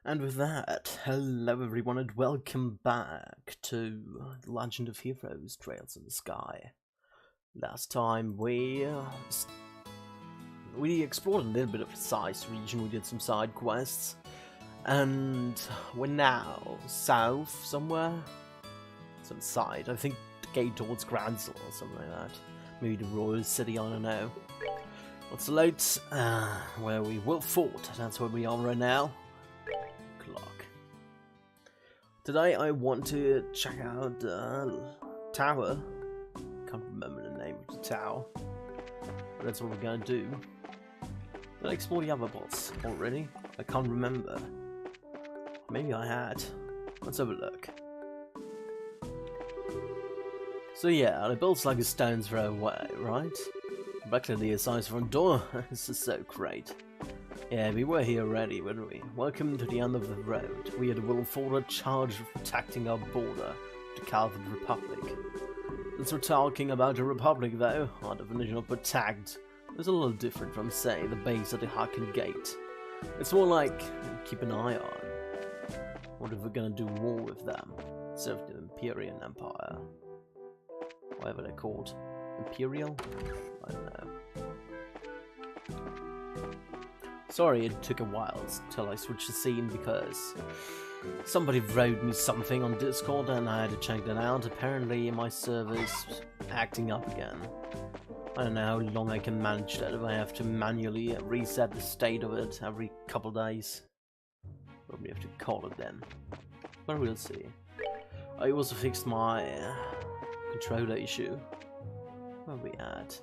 And with that, hello everyone and welcome back to The Legend of Heroes Trails in the Sky. Last time we explored a little bit of the Size region, we did some side quests, and we're now south somewhere. Some side, I think the gate towards Gransel or something like that. Maybe the Royal City, I don't know. What's the late? Where we will fort, that's where we are right now. Clock. Today I want to check out the tower. Can't remember the name of the tower, but that's what we're gonna do. Did I explore the other bots already? I can't remember. Maybe I had. Let's have a look. So yeah, it builds like a stone's throw away, right? Back to the size front door. This is so great. Yeah, we were here already, weren't we? Welcome to the end of the road. We are the Will Forward charged with protecting our border, the Calvin Republic. Since we're talking about the Republic though, our definition of protect is a little different from, say, the base at the Haken Gate. It's more like, keep an eye on. What if we're gonna do war with them? Instead of the Imperial Empire. Whatever they're called. Imperial? I don't know. Sorry it took a while till I switched the scene because somebody wrote me something on Discord and I had to check that out. Apparently my server's acting up again. I don't know how long I can manage that if I have to manually reset the state of it every couple days. Probably have to call it then. But we'll see. I also fixed my controller issue. Where are we at?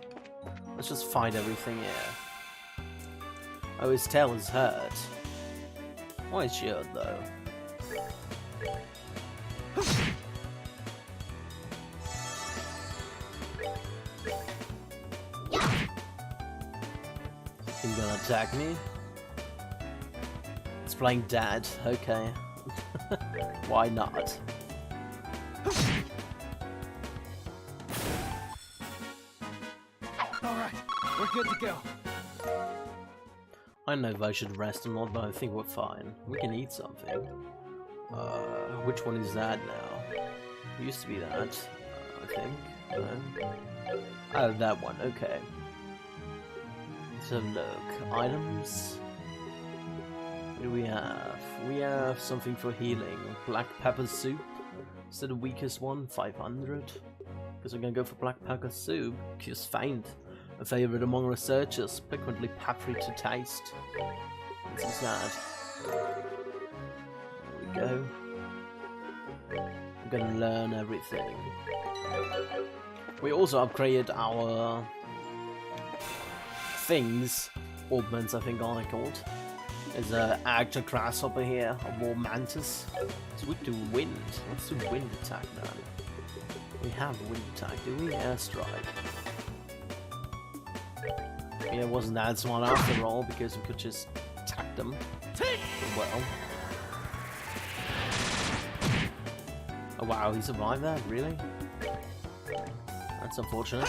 Let's just find everything here. Oh, his tail is hurt. Why is she hurt though? He's gonna attack me? It's playing dad, okay. Why not? Alright, we're good to go. I don't know if I should rest or not, but I think we're fine. We can eat something. Which one is that now? It used to be that, I think. Oh, that one, okay. Let's have a look. Items? What do we have? We have something for healing. Black pepper soup. Is that the weakest one? 500? Because we're gonna go for black pepper soup. Just find. A favorite among researchers, piquantly peppery to taste. This is that. There we go. I'm gonna learn everything. We also upgraded our things. Augments, I think, are called. There's a actor grasshopper here, a war mantis. It's weak to wind. Let's do wind attack now. We have wind attack, do we? Airstrike. Yeah, it wasn't that smart after all, because we could just attack them. Well. Oh wow, he survived that? Really? That's unfortunate.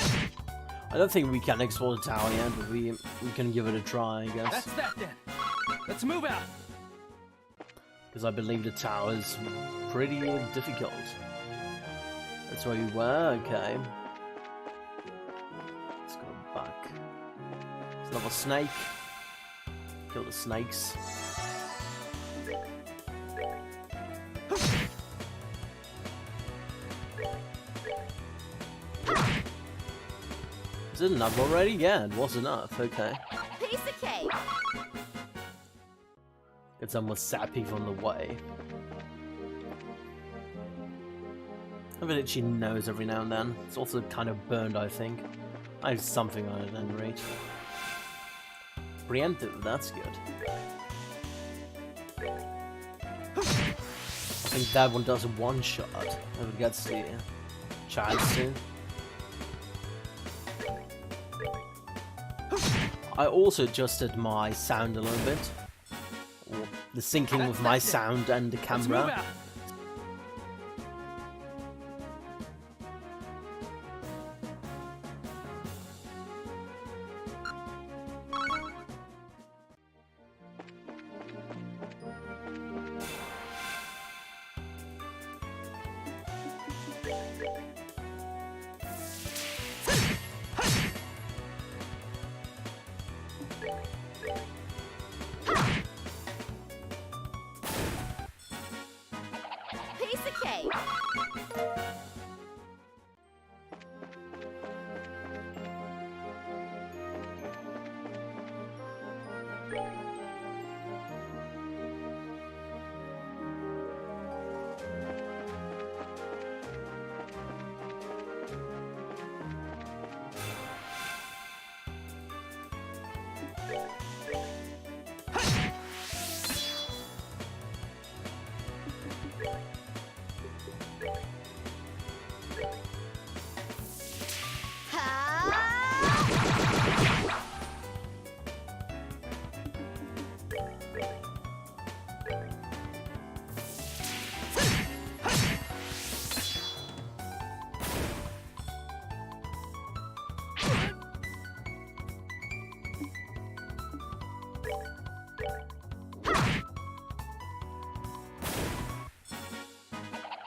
I don't think we can explore the tower yet, but we can give it a try, I guess. That's that then. Let's move out. Because I believe the tower is pretty difficult. That's where we were, okay. Let's go back. Another snake. Kill the snakes. Is it enough already? Yeah, it was enough. Okay. Piece of cake. Get some wasabi from the way. I bet she knows every now and then. It's also kind of burned, I think. I have something on it at any rate. Preemptive, that's good. I think that one does a one-shot if it gets the chance to. I also adjusted my sound a little bit. Or the syncing with my sound and the camera. okay.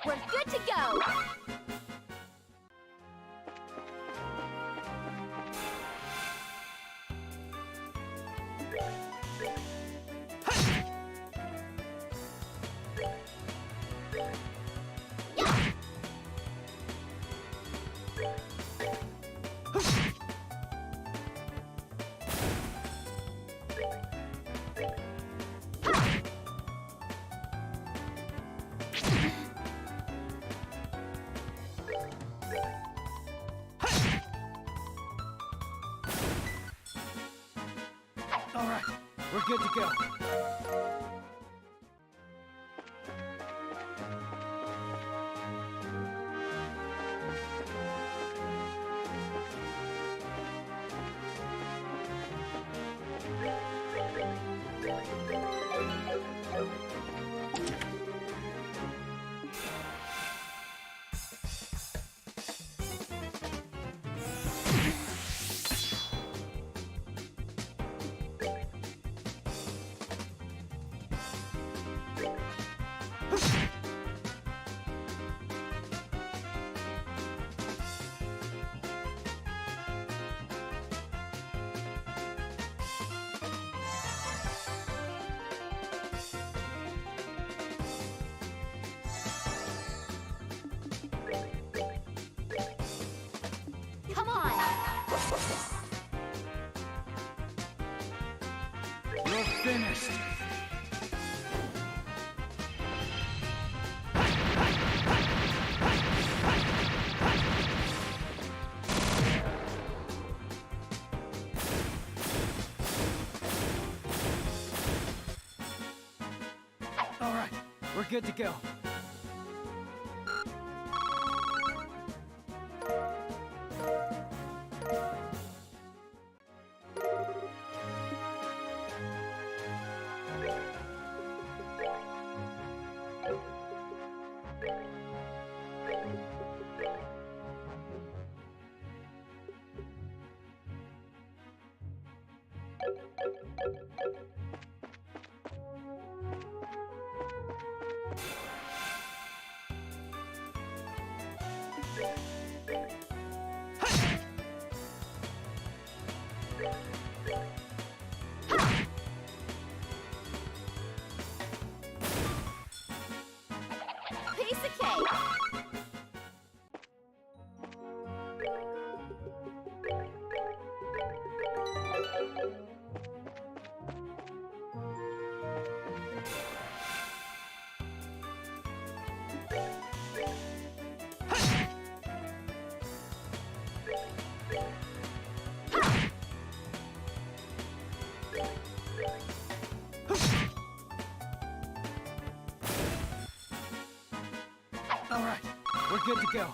We're good to go! All right, we're good to go. Come on! You're finished. All right, we're good to go. Piece of cake! All right, we're good to go.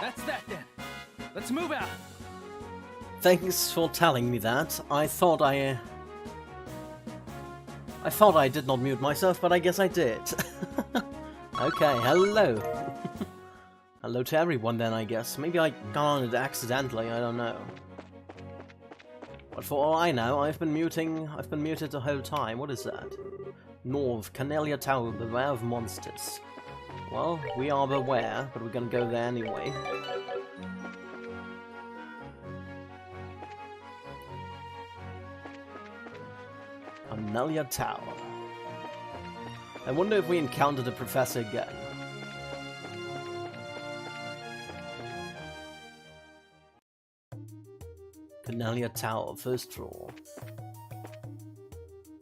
That's that then. Let's move out. Thanks for telling me that. I thought I did not mute myself, but I guess I did. Okay, hello. Hello to everyone then, I guess. Maybe I got on it accidentally, I don't know. But for all I know, I've been muted the whole time. What is that? North, Canelia Tower, beware of monsters. Well, we are beware, but we're gonna go there anyway. Canelia Tower. I wonder if we encounter the professor again. Canelia Tower, first floor.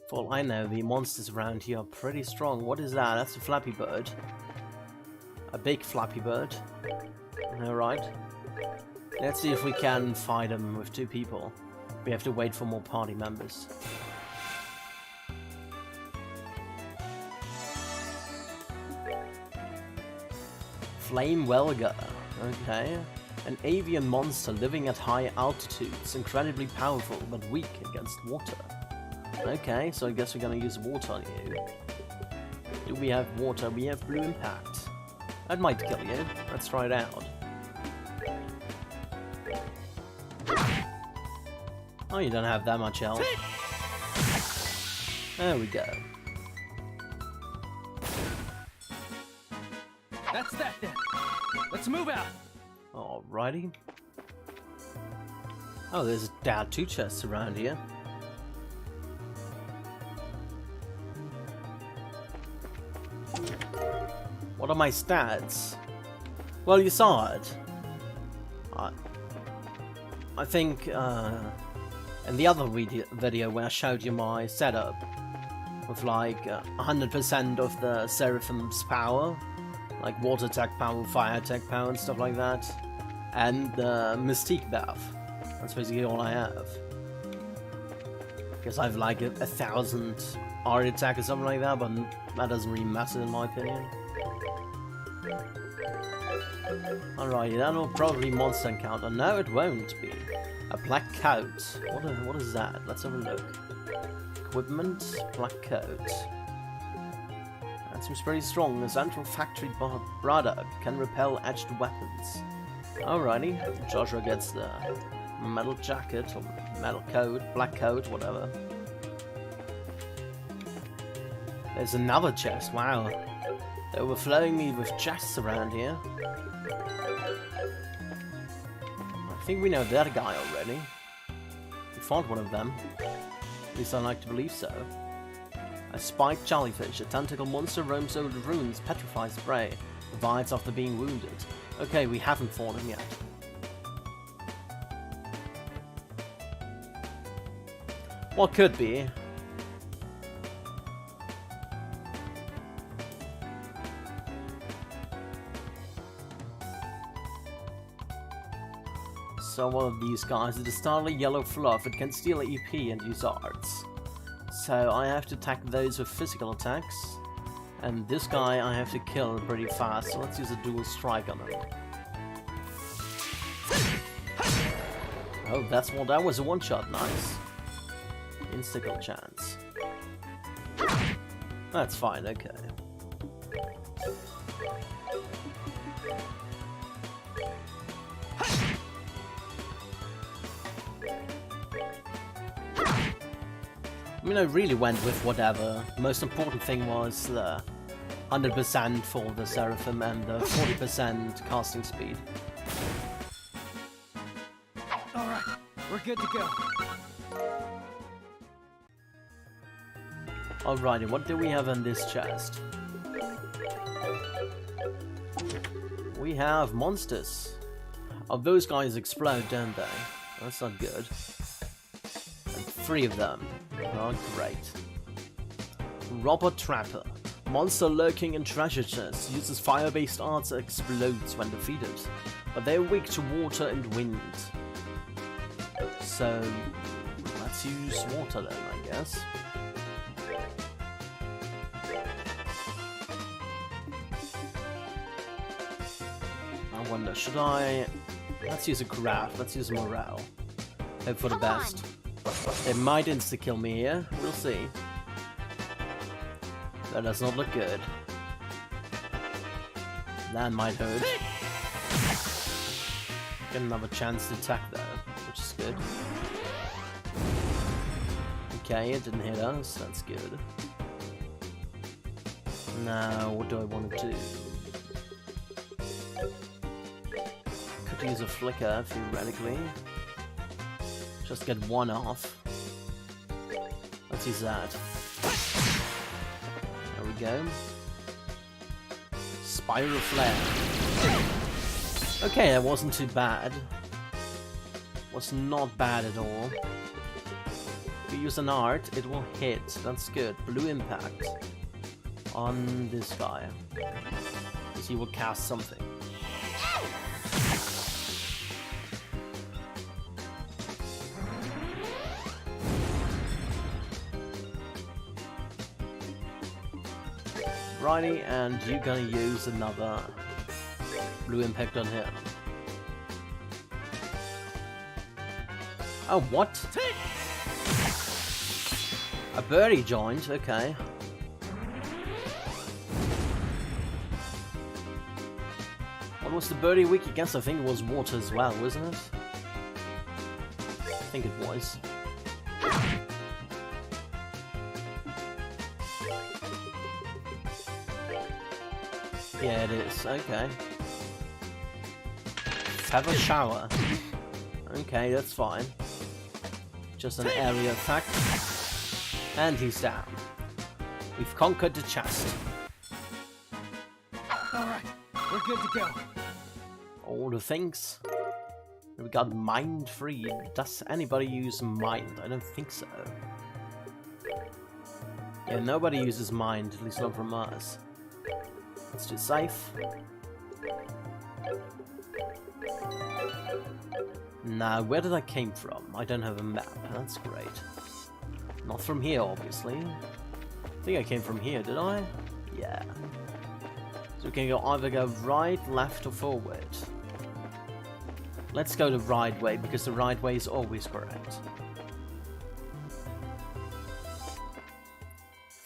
For all I know, the monsters around here are pretty strong. What is that? That's a Flappy Bird. A big Flappy Bird. Alright. Let's see if we can fight them with 2 people. We have to wait for more party members. Flame Welger. Okay. An avian monster living at high altitudes, incredibly powerful but weak against water. Okay, so I guess we're gonna use water on you. Do we have water? We have Blue Impact. That might kill you. Let's try it out. Oh, you don't have that much health. There we go. That's that then. Let's move out. Alrighty. Oh, there's 2 chests around here. What are my stats? Well, you saw it. I think in the other video where I showed you my setup with like 100% of the Seraphim's power, like water attack power, fire attack power and stuff like that, and the Mystique buff. That's basically all I have. Because I have like 1,000 art attack or something like that, but that doesn't really matter in my opinion. Alright, that'll probably monster encounter. No, it won't be. A black coat. What is that? Let's have a look. Equipment, black coat. That seems pretty strong. The central factory product can repel edged weapons. Alrighty, Joshua gets the metal jacket, or metal coat, black coat, whatever. There's another chest, wow. They're overflowing me with chests around here. I think we know that guy already. We fought one of them. At least I like to believe so. A spiked jellyfish, a tentacle monster roams over the ruins, petrifies prey, revives after being wounded. Okay, we haven't fought him yet. What could be? So one of these guys is a starly yellow fluff. It can steal EP and use arts. So I have to attack those with physical attacks. And this guy I have to kill pretty fast, so let's use a dual strike on him. Oh, that was a one-shot, nice. Insta-kill chance. That's fine, okay. I mean, I really went with whatever. The most important thing was the 100% for the Seraphim and the 40% casting speed. Alright, we're good to go. Alrighty, what do we have in this chest? We have monsters. Oh, those guys explode, don't they? That's not good. And 3 of them. Oh, great. Robber Trapper. Monster lurking in treasure chests. Uses fire-based arts that explodes when defeated. But they are weak to water and wind. So, let's use water then, I guess. I wonder, should I... Let's use a craft, let's use morale. Hope for the best. They might insta-kill me here, we'll see. That does not look good. That might hurt. Get another chance to attack though, which is good. Okay, it didn't hit us, that's good. Now, what do I want to do? Could use a flicker, theoretically. Just get one off. Let's use that. There we go. Spiral Flare. Okay, that wasn't too bad. Was not bad at all. If you use an art, it will hit. That's good. Blue impact on this guy. Because he will cast something. Righty, and you're gonna use another blue impact on him. Oh, what? A birdie joined, okay. What was the birdie weak against? I think it was water as well, wasn't it? I think it was. Yeah, it is. Okay. Feather shower. Okay, that's fine. Just an area attack. And he's down. We've conquered the chest. Alright, we're good to go. All the things. We got mind free. Does anybody use mind? I don't think so. Yeah, nobody uses mind, at least not from us. Let's do safe. Now, where did I came from? I don't have a map. That's great. Not from here, obviously. I think I came from here, did I? Yeah. So we can either go right, left, or forward. Let's go the right way, because the right way is always correct.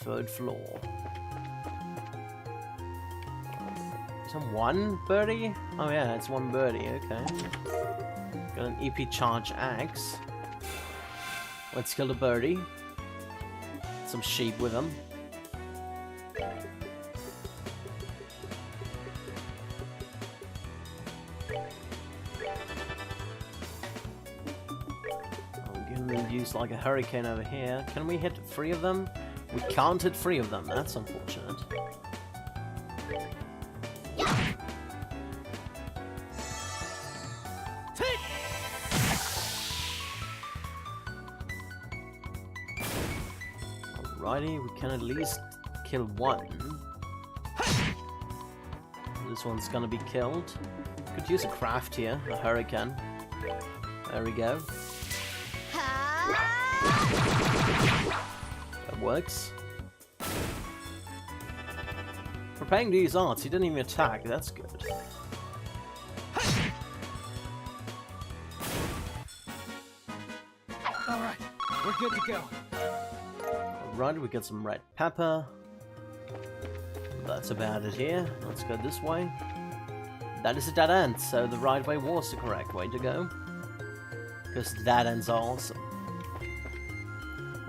Third floor. Is that one birdie? Oh yeah, it's one birdie, okay. Got an EP charge axe. Let's kill the birdie. Some sheep with him. I'm gonna use like a hurricane over here. Can we hit 3 of them? We can't hit 3 of them, that's unfortunate. Alrighty, we can at least kill 1. This one's gonna be killed. Could use a craft here, a hurricane. There we go. That works. For playing these arts, he didn't even attack, that's good. Alright, we're good to go. Alright, we got some red pepper. That's about it here. Let's go this way. That is a dead end, so the right way was the correct way to go. Because dead ends are awesome.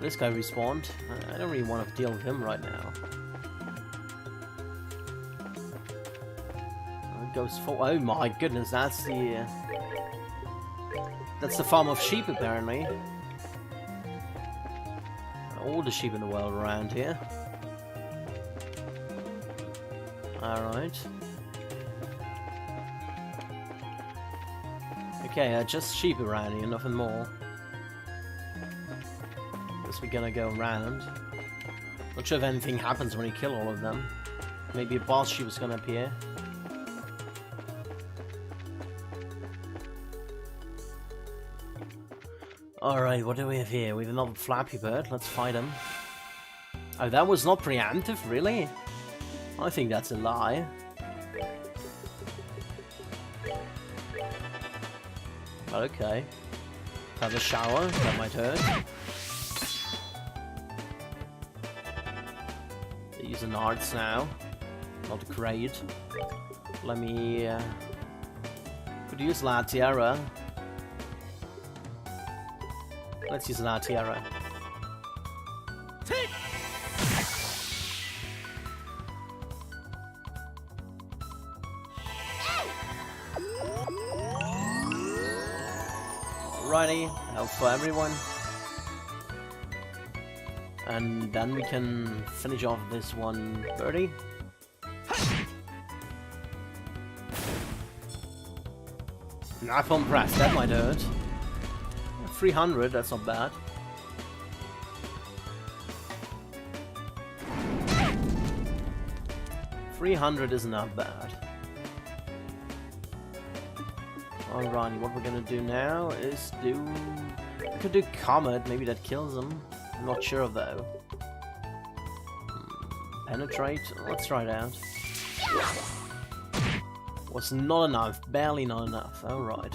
This guy respawned. I don't really want to deal with him right now. It goes for. Oh my goodness, that's the farm of sheep apparently. All the sheep in the world around here. Alright. Okay, just sheep around here, nothing more. Guess we're gonna go around. Not sure if anything happens when you kill all of them. Maybe a boss sheep is gonna appear. Alright, what do we have here? We have another Flappy Bird. Let's fight him. Oh, that was not preemptive, really? I think that's a lie. Okay. Have a shower, that might hurt. They're using arts now. Not great. Let me... Could use La Tiara. Let's use La Tiara. Alrighty, help for everyone. And then we can finish off this one birdie. Knife on press, that might hurt. 300, that's not bad. $300 isn't that bad. Alrighty, what we're gonna do now is do... We could do Comet, maybe that kills him. I'm not sure though. Penetrate, let's try it out. Was not enough, barely not enough. Alright.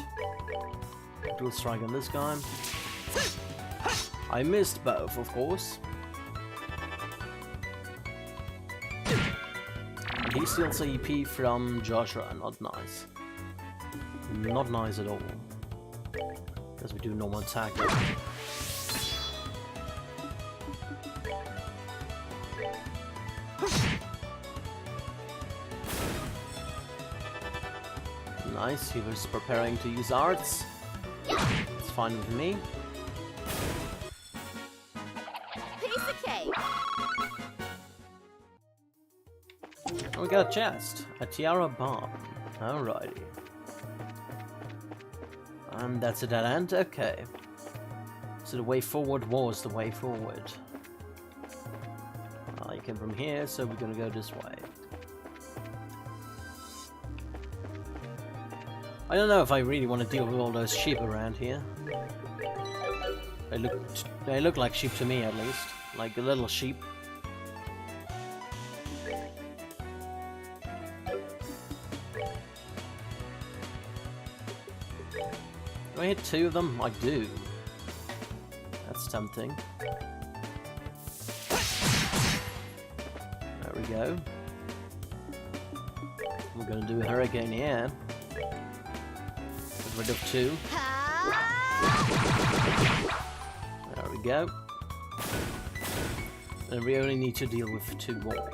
Dual strike on this guy. I missed both, of course. And he steals EP from Joshua, not nice. Not nice at all. Guess we do normal attack. Nice, he was preparing to use arts. It's fine with me. Piece of cake. We got a chest. A tiara bomb. Alrighty. And that's a dead end? Okay. So the way forward was the way forward. You came from here, so we're gonna go this way. I don't know if I really want to deal with all those sheep around here. They look like sheep to me, at least. Like a little sheep. Do I hit 2 of them? I do. That's tempting. There we go. We're gonna do a hurricane here. Get rid of 2. There we go. And we only need to deal with 2 more.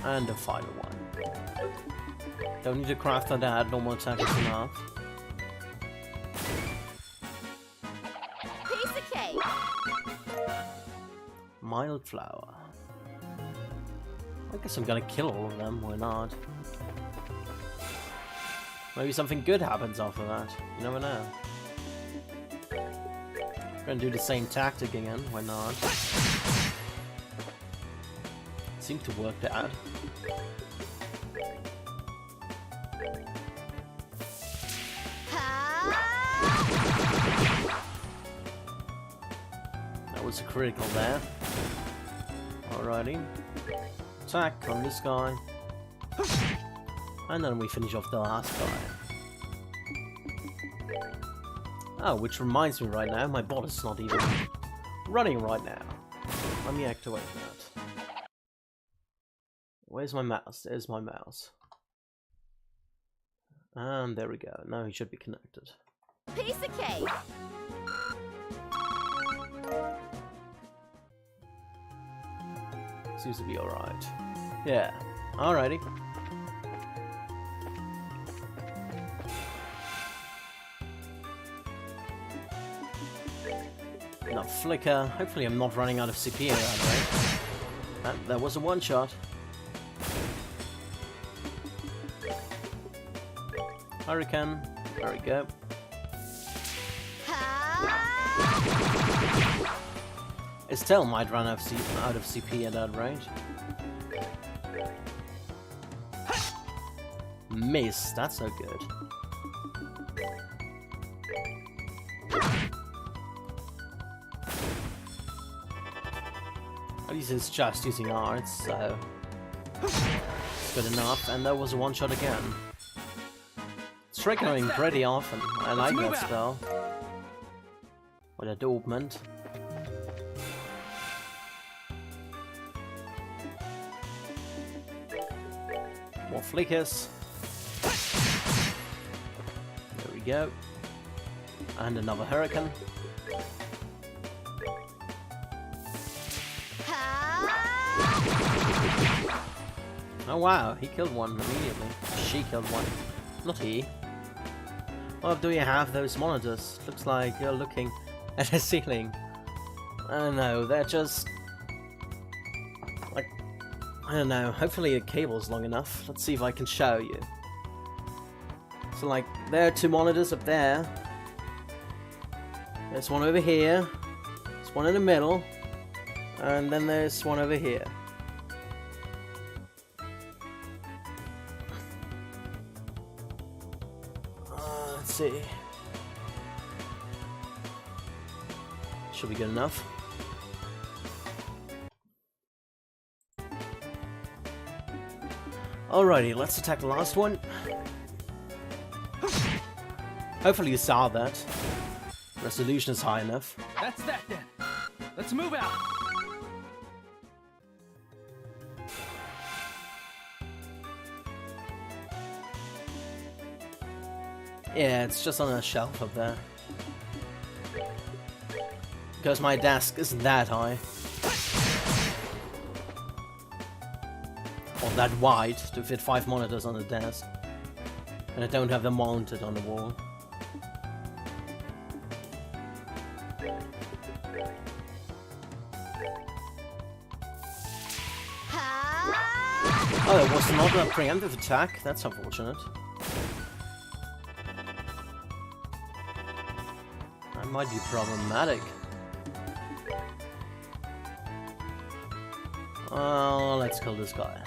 And the final one. Don't need to craft on that, normal attack is enough. Piece of cake. Mild flower. I guess I'm gonna kill all of them, why not? Maybe something good happens after that, you never know. Gonna do the same tactic again, why not? Seemed to work out. That was a critical there. Alrighty. Attack on this guy. And then we finish off the last guy. Oh, which reminds me right now, my bot is not even running right now. Let me activate that. Where's my mouse? There's my mouse. And there we go. Now he should be connected. Piece of cake. Seems to be alright. Yeah. Alrighty. Now flicker. Hopefully I'm not running out of CP at that rate. That was a one-shot. Hurricane. There we go. Estelle might run out of CP at that rate. Miss. That's so good. At least it's just using arts, so it's good enough. And that was a one-shot again. It's triggering pretty often. I like that spell. With a dormant. More flickers. There we go. And another hurricane. Oh wow, he killed one immediately. She killed one. Not he. What do you have those monitors? Looks like you're looking at the ceiling. I don't know, they're just... like... I don't know, hopefully the cable's long enough. Let's see if I can show you. So like, there are two monitors up there. There's one over here. There's one in the middle. And then there's one over here. Let's see. Should be good enough. Alrighty, let's attack the last one. Hopefully you saw that. Resolution is high enough. That's that then. Let's move out. Yeah, it's just on a shelf up there. Because my desk isn't that high. Or that wide to fit 5 monitors on the desk. And I don't have them mounted on the wall. Oh, it was not a preemptive attack. That's unfortunate. That might be problematic. Oh, let's kill this guy.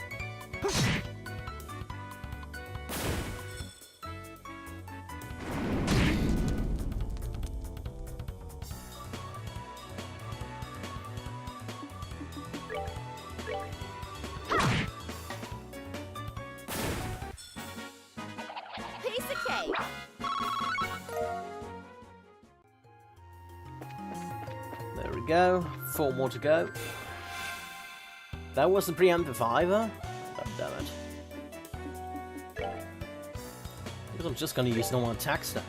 Piece of cake. There we go. 4 more to go. That wasn't preemptive either. God damn it. Because I'm just gonna use normal attacks now.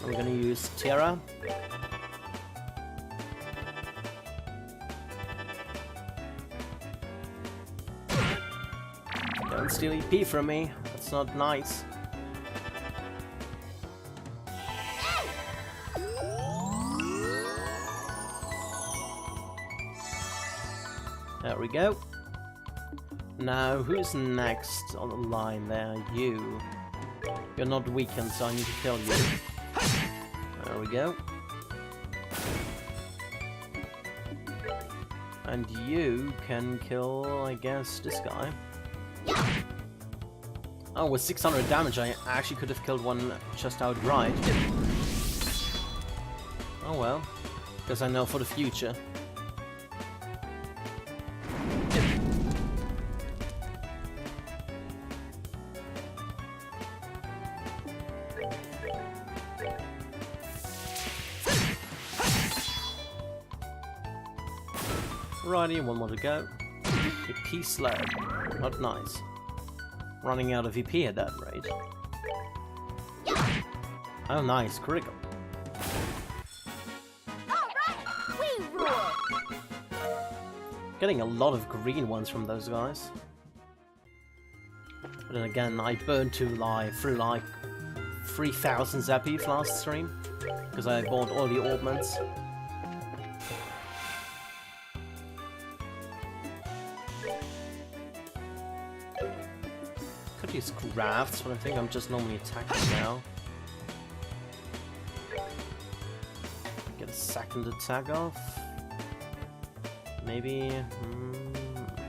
I'm gonna use Terra. Don't steal EP from me. That's not nice. There we go. Now, who's next on the line there? You. You're not weakened, so I need to kill you. There we go. And you can kill, I guess, this guy. Oh, with 600 damage, I actually could have killed one just outright. Oh well. Because I know for the future. Righty, one more to go. EP sled. Not nice. Running out of EP at that rate. Oh nice, critical. Alright, we rule. Getting a lot of green ones from those guys. But then again, I burned through like 3,000 Zappies last stream. Because I bought all the augments. Could use crafts, but I think I'm just normally attacking now. Get a second attack off. Maybe...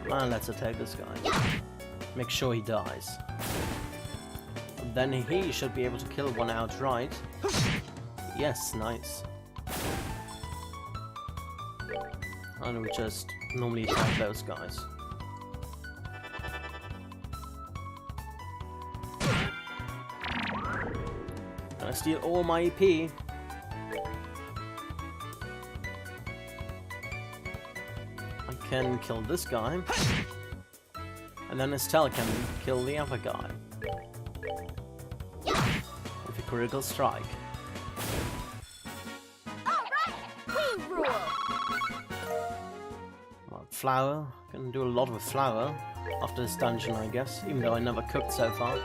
well, let's attack this guy. Make sure he dies. And then he should be able to kill one outright. Yes, nice. And we just normally attack those guys. I steal all my EP. I can kill this guy. And then Estelle can kill the other guy. With a critical strike. Alright, we rule! Well, flour. Can do a lot with flour after this dungeon, I guess. Even though I never cooked so far.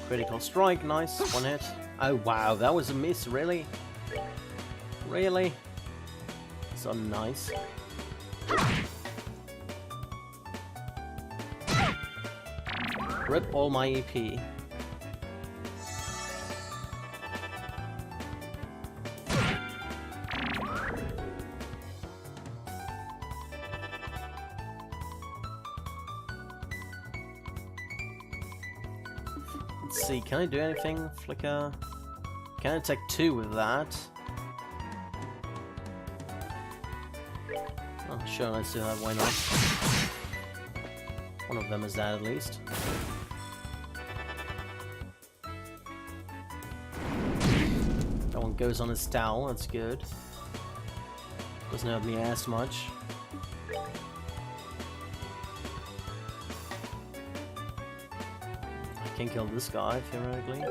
Critical strike, nice. One hit. Oh wow, that was a miss, really? Really? So nice. Rip all my EP. Let's see, can I do anything? Flicker. Can I take 2 with that? Oh, sure, let's do that, why not? One of them is that at least. That one goes on his towel, that's good. Doesn't hurt me as much. I can kill this guy, theoretically.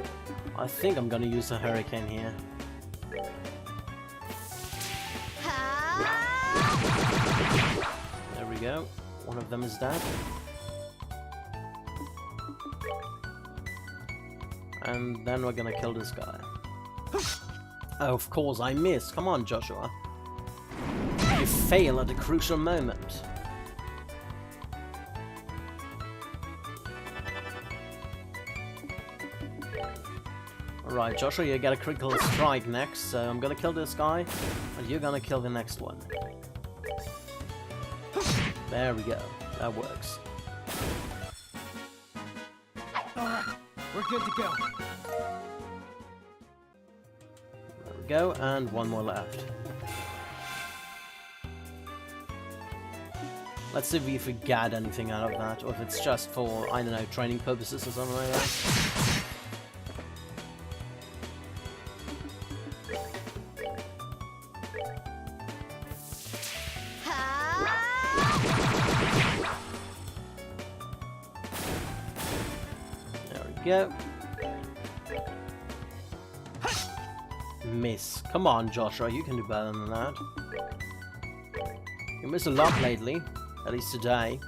I think I'm gonna use a hurricane here. There we go. One of them is dead. And then we're gonna kill this guy. Oh, of course, I missed. Come on, Joshua. You fail at a crucial moment. Alright, Joshua, you get a critical strike next, so I'm gonna kill this guy, and you're gonna kill the next one. There we go. That works. Alright, we're good to go. There we go, and one more left. Let's see if we get anything out of that, or if it's just for, I don't know, training purposes or something like that. Go. Miss. Come on, Joshua, you can do better than that. You missed a lot lately, at least today.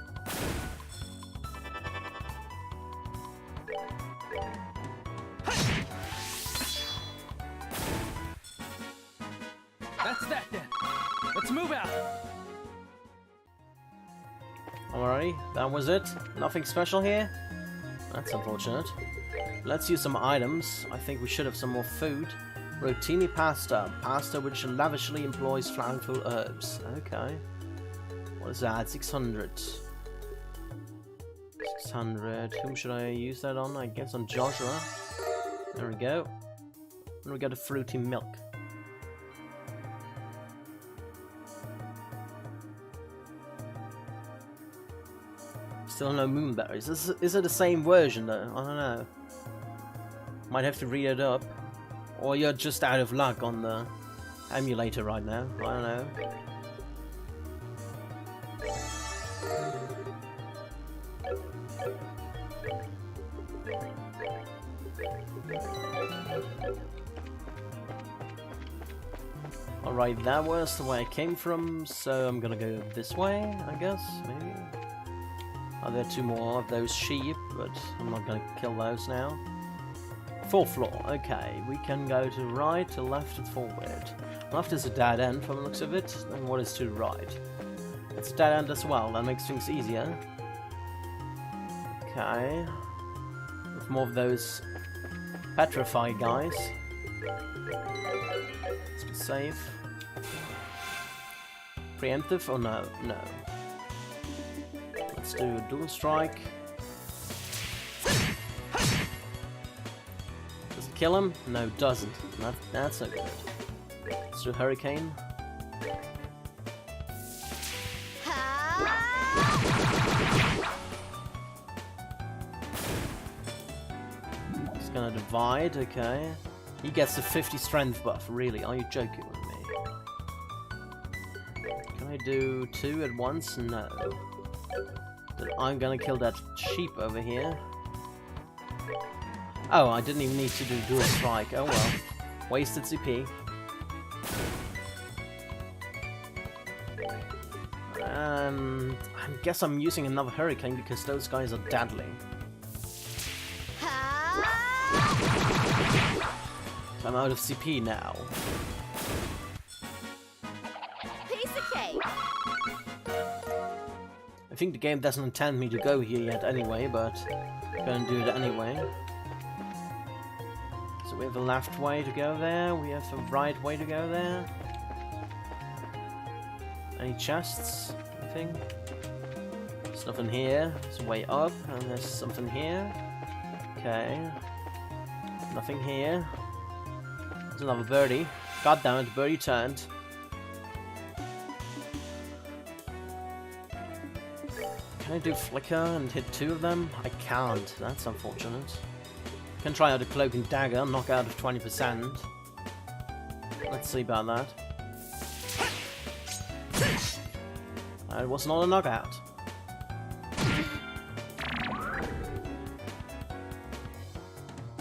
That's that then. Let's move out. Alrighty, that was it. Nothing special here. That's unfortunate. Let's use some items. I think we should have some more food. Rotini pasta. Pasta which lavishly employs flavorful herbs. Okay. What is that? 600. 600. Whom should I use that on? I guess on Joshua. There we go. And we got a fruity milk. Still no moonberries. Is it the same version though? I don't know. Might have to read it up. Or you're just out of luck on the emulator right now. I don't know. Alright, that was the way I came from, so I'm gonna go this way, I guess, maybe. Are there 2 more of those sheep, but I'm not gonna kill those now. 4th floor, okay. We can go to right, to left, and forward. Left is a dead end from the looks of it, then what is to the right? It's a dead end as well, that makes things easier. Okay. With more of those petrified guys. Let's be safe. Preemptive or no? No. Let's do a dual strike. Does it kill him? No, it doesn't. That's not good. Let's do hurricane. It's gonna divide, okay. He gets the 50 strength buff. Really? Are you joking with me? Can I do 2 at once? No. Then I'm gonna kill that sheep over here. Oh, I didn't even need to do dual strike. Oh well. Wasted CP. And I guess I'm using another hurricane because those guys are deadly. So I'm out of CP now. Piece of cake. I think the game doesn't intend me to go here yet anyway, but I'm gonna do it anyway. So we have a left way to go there, we have a right way to go there. Any chests? Anything? There's nothing here. There's a way up, and there's something here. Okay. Nothing here. There's another birdie. God damn it, the birdie turned. Can I do flicker and hit 2 of them? I can't. That's unfortunate. Can try out a cloak and dagger, knock out of 20%. Let's see about that. It was not a knockout.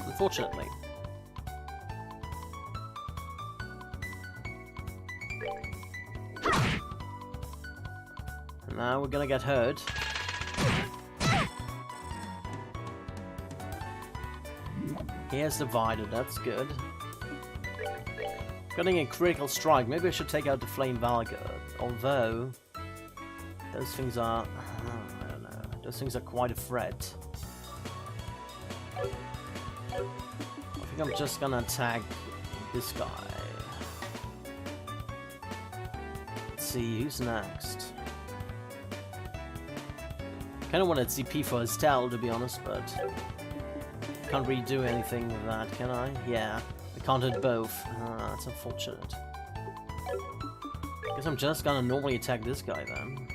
Unfortunately. And now we're gonna get hurt. He has divided, that's good. Getting a critical strike. Maybe I should take out the Flame Valga. Although those things are... I don't know. Those things are quite a threat. I think I'm just gonna attack this guy. Let's see, who's next? Kinda wanted CP for Estelle, to be honest, but... can't really do anything with that, can I? Yeah. I can't hit both. Ah, that's unfortunate. Guess I'm just gonna normally attack this guy then.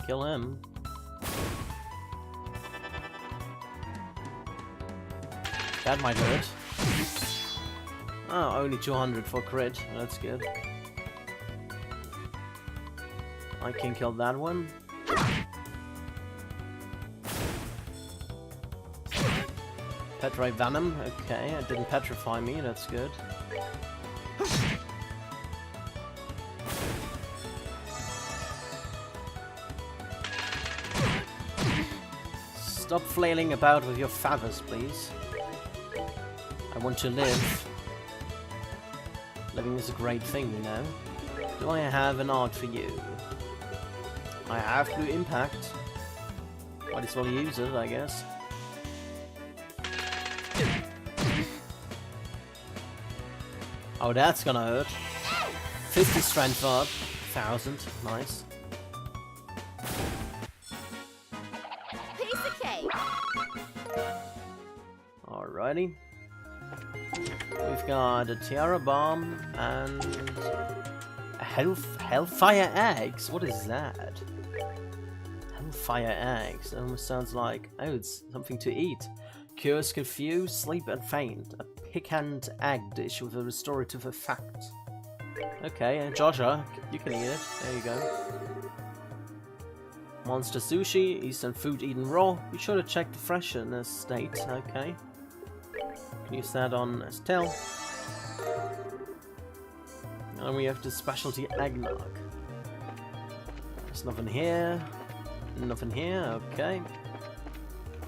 Kill him. That might hurt. Oh, only 200 for crit. That's good. I can kill that one. Petrify Venom. Okay, it didn't petrify me. That's good. Stop flailing about with your feathers, please. I want to live. Living is a great thing, you know. Do I have an art for you? I have Blue Impact. Might as well use it, I guess. Oh, that's gonna hurt. 50 strength up. 1000. Nice. Piece of cake. Alrighty. We've got a Tiara Bomb and a Hellfire Eggs. What is that? Hellfire Eggs. That almost sounds like, oh, it's something to eat. Cures confuse, sleep, and faint. A piquant egg dish with a restorative effect. Okay, Joshua, you can eat it. There you go. Monster sushi, Eastern food eaten raw. Be sure to check the freshness state. Okay. Can use that on Estelle. And we have the specialty eggnog. There's nothing here. Nothing here. Okay.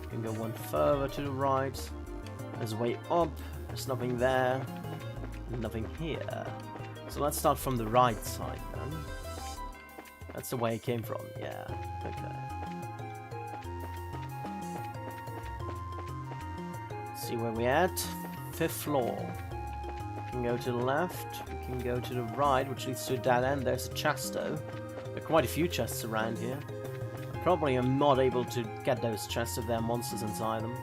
Can go one further to the right. There's a way up. There's nothing there. Nothing here. So let's start from the right side then. That's the way it came from. Yeah. Okay. See where we're at. 5th floor. We can go to the left. We can go to the right, which leads to a dead end. There's a chest though. There are quite a few chests around here. Probably am not able to get those chests if there are monsters inside them.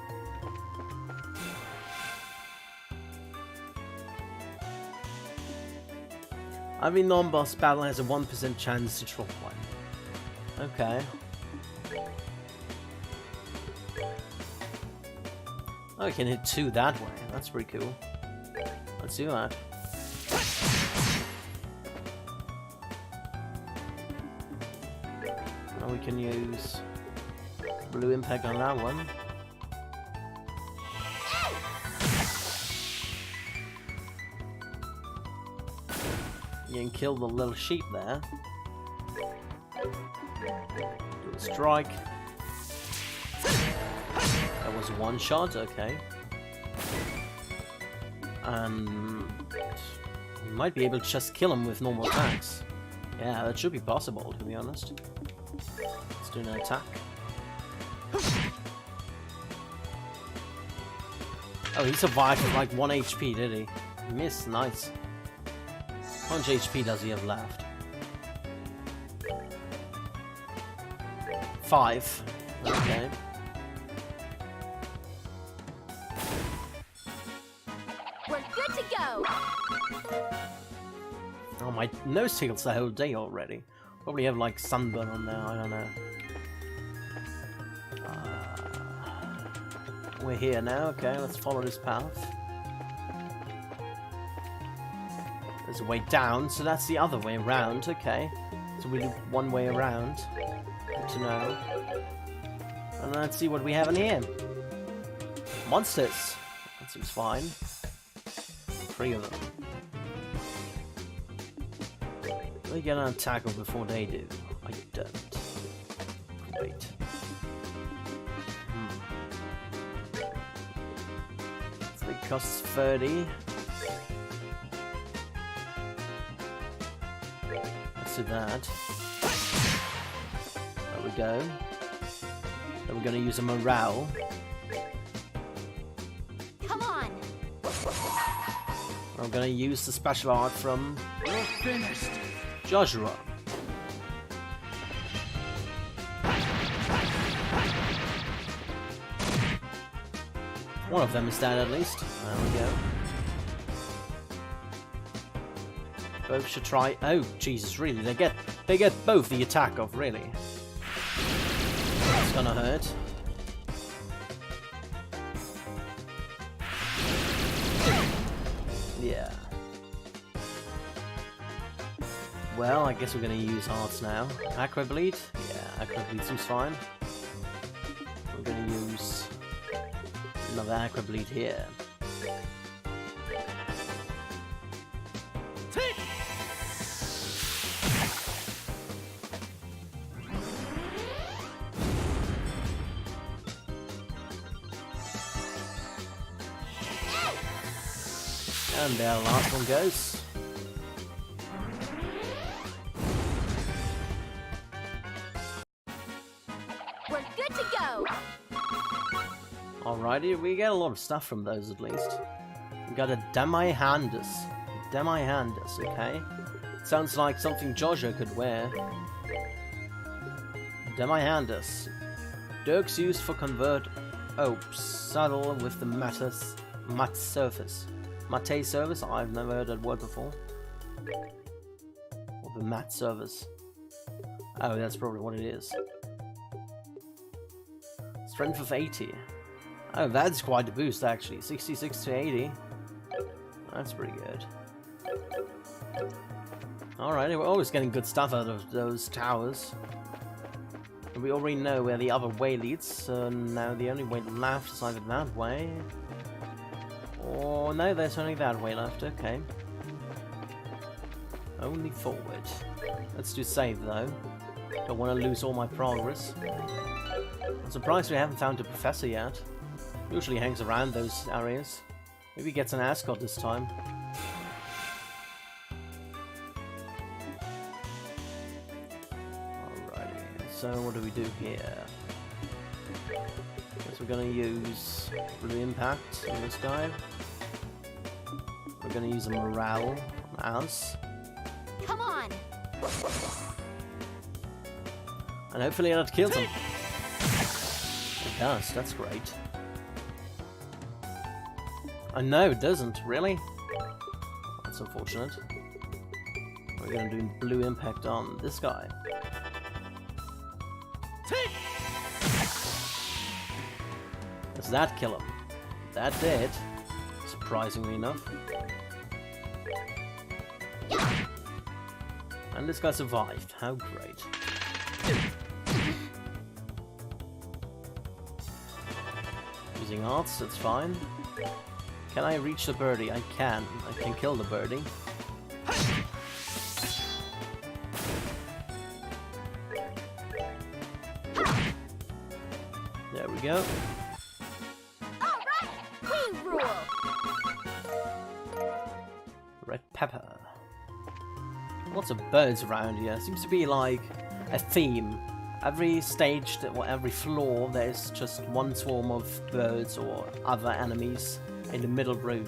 Every non-boss battle has a 1% chance to drop one. Okay. Oh, you can hit 2 that way. That's pretty cool. Let's do that. Now we can use blue impact on that one. You can kill the little sheep there. Do a strike. That was 1 shot, okay. And you might be able to just kill him with normal attacks. Yeah, that should be possible, to be honest. Let's do an attack. Oh, he survived with like 1 HP, did he? He missed, nice. How much HP does he have left? 5. Okay. We're good to go. Oh, my nose tickles the whole day already. Probably have like sunburn on there, I don't know. We're here now, okay, let's follow this path. There's a way down, so that's the other way around, okay. So we do 1 way around. Good to know. And let's see what we have in here. Monsters! That seems fine. 3 of them. Do I get an attack before they do? I don't. Great. So it costs 30. Let's do that. There we go. Then we're going to use a morale. Come on. I'm going to use the special art from You're finished. Joshua. One of them is dead at least. There we go. Both should try. Oh Jesus, really? They get both the attack off, really. That's gonna hurt. Yeah. Well, I guess we're gonna use hearts now. Aqua Bleed? Yeah, Aqua Bleed seems fine. We're gonna use another Aqua Bleed here. And there, last one goes. We're good to go. Alrighty, we get a lot of stuff from those at least. We got a Demi-Handus. Demi-Handus, okay. Sounds like something Joshua could wear. Demi-Handus. Dirks used for convert saddle with the matte surface. Matte surface? I've never heard that word before. Or the matte surface. Oh, that's probably what it is. Strength of 80. Oh, that's quite a boost actually. 66 to 80. That's pretty good. Alright, we're always getting good stuff out of those towers. And we already know where the other way leads, so now the only way left is either that way. Or no, there's only that way left, okay. Only forward. Let's do save though. Don't want to lose all my progress. I'm surprised we haven't found a professor yet. Usually hangs around those areas. Maybe he gets an ascot this time. Alrighty, so what do we do here? Guess we're gonna use Blue Impact on this guy. We're gonna use a Morale on us. Come on. And hopefully that kills him. It does, that's great. No, it doesn't, really? That's unfortunate. We're gonna do Blue Impact on this guy. Does that kill him? That did, surprisingly enough. And this guy survived. How great. Using arts, that's fine. Can I reach the birdie? I can. I can kill the birdie. There we go. Alright, we rule! Red pepper. Lots of birds around here. Seems to be like a theme. Every stage, or every floor, there's just one swarm of birds or other enemies in the middle room.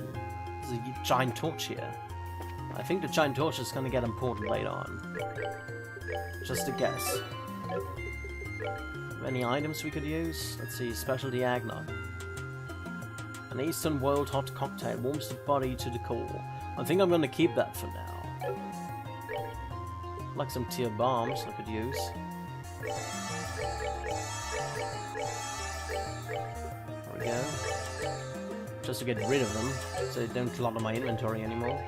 There's a giant torch here. I think the giant torch is going to get important later on. Just a guess. Any items we could use? Let's see, specialty eggnog. An Eastern World hot cocktail warms the body to the core. I think I'm going to keep that for now. Like some tier bombs I could use. There we go. Just to get rid of them, so they don't clutter my inventory anymore.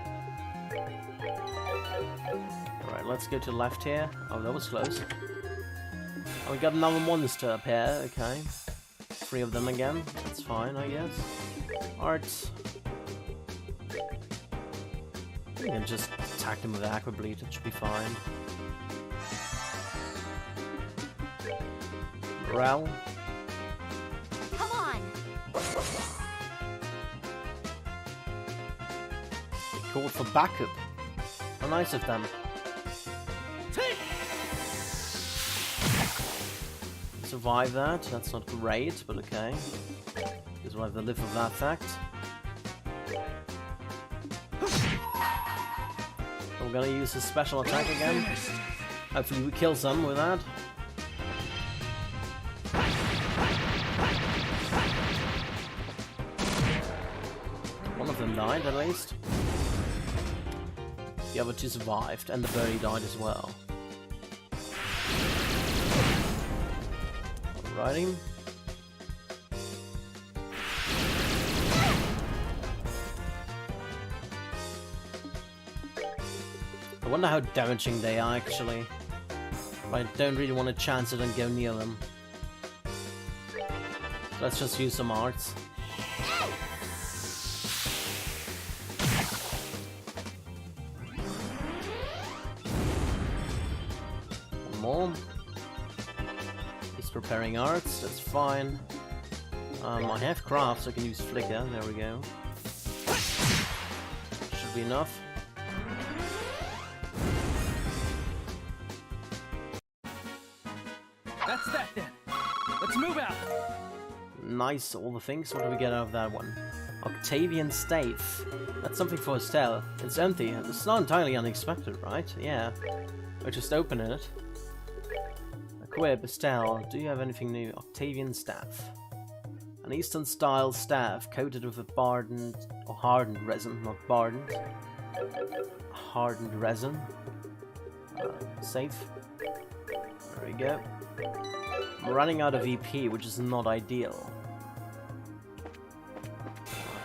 Alright, let's go to the left here. Oh, that was close. Oh, we got another monster up here, okay. 3 of them again, that's fine, I guess. Alright. I can just attack them with Aqua Bleed, it should be fine. Morale. Come on! They called for backup. How nice of them. Survive that, that's not great, but okay. Because we'll have to live with that fact. So we're gonna use his special attack again. Hopefully we kill some with that. One of them died at least. The other 2 survived, and the birdie died as well. Alrighty. I wonder how damaging they are actually. But I don't really want to chance it and go near them. Let's just use some arts. One more. He's preparing arts, that's fine. I have crafts, so I can use flicker, there we go. Should be enough. That's that then. Let's move out. Nice, all the things. What do we get out of that one? Octavian Stave. That's something for Estelle. It's empty. It's not entirely unexpected, right? Yeah. We're just opening it. Equip, Estelle. Do you have anything new? Octavian Staff. An Eastern style staff coated with a hardened resin, not hardened. Hardened resin. Safe. There we go. I'm running out of EP, which is not ideal.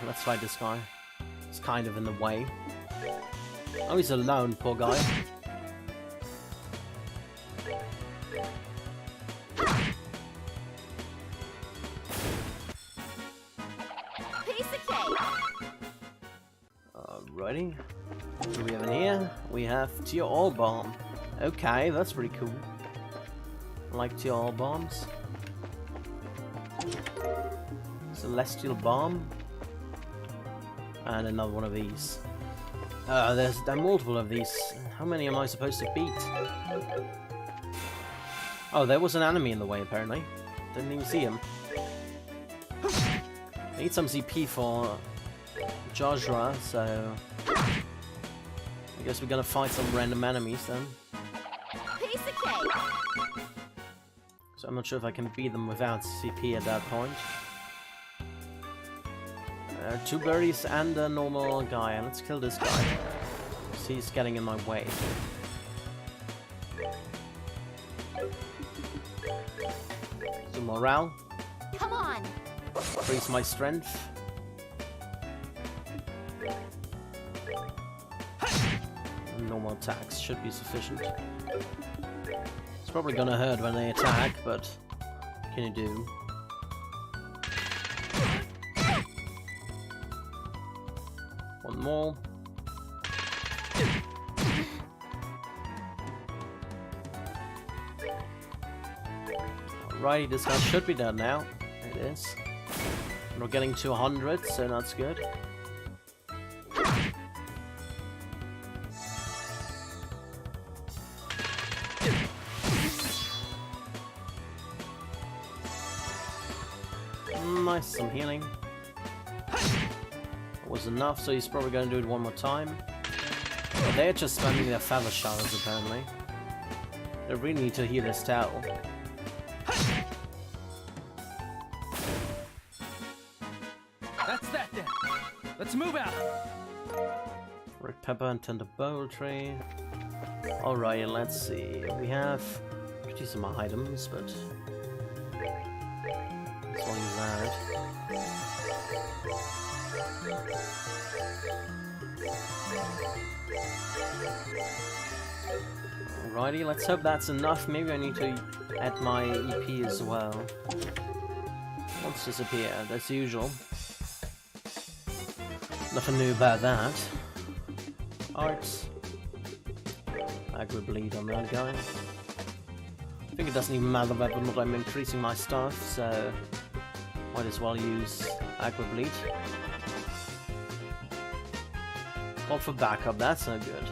Let's fight this guy. He's kind of in the way. Oh, he's alone, poor guy. Piece of cake! Alrighty. What do we have in here? We have Tier All Bomb. Okay, that's pretty cool. I like Tier All Bombs. Celestial Bomb. And another one of these. There are multiple of these. How many am I supposed to beat? Oh, there was an enemy in the way apparently. Didn't even see him. I need some CP for Jojra, so I guess we're gonna fight some random enemies then. Piece of cake! So I'm not sure if I can beat them without CP at that point. 2 birdies and a normal guy. Let's kill this guy. He's getting in my way. So morale. Come on! Increase my strength. normal attacks should be sufficient. It's probably gonna hurt when they attack, but what can you do? One more. Alrighty, this guy should be done now. It is. And we're getting to 100, so that's good. Nice, some healing. That was enough, so he's probably going to do it one more time. Oh, they're just spamming their feather showers, apparently. They really need to heal this tower. That's that then. Let's move out. Red pepper and tender poultry. Alright, let's see. We have pretty some items, but let's all use that. Alrighty, let's hope that's enough. Maybe I need to add my EP as well. Wants to disappear, that's usual. Nothing new about that. Arts. Aggro bleed on that guy. I think it doesn't even matter whether or not I'm increasing my stuff, so might as well use aggro bleed. Call for backup, that's no good.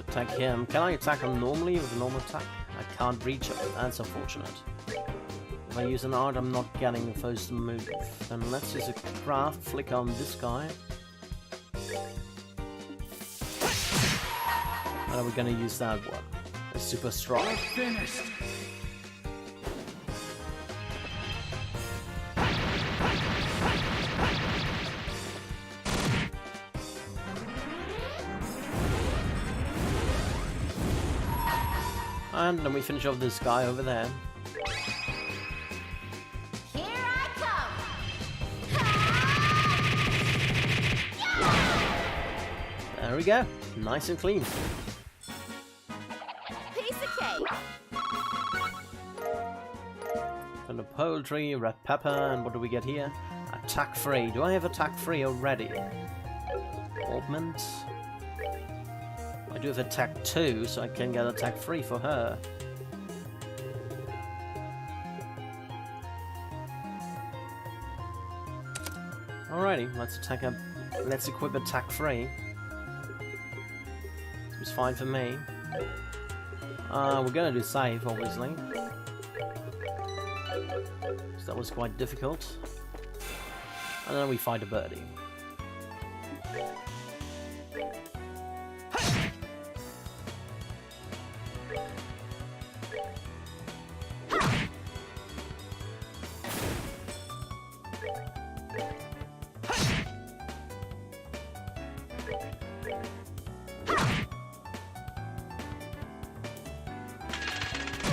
Attack him. Can I attack him normally with a normal attack? I can't reach him. That's unfortunate. If I use an art, I'm not getting the first move. Then let's use a craft flick on this guy. And we're gonna use that one. It's super strong. Finished. And then we finish off this guy over there. Here I come! There we go. Nice and clean. Piece of cake! And the poultry, red pepper, and what do we get here? Attack free. Do I have attack free already? Augment. I do have attack 2, so I can get attack 3 for her. Alrighty, let's attack up. Let's equip attack 3. Seems fine for me. We're gonna do save, obviously. So that was quite difficult. And then we fight a birdie.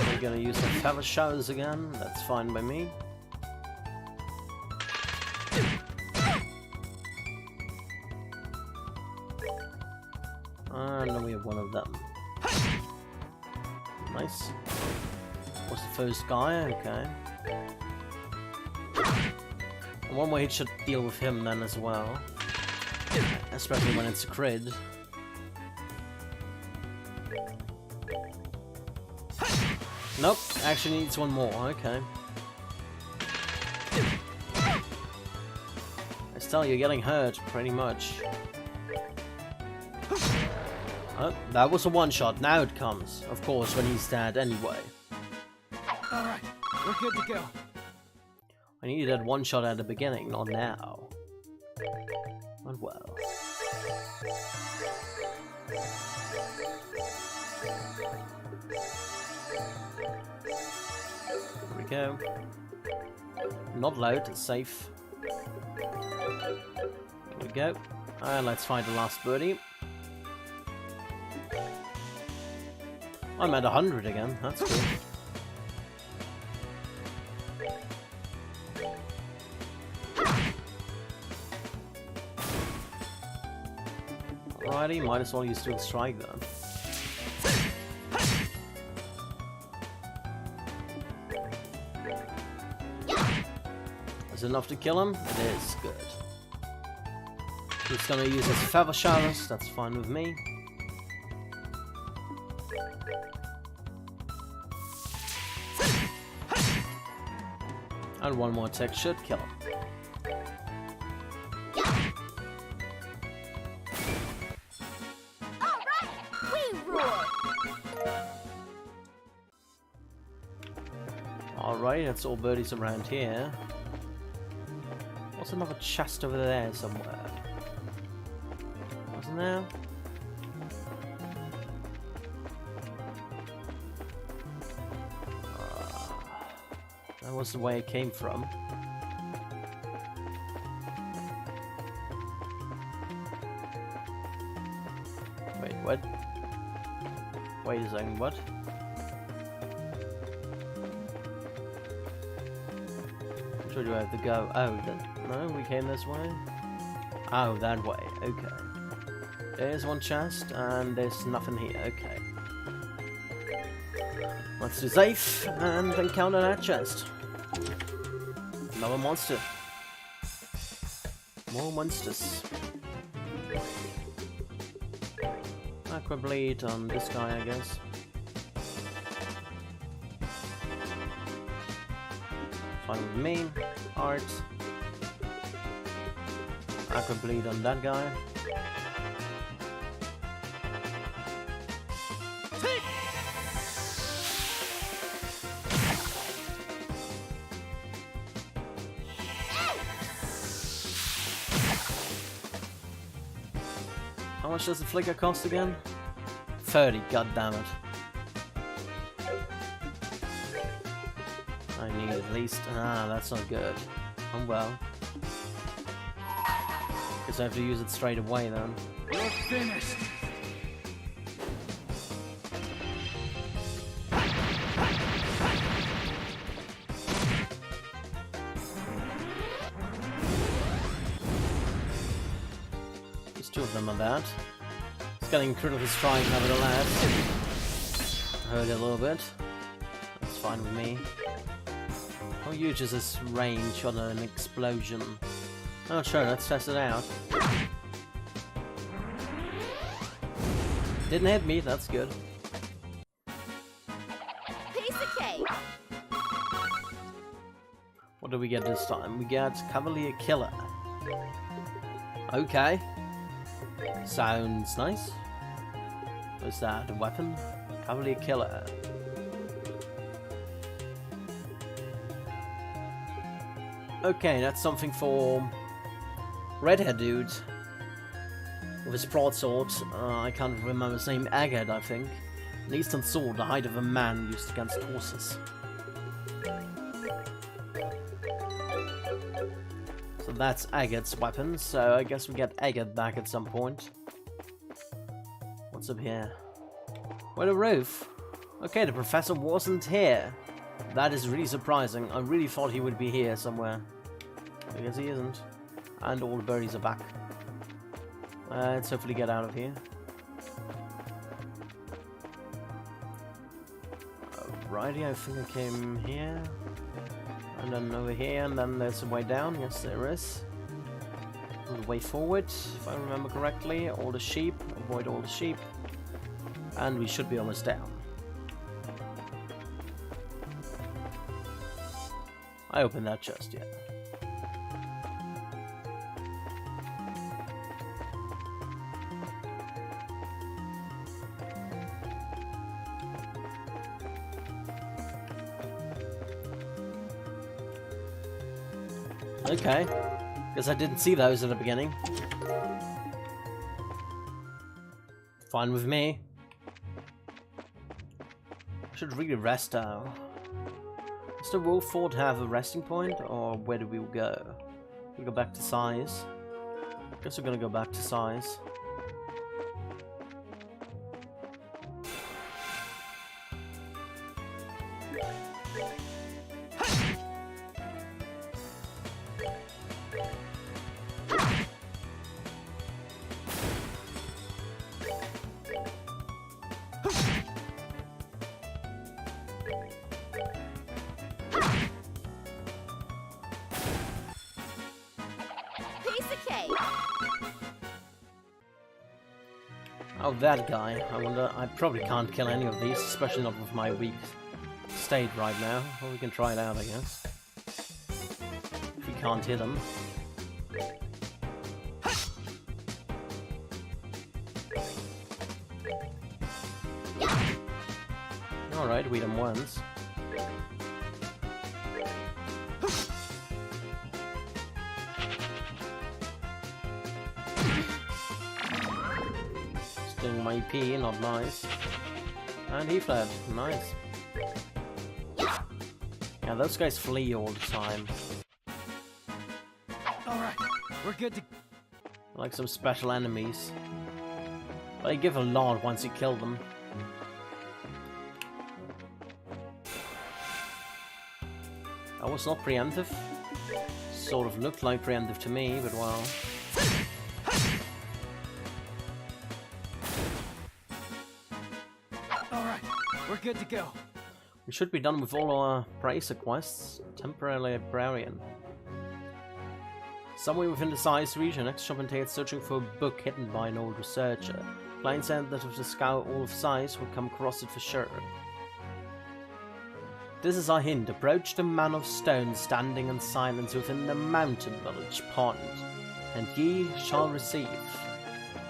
We're gonna use the feather showers again, that's fine by me. And then we have one of them. Nice. What's the first guy? Okay. And one way it should deal with him then as well. Especially when it's a crid. Nope, actually needs one more, okay. I tell you, you're getting hurt, pretty much. Oh, that was a one-shot, now it comes. Of course, when he's dead anyway. Alright, we're good to go. I needed that one-shot at the beginning, not now. But well. Here we go. Not loud, it's safe. There we go. And let's find the last birdie. I'm at 100 again, that's good. Alrighty, might as well use dual strike then. Is it enough to kill him? It is, good. He's gonna use his feather showers, that's fine with me. And one more tick should kill him. Alright, that's all birdies around here. What's another chest over there somewhere? Wasn't there? That was the way it came from. Wait, what? Wait a second, what? Which way do I have to go? Oh, no, we came this way? Oh, that way, okay. There's one chest, and there's nothing here, okay. Let's do safe, and encounter that chest. Another monster. More monsters. Aqua Blade on this guy, I guess. Fine with me. Art. Aqua Blade on that guy. How much does the flicker cost again? 30, goddammit. I need at least... Ah, that's not good. Oh well. Guess I have to use it straight away then. We're finished. Two of them on that. It's getting critical strike nevertheless. Hurt it a little bit. That's fine with me. How huge is this range on an explosion? Oh sure, let's test it out. Didn't hit me, that's good. Piece of cake. What do we get this time? We get Cavalier Killer. Okay. Sounds nice. Is that a weapon? Cavalier Killer. Okay, that's something for redhead dude with his broadsword. I can't remember his name. Agate, I think. An eastern sword, the height of a man used against horses. So that's Agate's weapon, so I guess we get Agate back at some point. What's up here? What a roof! Okay, the professor wasn't here. That is really surprising. I really thought he would be here somewhere. I guess he isn't. And all the birdies are back. Let's hopefully get out of here. Alrighty, I think I came here. And then over here, and then there's a way down. Yes, there is. And the way forward, if I remember correctly. All the sheep. Avoid all the sheep. And we should be almost down. I opened that chest, yeah. Okay. Guess I didn't see those at the beginning. Fine with me. I should really rest now. Does the wolf fort have a resting point, or where do we go? We go back to size. Guess we're gonna go back to size. Piece of cake. Oh, that guy. I wonder. I probably can't kill any of these, especially not with my weak state right now. Well, we can try it out, I guess. If we can't hit them. Alright, we hit them once. Sting my EP, not nice. And he fled. Nice. Yeah, those guys flee all the time. Alright, we're good to... Like some special enemies. But they give a lot once you kill them. That was not preemptive. Sort of looked like preemptive to me, but well. Alright, we're good to go. We should be done with all our Bracer quests. Temporary Librarian. Somewhere within the size region, next shop entails searching for a book hidden by an old researcher. Klein said that if the scout all of size would come across it for sure. This is our hint. Approach the man of stone standing in silence within the mountain village pond, and ye shall receive.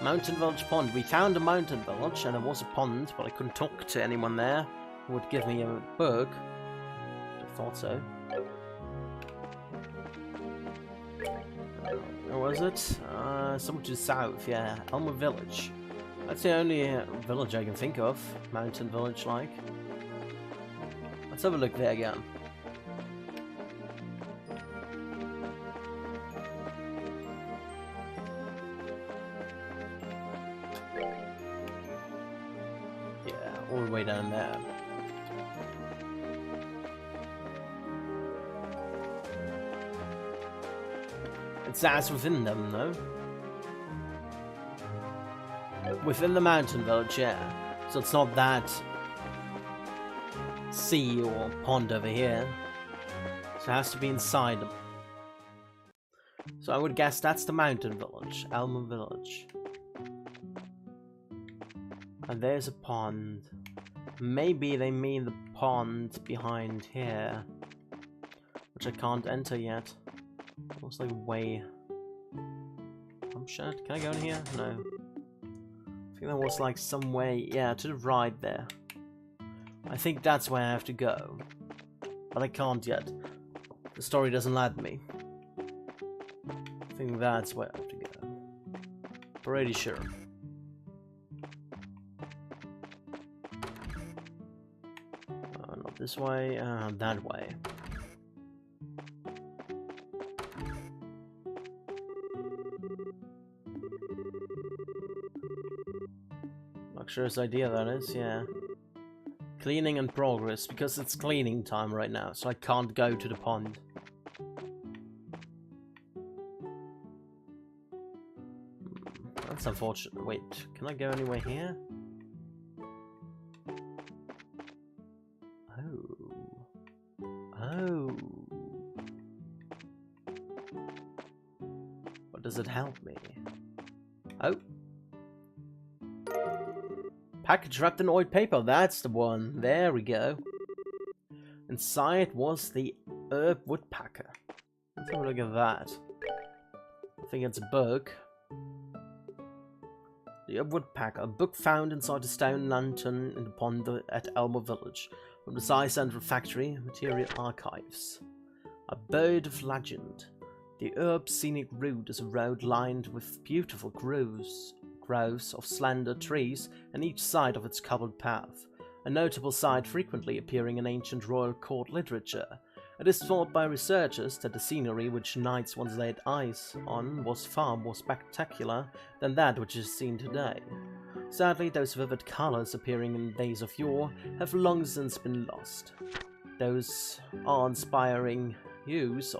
Mountain village pond. We found a mountain village, and there was a pond, but I couldn't talk to anyone there who would give me a book. I thought so. Where was it? Somewhere to the south, yeah. Elmer Village. That's the only village I can think of. Mountain village, like. Let's have a look there again. Yeah, all the way down there. It's as within them, though. Within the mountain village, yeah. So it's not that sea or pond over here. So it has to be inside them. So I would guess that's the mountain village, Elmer Village. And there's a pond. Maybe they mean the pond behind here, which I can't enter yet. Looks like a way. Oh shit, can I go in here? No. I think there was like some way, yeah, to the right there. I think that's where I have to go. But I can't yet. The story doesn't let me. I think that's where I have to go. Pretty sure. Not this way, that way. Luxurious idea that is, yeah. Cleaning in progress, because it's cleaning time right now, so I can't go to the pond. That's unfortunate. Wait, can I go anywhere here? Oh. Oh. What does it help me? Oh. Package wrapped in oiled paper, that's the one. There we go. Inside was the herb woodpecker. Let's have a look at that. I think it's a book. The herb woodpecker, a book found inside a stone lantern in the pond at Elmer Village, from the Sci Central Factory Material Archives. A bird of legend. The herb scenic route is a road lined with beautiful groves of slender trees on each side of its cobbled path, a notable sight frequently appearing in ancient royal court literature. It is thought by researchers that the scenery which knights once laid eyes on was far more spectacular than that which is seen today. Sadly, those vivid colours appearing in days of yore have long since been lost. Those awe-inspiring hues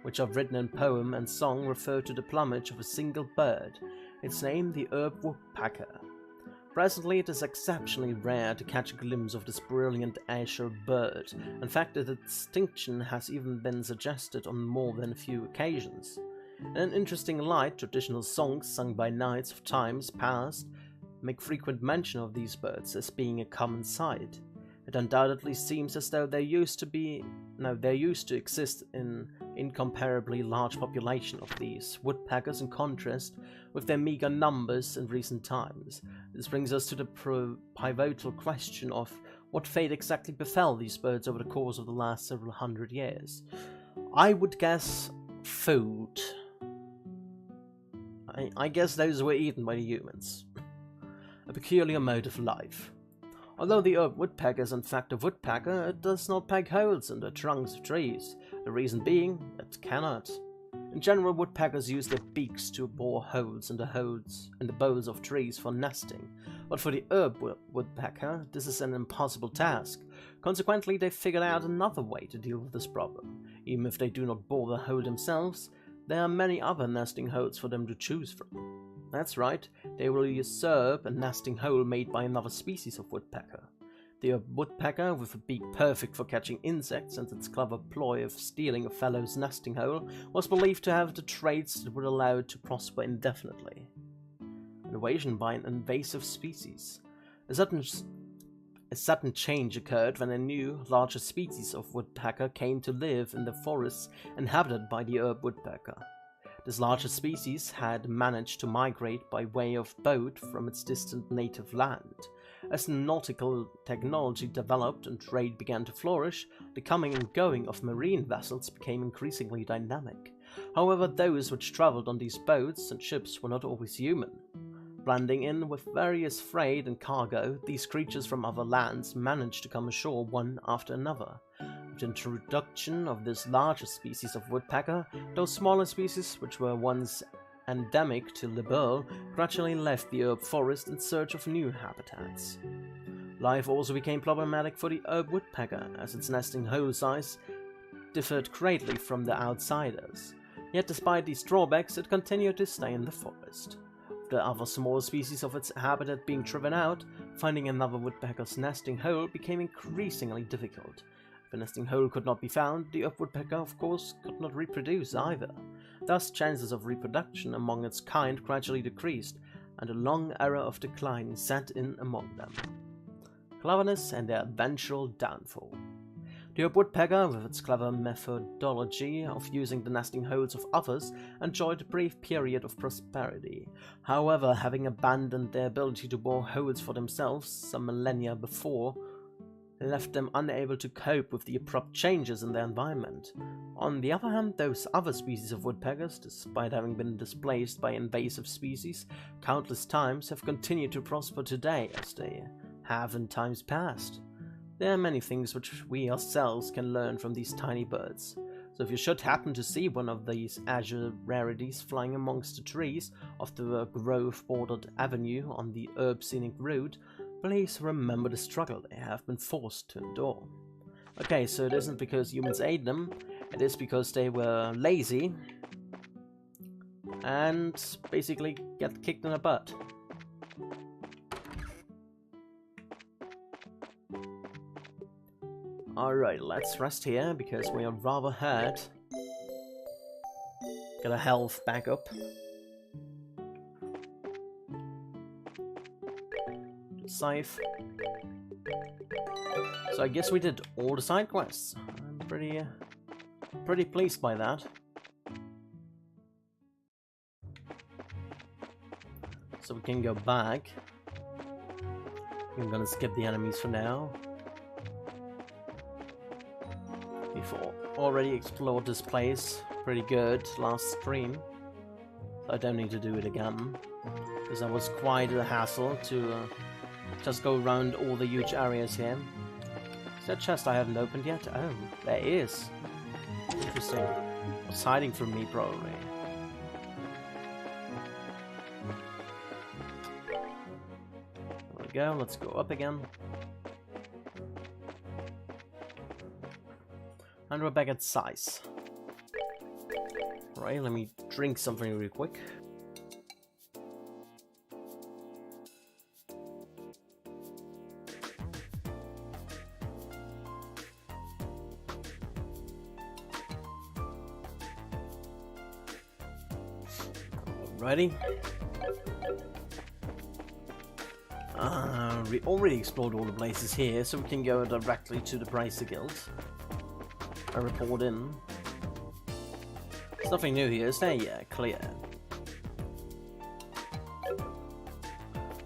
which are written in poem and song refer to the plumage of a single bird, its name the herb woodpecker. Presently, it is exceptionally rare to catch a glimpse of this brilliant azure bird. In fact, its extinction has even been suggested on more than a few occasions. In an interesting light, traditional songs sung by knights of times past make frequent mention of these birds as being a common sight. It undoubtedly seems as though there used to exist an incomparably large population of these woodpeckers in contrast with their meager numbers in recent times. This brings us to the pivotal question of what fate exactly befell these birds over the course of the last several hundred years. I would guess food. I guess those were eaten by the humans. A peculiar mode of life. Although the herb woodpecker is in fact a woodpecker, it does not peck holes in the trunks of trees, the reason being it cannot. In general, woodpeckers use their beaks to bore holes in the boughs of trees for nesting, but for the herb woodpecker, this is an impossible task. Consequently, they figured out another way to deal with this problem. Even if they do not bore the hole themselves, there are many other nesting holes for them to choose from. That's right, they will usurp a nesting hole made by another species of woodpecker. The woodpecker, with a beak perfect for catching insects and its clever ploy of stealing a fellow's nesting hole, was believed to have the traits that would allow it to prosper indefinitely. An invasion by an invasive species. A sudden change occurred when a new, larger species of woodpecker came to live in the forests inhabited by the herb woodpecker. This larger species had managed to migrate by way of boat from its distant native land. As nautical technology developed and trade began to flourish, the coming and going of marine vessels became increasingly dynamic. However, those which traveled on these boats and ships were not always human. Blending in with various freight and cargo, these creatures from other lands managed to come ashore one after another. With the introduction of this larger species of woodpecker, those smaller species, which were once endemic to Liberl, gradually left the herb forest in search of new habitats. Life also became problematic for the herb woodpecker, as its nesting hole size differed greatly from the outsiders. Yet despite these drawbacks, it continued to stay in the forest. With the other small species of its habitat being driven out, finding another woodpecker's nesting hole became increasingly difficult. If a nesting hole could not be found, the herb woodpecker, of course, could not reproduce either. Thus, chances of reproduction among its kind gradually decreased, and a long era of decline set in among them. Cleverness and their eventual downfall. The herb woodpecker, with its clever methodology of using the nesting holes of others, enjoyed a brief period of prosperity. However, having abandoned their ability to bore holes for themselves some millennia before, left them unable to cope with the abrupt changes in their environment. On the other hand, those other species of woodpeckers, despite having been displaced by invasive species countless times, have continued to prosper today as they have in times past. There are many things which we ourselves can learn from these tiny birds. So if you should happen to see one of these azure rarities flying amongst the trees of the grove-bordered avenue on the herb scenic route, please remember the struggle they have been forced to endure. Okay, so it isn't because humans ate them, it is because they were lazy and basically get kicked in the butt. Alright, let's rest here because we are rather hurt. Get our health back up. Save. So I guess we did all the side quests. I'm pretty pleased by that. So we can go back. I'm gonna skip the enemies for now. We've already explored this place pretty good last stream, so I don't need to do it again, because that was quite a hassle to just go around all the huge areas here. Is that chest I haven't opened yet? Oh, there is. Interesting. It's hiding from me, probably. There we go, let's go up again. And we're back at size. Right, let me drink something real quick. Alrighty. We already explored all the places here, so we can go directly to the Bracer Guild. I report in. There's nothing new here, is there? Yeah, clear.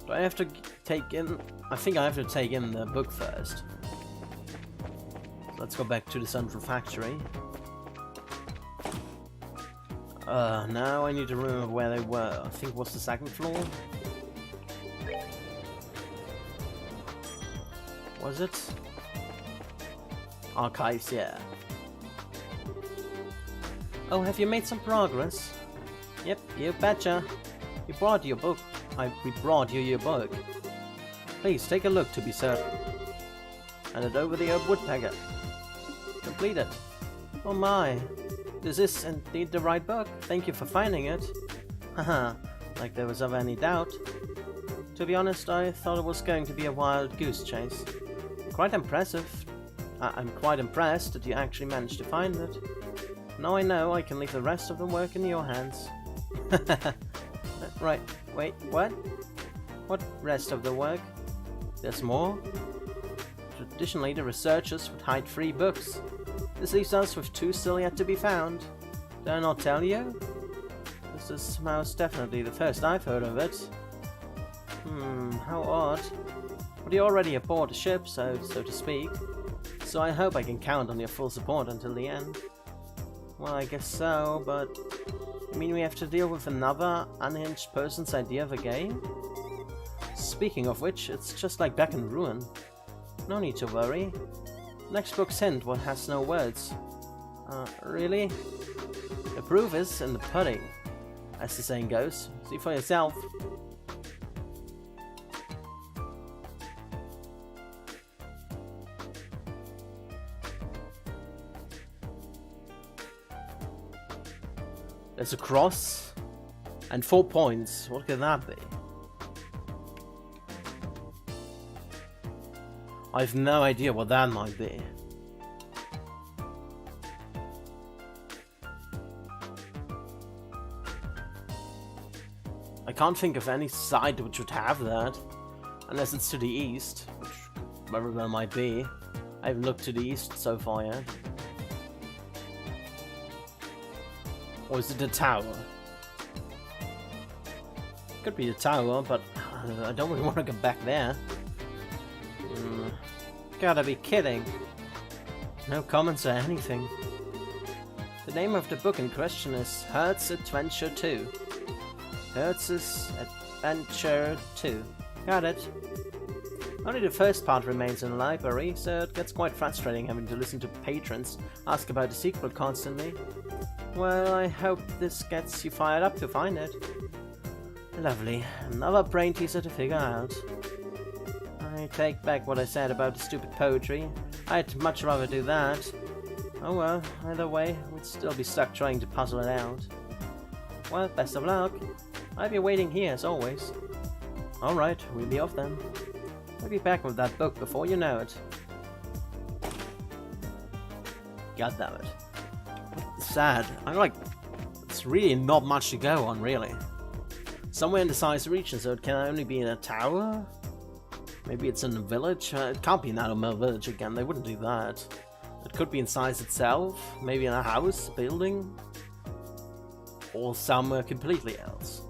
Do I have to take in... I think I have to take in the book first. Let's go back to the central factory. Now I need to remember where they were. I think it was the second floor. Was it? Archives, yeah. Oh, have you made some progress? Yep, you betcha. We brought you your book. We brought you your book. Please take a look to be certain. Hand it over the woodpecker. Complete it. Oh my. This is indeed the right book. Thank you for finding it. Haha, like there was ever any doubt. To be honest, I thought it was going to be a wild goose chase. Quite impressive. I'm quite impressed that you actually managed to find it. Now I know I can leave the rest of the work in your hands. Right, wait, what? What rest of the work? There's more? Traditionally, the researchers would hide 3 books. This leaves us with 2 still yet to be found. Did I not tell you? This is most definitely the first I've heard of it. How odd. But you're already aboard the ship, so to speak. So I hope I can count on your full support until the end. Well, I guess so, but... I mean, we have to deal with another unhinged person's idea of a game? Speaking of which, it's just like back in Ruin. No need to worry. Next book's hint has no words. Really? The proof is in the pudding, as the saying goes. See for yourself. There's a cross and 4 points. What could that be? I have no idea what that might be. I can't think of any side which would have that, unless it's to the east, which very well might be. I haven't looked to the east so far yet. Or is it the tower? Could be the tower, but I don't really want to go back there. Gotta be kidding. No comments or anything. The name of the book in question is Hertz's Adventure 2. Hertz's Adventure 2. Got it. Only the first part remains in the library, so it gets quite frustrating having to listen to patrons ask about the sequel constantly. Well, I hope this gets you fired up to find it. Lovely. Another brain teaser to figure out. I take back what I said about the stupid poetry. I'd much rather do that. Oh well, either way, we'd still be stuck trying to puzzle it out. Well, best of luck. I'll be waiting here as always. Alright, we'll be off then. I'll be back with that book before you know it. God damn it. Sad. It's really not much to go on, really. Somewhere in the size region, so it can only be in a tower? Maybe it's in a village? It can't be in Mill Village again, they wouldn't do that. It could be in size itself, maybe in a house, a building, or somewhere completely else.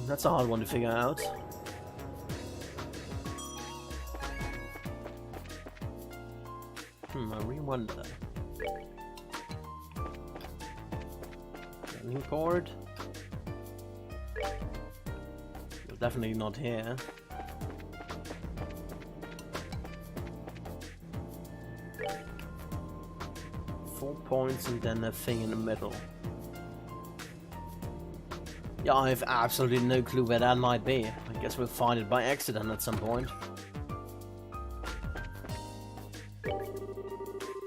That's a hard one to figure out. I really wonder. Running cord? Definitely not here. points and then a thing in the middle. Yeah, I have absolutely no clue where that might be. I guess we'll find it by accident at some point.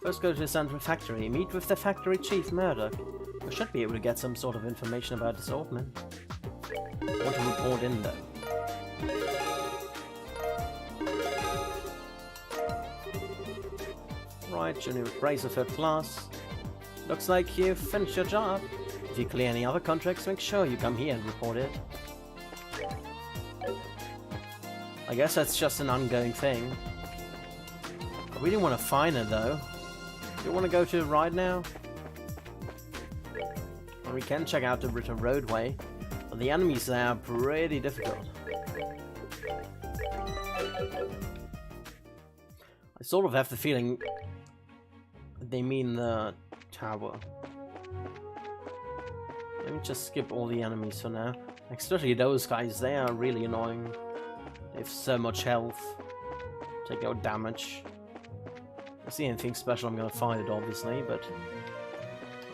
First go to the central factory, meet with the factory chief, Murdoch. We should be able to get some sort of information about this old man. I want to report in though. Right, junior appraiser third class. Looks like you've finished your job. If you clear any other contracts, make sure you come here and report it. I guess that's just an ongoing thing. I really want to find it though. Do you want to go to the right now? Well, we can check out the Ritter roadway, but the enemies there are pretty difficult. I sort of have the feeling they mean the tower. Let me just skip all the enemies for now. Especially those guys, they are really annoying. They have so much health. Take out damage. If I see anything special, I'm gonna fight it obviously, but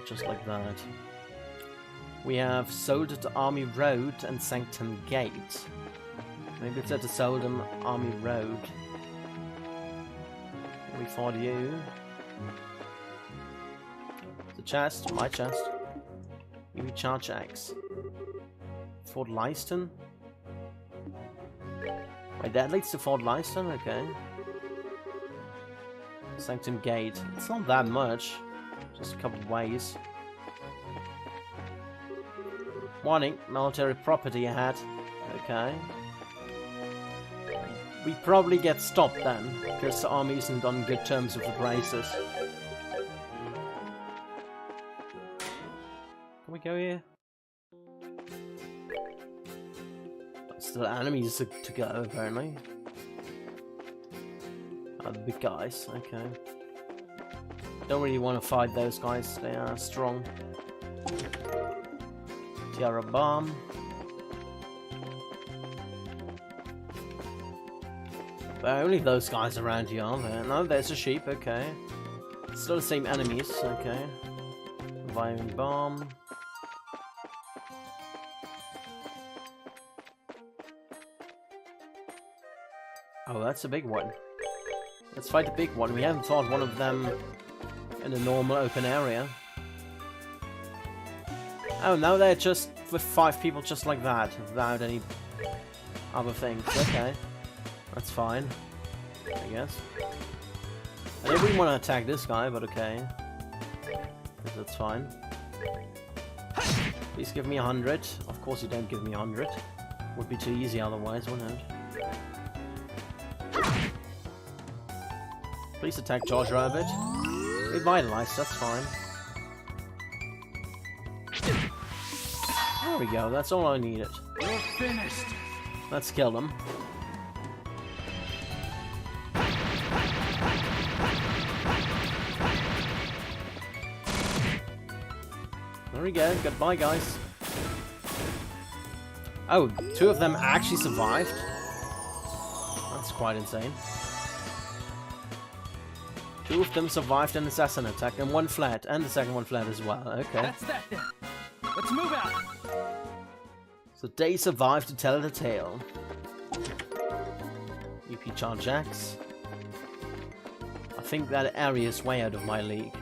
just like that. We have Soldier Army Road and Sanctum Gate. Maybe it's at the Soldier Army Road. We fought you. The chest, my chest. EV Charge X. Fort Leiston? Wait, that leads to Fort Leiston? Okay. Sanctum Gate. It's not that much. Just a couple of ways. Warning, military property ahead. Okay. We probably get stopped then, because the army isn't on good terms with the Braces. Can we go here? Still enemies to go, apparently. Oh, the big guys, okay. Don't really want to fight those guys, they are strong. Tiara Bomb. But only those guys around here, aren't there? No, there's a sheep, okay. Still the same enemies, okay. Reviving Bomb. Oh, that's a big one. Let's fight the big one. We haven't fought one of them in a normal open area. Oh, now they're just with 5 people just like that, without any other things. Okay. That's fine, I guess. I don't really want to attack this guy, but okay. That's fine. Please give me 100. Of course you don't give me 100. Would be too easy otherwise, wouldn't it? Please attack George Rabbit. Revitalize, that's fine. There we go, that's all I needed. You're finished. Let's kill them. There we go, goodbye guys. Oh, 2 of them actually survived? That's quite insane. 2 of them survived an assassin attack, and 1 fled, and the second one fled as well. Okay. That's that then. Let's move out. So they survived to tell the tale. EP Charge X. I think that area is way out of my league.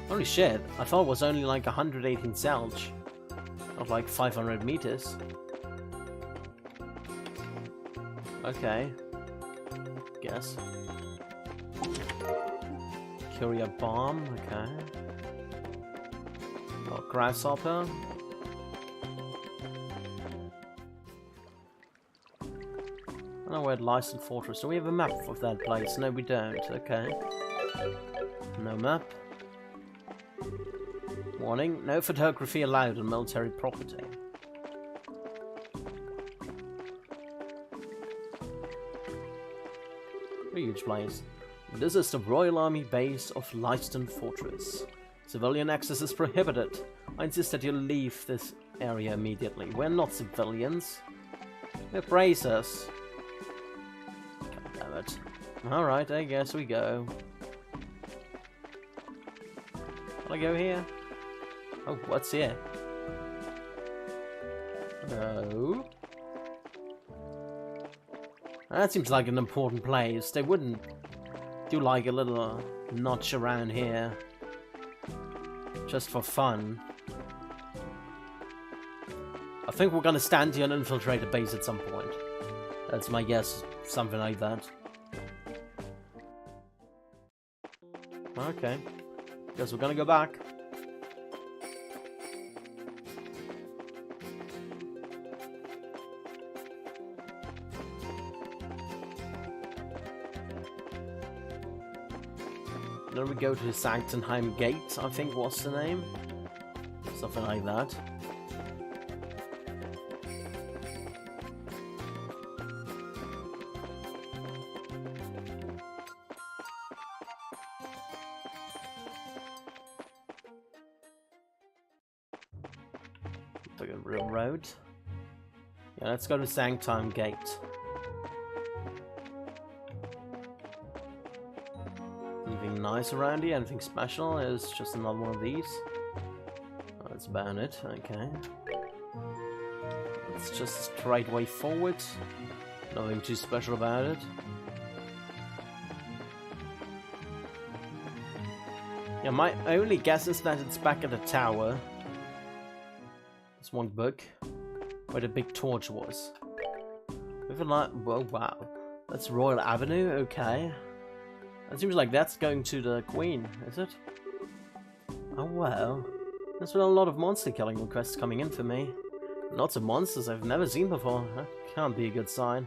Holy shit, I thought it was only like 118 Selch. Not like 500 meters. Okay. Guess. Curia Bomb, okay. Oh, Grasshopper. I don't know where it lies in Fortress. Do we have a map of that place? No, we don't. Okay. No map. Warning, no photography allowed on military property. Huge place. This is the Royal Army base of Leiston Fortress. Civilian access is prohibited. I insist that you leave this area immediately. We're not civilians. We're bracers. God damn it. Alright, I guess we go. Can I go here? Oh, what's here? Oh. That seems like an important place. They wouldn't do like a little notch around here just for fun. I think we're gonna stand here and infiltrate a base at some point. That's my guess. Something like that. Okay. Guess we're gonna go back. Then we go to Sanctenheim Gate, I think was the name. Something like that. Like a real road. Yeah, let's go to Sanctenheim Gate. Anything nice around here? Anything special? It's just another one of these. Oh, that's about it. Okay. It's just a straight way forward. Nothing too special about it. Yeah, my only guess is that it's back at the tower. There's one book where the big torch was. With a light. Whoa, wow. That's Royal Avenue? Okay. It seems like that's going to the Queen, is it? Oh well. There's been a lot of monster killing requests coming in for me. Lots of monsters I've never seen before. That can't be a good sign.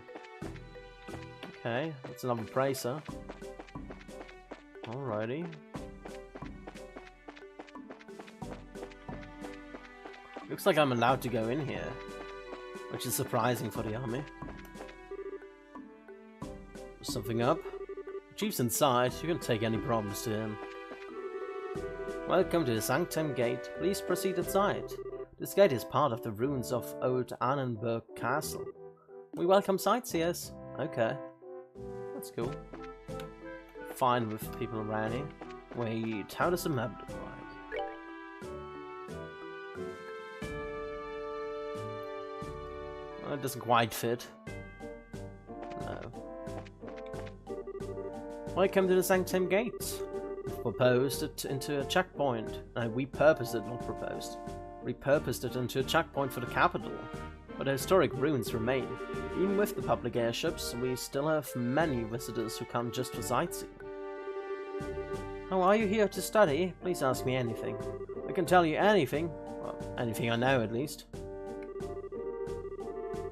Okay, that's another bracer. Alrighty. Looks like I'm allowed to go in here, which is surprising for the army. Something up. Chief's inside, you can take any problems to him. Welcome to the Sanctum Gate. Please proceed inside. This gate is part of the ruins of Old Annenberg Castle. We welcome sightseers. Okay. That's cool. Fine with people around here. Wait, how does the map look like? Well, it doesn't quite fit. Welcome to the Sanctum Gate. We've proposed it into a checkpoint. We purposed it, not proposed. Repurposed it into a checkpoint for the capital. But the historic ruins remain. Even with the public airships, we still have many visitors who come just for sightseeing. Oh, are you here to study? Please ask me anything. I can tell you anything. Well, anything I know at least.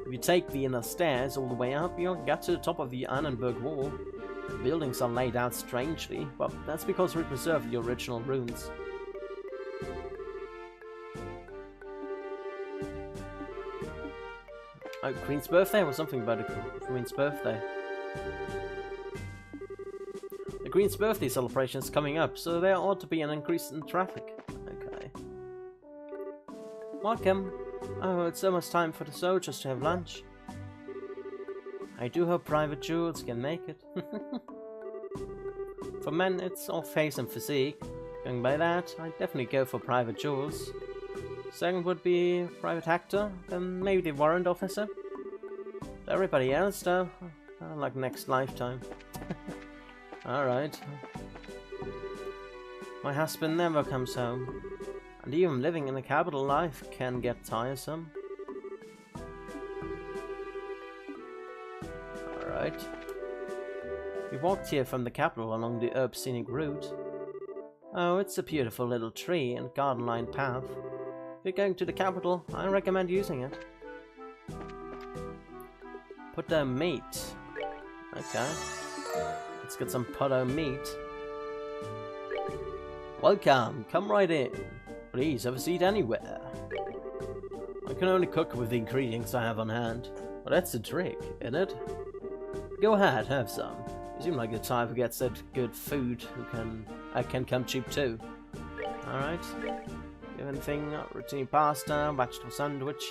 If you take the inner stairs all the way up, you'll get to the top of the Annenberg Wall. The buildings are laid out strangely, but that's because we preserved the original ruins. Oh, Queen's birthday? Or something about the Queen's birthday. The Queen's birthday celebration is coming up, so there ought to be an increase in traffic. Okay. Welcome. Oh, it's almost time for the soldiers to have lunch. I do hope Private Jules can make it. For men, it's all face and physique. Going by that, I'd definitely go for Private Jules. Second would be Private Hector, then maybe the warrant officer. Everybody else, though, like next lifetime. Alright. My husband never comes home, and even living in the capital life can get tiresome. Alright. We walked here from the capital along the Herb Scenic Route. Oh, it's a beautiful little tree and garden-lined path. If you're going to the capital, I recommend using it. Putto meat. Okay. Let's get some putto meat. Welcome, come right in. Please have a seat anywhere. I can only cook with the ingredients I have on hand. But that's the trick, isn't it? Go ahead, have some. You seem like the type who gets that good food who can come cheap too. Alright. Give anything, routine pasta, vegetable sandwich.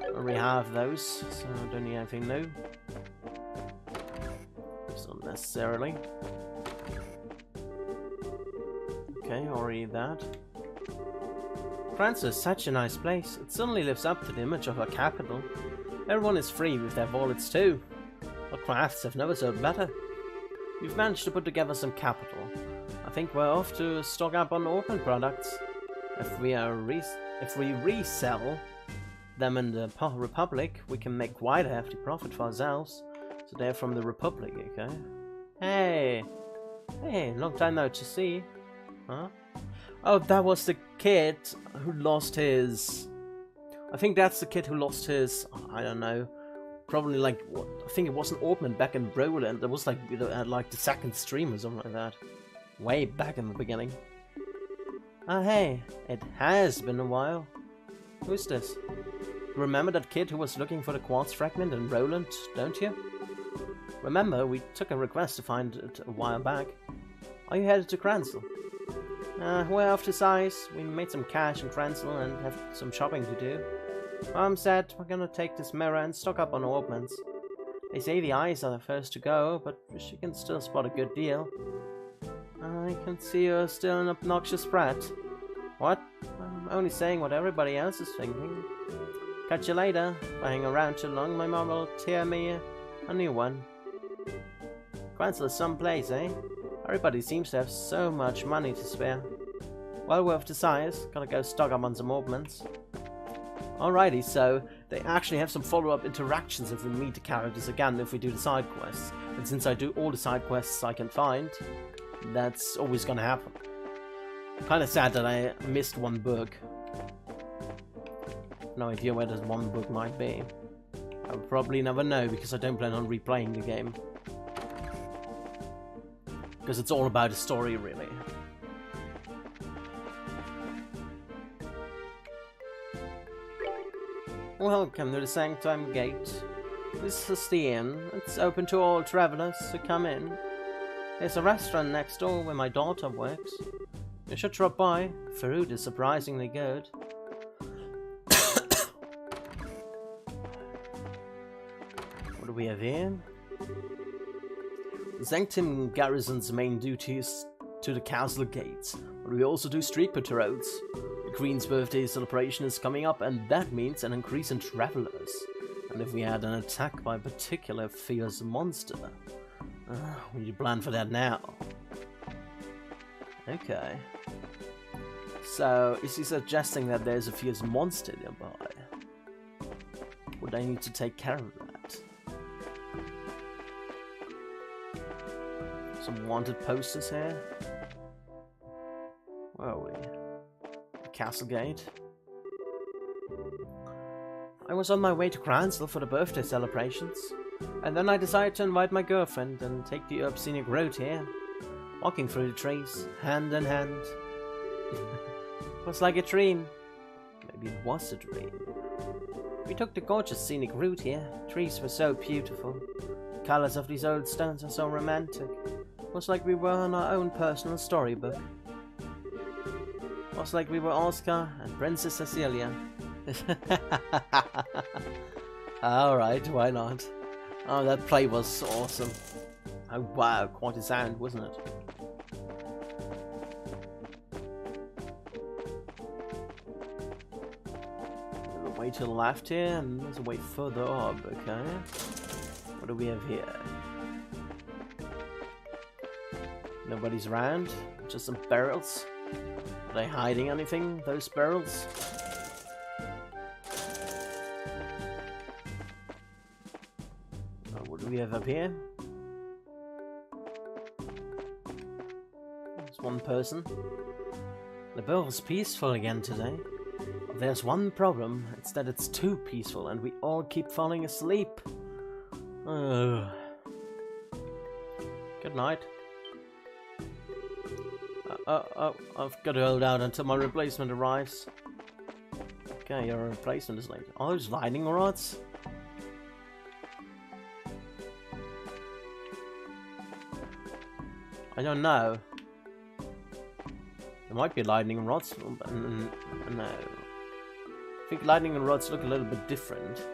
I already have those, so I don't need anything new. Just unnecessarily. Okay, already that. France is such a nice place. It certainly lives up to the image of a capital. Everyone is free with their wallets too. Our crafts have never served better. We've managed to put together some capital. I think we're off to stock up on open products. If we resell them in the Republic, we can make quite a hefty profit for ourselves. So they're from the Republic, okay? Hey! Hey, long time no to see. Huh? Oh, that was the kid who lost his... I think that's the kid who lost his... I don't know. Probably like... I think it wasn't Orpman back in Roland. It was like, like the second stream or something like that. Way back in the beginning. Ah, hey. It has been a while. Who's this? You remember that kid who was looking for the quartz fragment in Roland, don't you? Remember, we took a request to find it a while back. Are you headed to Cransel? We're off to Size. We made some cash in Cransel and have some shopping to do. Mom said we're gonna take this mirror and stock up on ornaments. They say the eyes are the first to go, but she can still spot a good deal. I can see you're still an obnoxious brat. What? I'm only saying what everybody else is thinking. Catch you later. If I hang around too long, my mom will tear me a new one. Cransel is someplace, eh? Everybody seems to have so much money to spare. Well, we're off to Size. Gotta go stock up on some ornaments. Alrighty, so they actually have some follow-up interactions if we meet the characters again if we do the side quests. And since I do all the side quests I can find, that's always gonna happen. Kinda sad that I missed one book. No idea where that one book might be. I'll probably never know because I don't plan on replaying the game. Because it's all about the story, really. Welcome to the Sanctum Gate. This is the inn. It's open to all travelers, so come in. There's a restaurant next door where my daughter works. You should drop by. Food is surprisingly good. What do we have here? Sanctum garrison's main duty is to the castle gates, but we also do street patrols. The Queen's birthday celebration is coming up, and that means an increase in travelers. And if we had an attack by a particular fierce monster, we need to plan for that now. Okay. So, is he suggesting that there's a fierce monster nearby? Would I need to take care of that? Some wanted posters here. Where are we? Castle Gate. I was on my way to Cransel for the birthday celebrations, and then I decided to invite my girlfriend and take the scenic road here, walking through the trees, hand in hand. It was like a dream. Maybe it was a dream. We took the gorgeous scenic route here. Trees were so beautiful. The colors of these old stones are so romantic. It was like we were on our own personal storybook. It was like we were Oscar and Princess Cecilia. Alright, why not? Oh, that play was awesome. Oh wow, quite a sound, wasn't it? There's a way to the left here, and there's a way further up, okay? What do we have here? Nobody's around, just some barrels. Are they hiding anything, those barrels? What do we have up here? There's one person. The barrel's peaceful again today. But there's one problem, it's that it's too peaceful and we all keep falling asleep. Good night. I've got to hold out until my replacement arrives. Okay, your replacement is late. Oh, there's lightning rods? I don't know. There might be lightning rods, but no. I think lightning rods look a little bit different.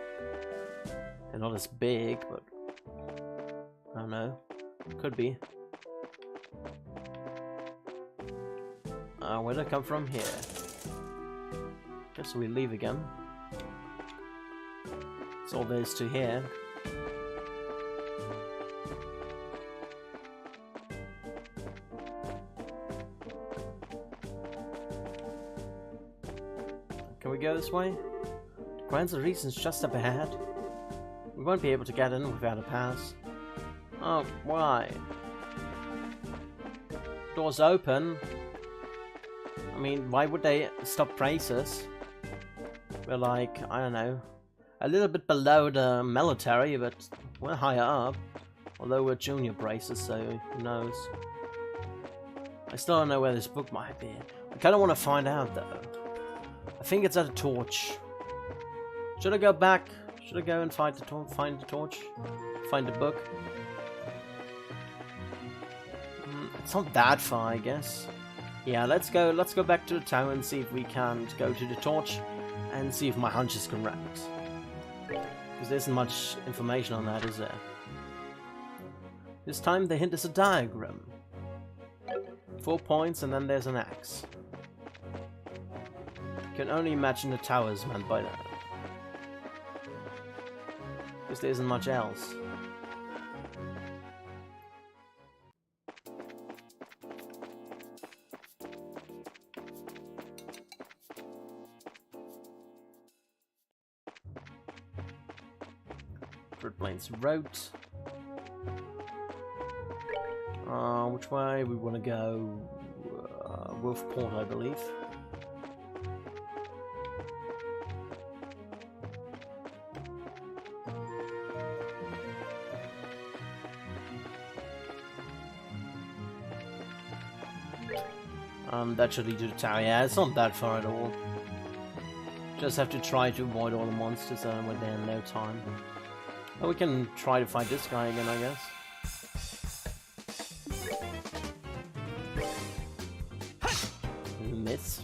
They're not as big, but I don't know. Could be. Where did I come from? Here. Guess we leave again. That's all there is to here. Can we go this way? The Grounds of Reason's just up ahead. We won't be able to get in without a pass. Oh, why? Door's open. I mean, why would they stop braces? We're like, I don't know, a little bit below the military, but we're higher up. Although we're junior braces, so who knows. I still don't know where this book might be. I kind of want to find out, though. I think it's at a torch. Should I go back? Should I go and find the torch? Find the torch? Find the book? It's not that far, I guess. Yeah, let's go back to the tower and see if we can go to the torch and see if my hunch is correct. Because there isn't much information on that, is there? This time the hint is a diagram. 4 points and then there's an axe. Can only imagine the tower is meant by that. Because there isn't much else. Plains Road. Which way we want to go? Wolfport, I believe. That should lead to the tower. Yeah, it's not that far at all. Just have to try to avoid all the monsters and we're there in no time. Well, we can try to fight this guy again, I guess. Miss.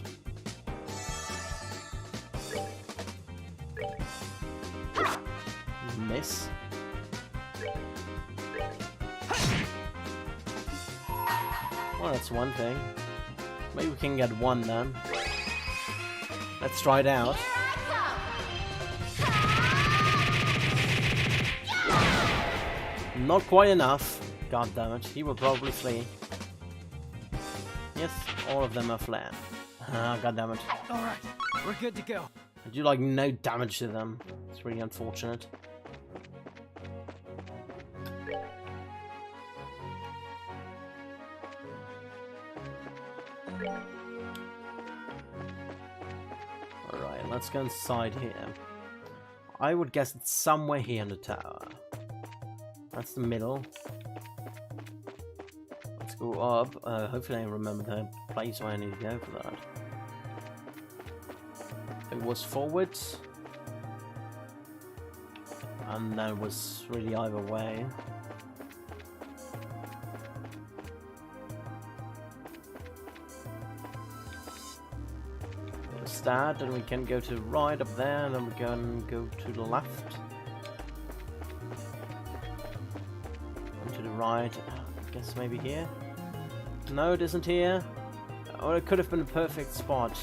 Miss. Well, that's one thing. Maybe we can get one then. Let's try it out. Not quite enough. God damn it. He will probably flee. Yes, all of them are fled. Ah, god damn it. Alright, we're good to go. I do like no damage to them. It's really unfortunate. Alright, let's go inside here. I would guess it's somewhere here in the tower. That's the middle. Let's go up. Hopefully I remember the place where I need to go for that. It was forwards. And then it was really either way. There's that, and we can go to the right up there, and then we can go to the left. Right, I guess maybe here. No, it isn't here. Or it could have been a perfect spot.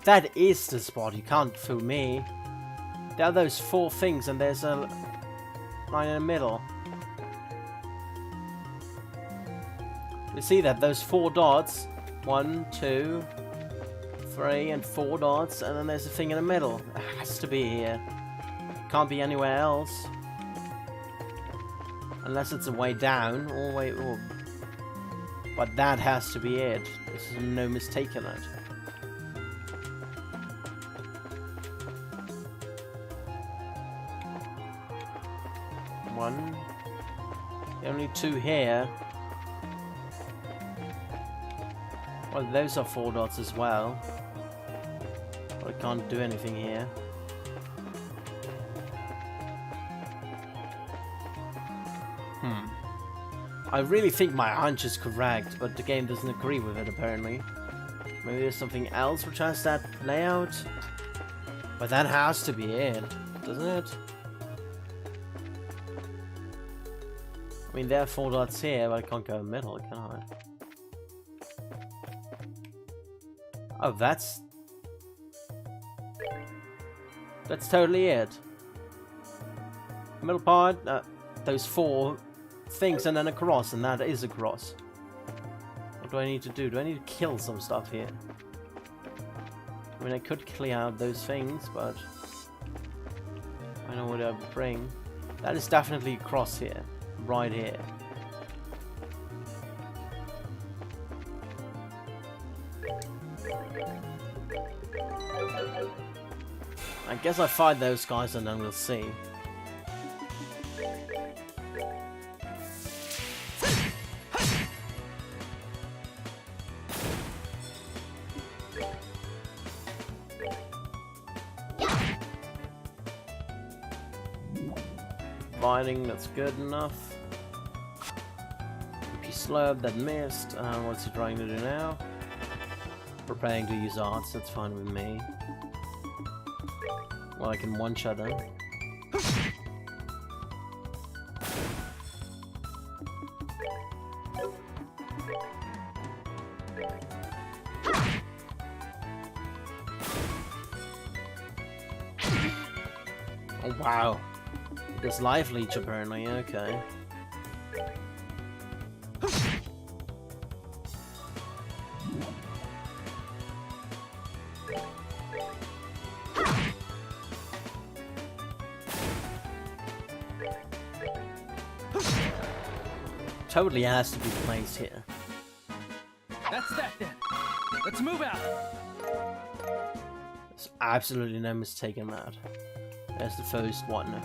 That is the spot, you can't fool me. There are those 4 things and there's a line in the middle. You see that? Those 4 dots. 1, 2, 3 and 4 dots, and then there's a thing in the middle. It has to be here. Can't be anywhere else. Unless it's a way down, or way up. But that has to be it. There's no mistake in it. One. Only 2 here. Well, those are 4 dots as well. But I can't do anything here. I really think my hunch is correct, but the game doesn't agree with it apparently. Maybe there's something else which has that layout? But that has to be it, doesn't it? I mean, there are 4 dots here, but I can't go in the middle, can I? Oh, that's That's totally it. Middle part, those 4 things and then a cross, and that is a cross. What do I need to do? Do I need to kill some stuff here? I mean, I could clear out those things, but I know what I would bring. That is definitely a cross here. Right here. I guess I fight those guys and then we'll see. Fighting, that's good enough. EP slurb, that missed. What's he trying to do now? Preparing to use arts, that's fine with me. Well, I can one-shot them. Oh wow. There's life leech apparently, okay. Totally has to be placed here. That's that then. Let's move out. There's absolutely no mistake in that. There's the first one.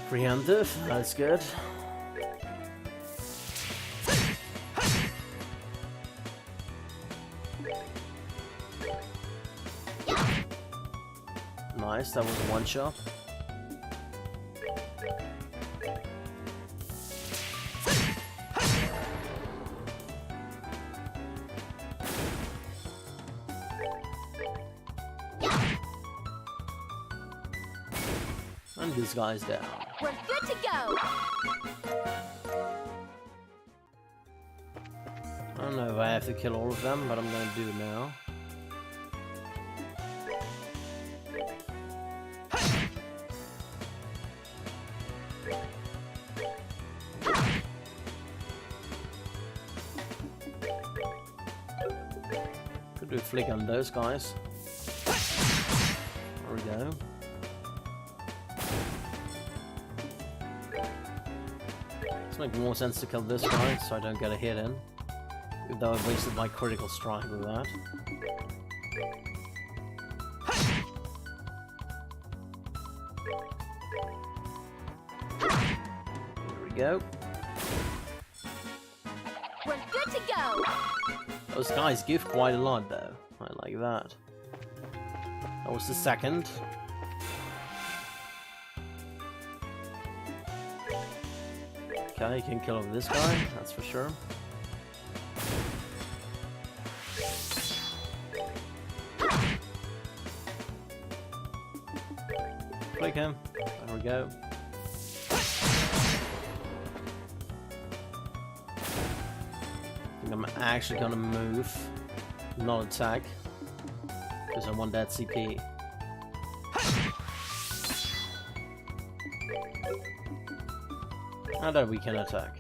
Preemptive, that's good. Nice, that was a one-shot. And this guy's down. We're good to go. I don't know if I have to kill all of them, but I'm gonna do it now. Could do a flick on those guys. There we go. It's making more sense to kill this guy so I don't get a hit in. Even though I wasted my critical strike with that. There we go. We're good to go. Those guys give quite a lot though. I like that. That was the second. Okay, you can kill off this guy, that's for sure. Click him. There we go. I think I'm actually gonna move, not attack, because I want that CP. Now that we can attack.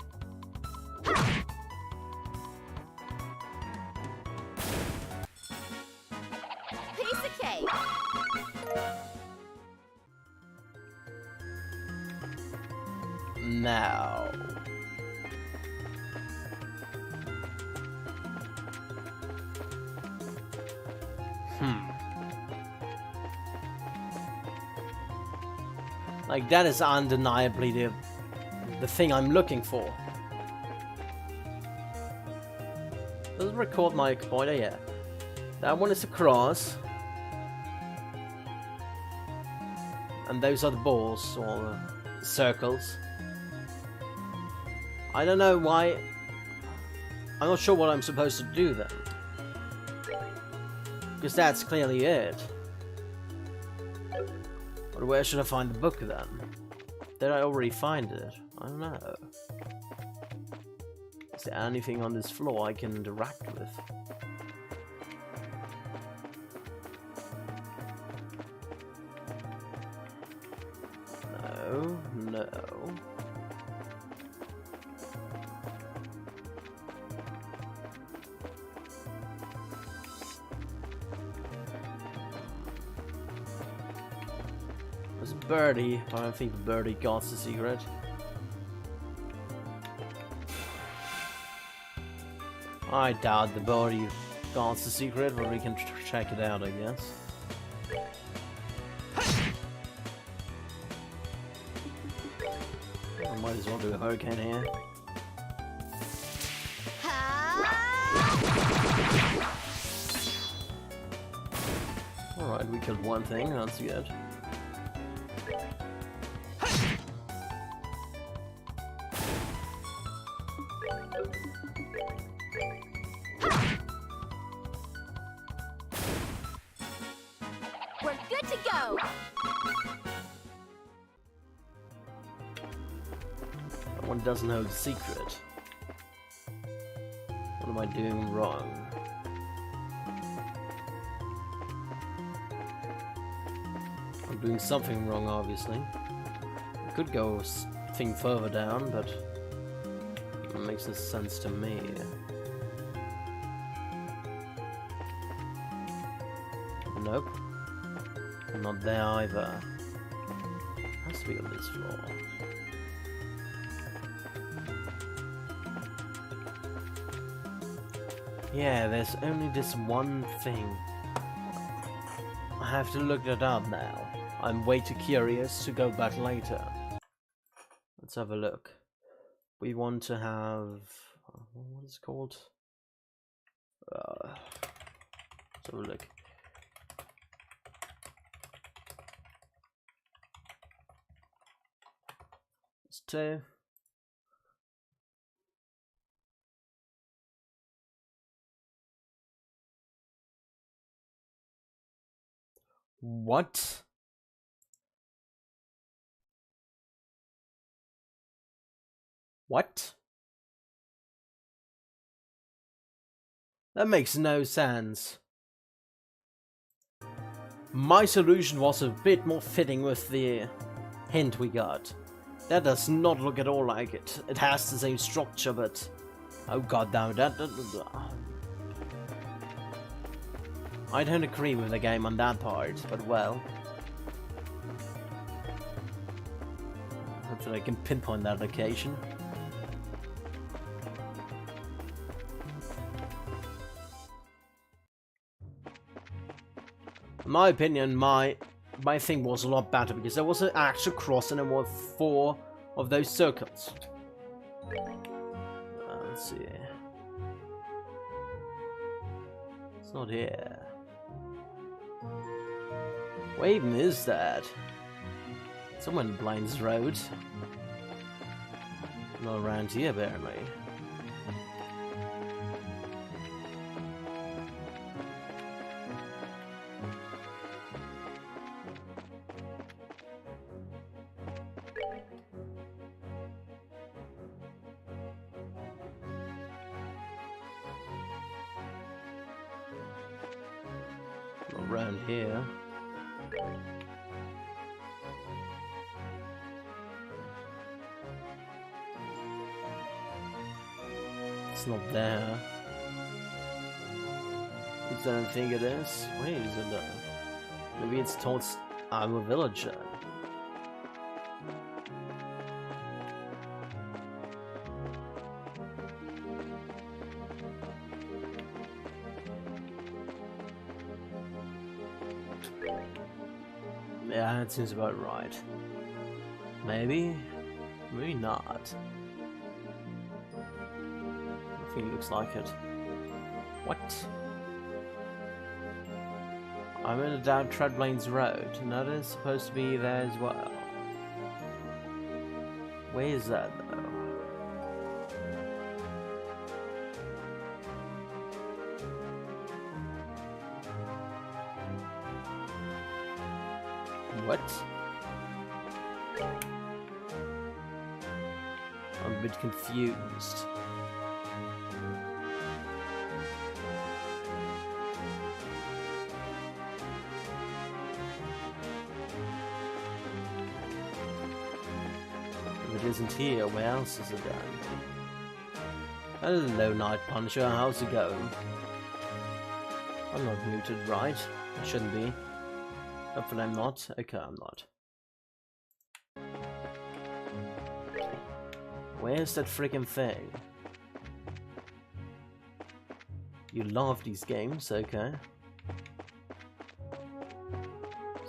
Piece of cake. Now. Like, that is undeniably the thing I'm looking for. Does it record my pointer? Yeah. That one is a cross. And those are the balls, or the circles. I don't know why. I'm not sure what I'm supposed to do then. Because that's clearly it. But where should I find the book then? Did I already find it? I don't know. Is there anything on this floor I can interact with? No, no. There's a birdie, but I don't think the birdie got the secret. I doubt the birdie got the secret, but we can check it out, I guess. I might as well do a hurricane here. Alright, we killed one thing, that's good. We're good to go. That one doesn't hold a secret. What am I doing wrong? I'm doing something wrong, obviously. I could go a thing further down, but it makes no sense to me. Nope. Not there either. Has to be on this floor. Yeah, there's only this one thing. I have to look that up now. I'm way too curious to go back later. Let's have a look. We want to have... what is it called? Let's have a look. It's 2. What? What? That makes no sense. My solution was a bit more fitting with the hint we got. That does not look at all like it. It has the same structure, but... oh god damn it, I don't agree with the game on that part, but well. Hopefully I can pinpoint that location. In my opinion, my thing was a lot better because there was an actual cross and there were 4 of those circles. Let's see. It's not here. Where even is that? Somewhere in Blind's Road. Not around here, apparently. Not around here. It's not there. I don't think it is. Where is it though? Maybe it's towards our village then. Yeah, that seems about right. Maybe? Maybe not. I think it looks like it. What? I'm in a down Treadlanes Road, and that is supposed to be there as well. Where is that though? What? I'm a bit confused. it isn't here, where else is it then? Hello, Night Punisher, how's it going? I'm not muted, right? I shouldn't be. Hopefully I'm not. Okay, I'm not. Where's that freaking thing? You love these games, okay.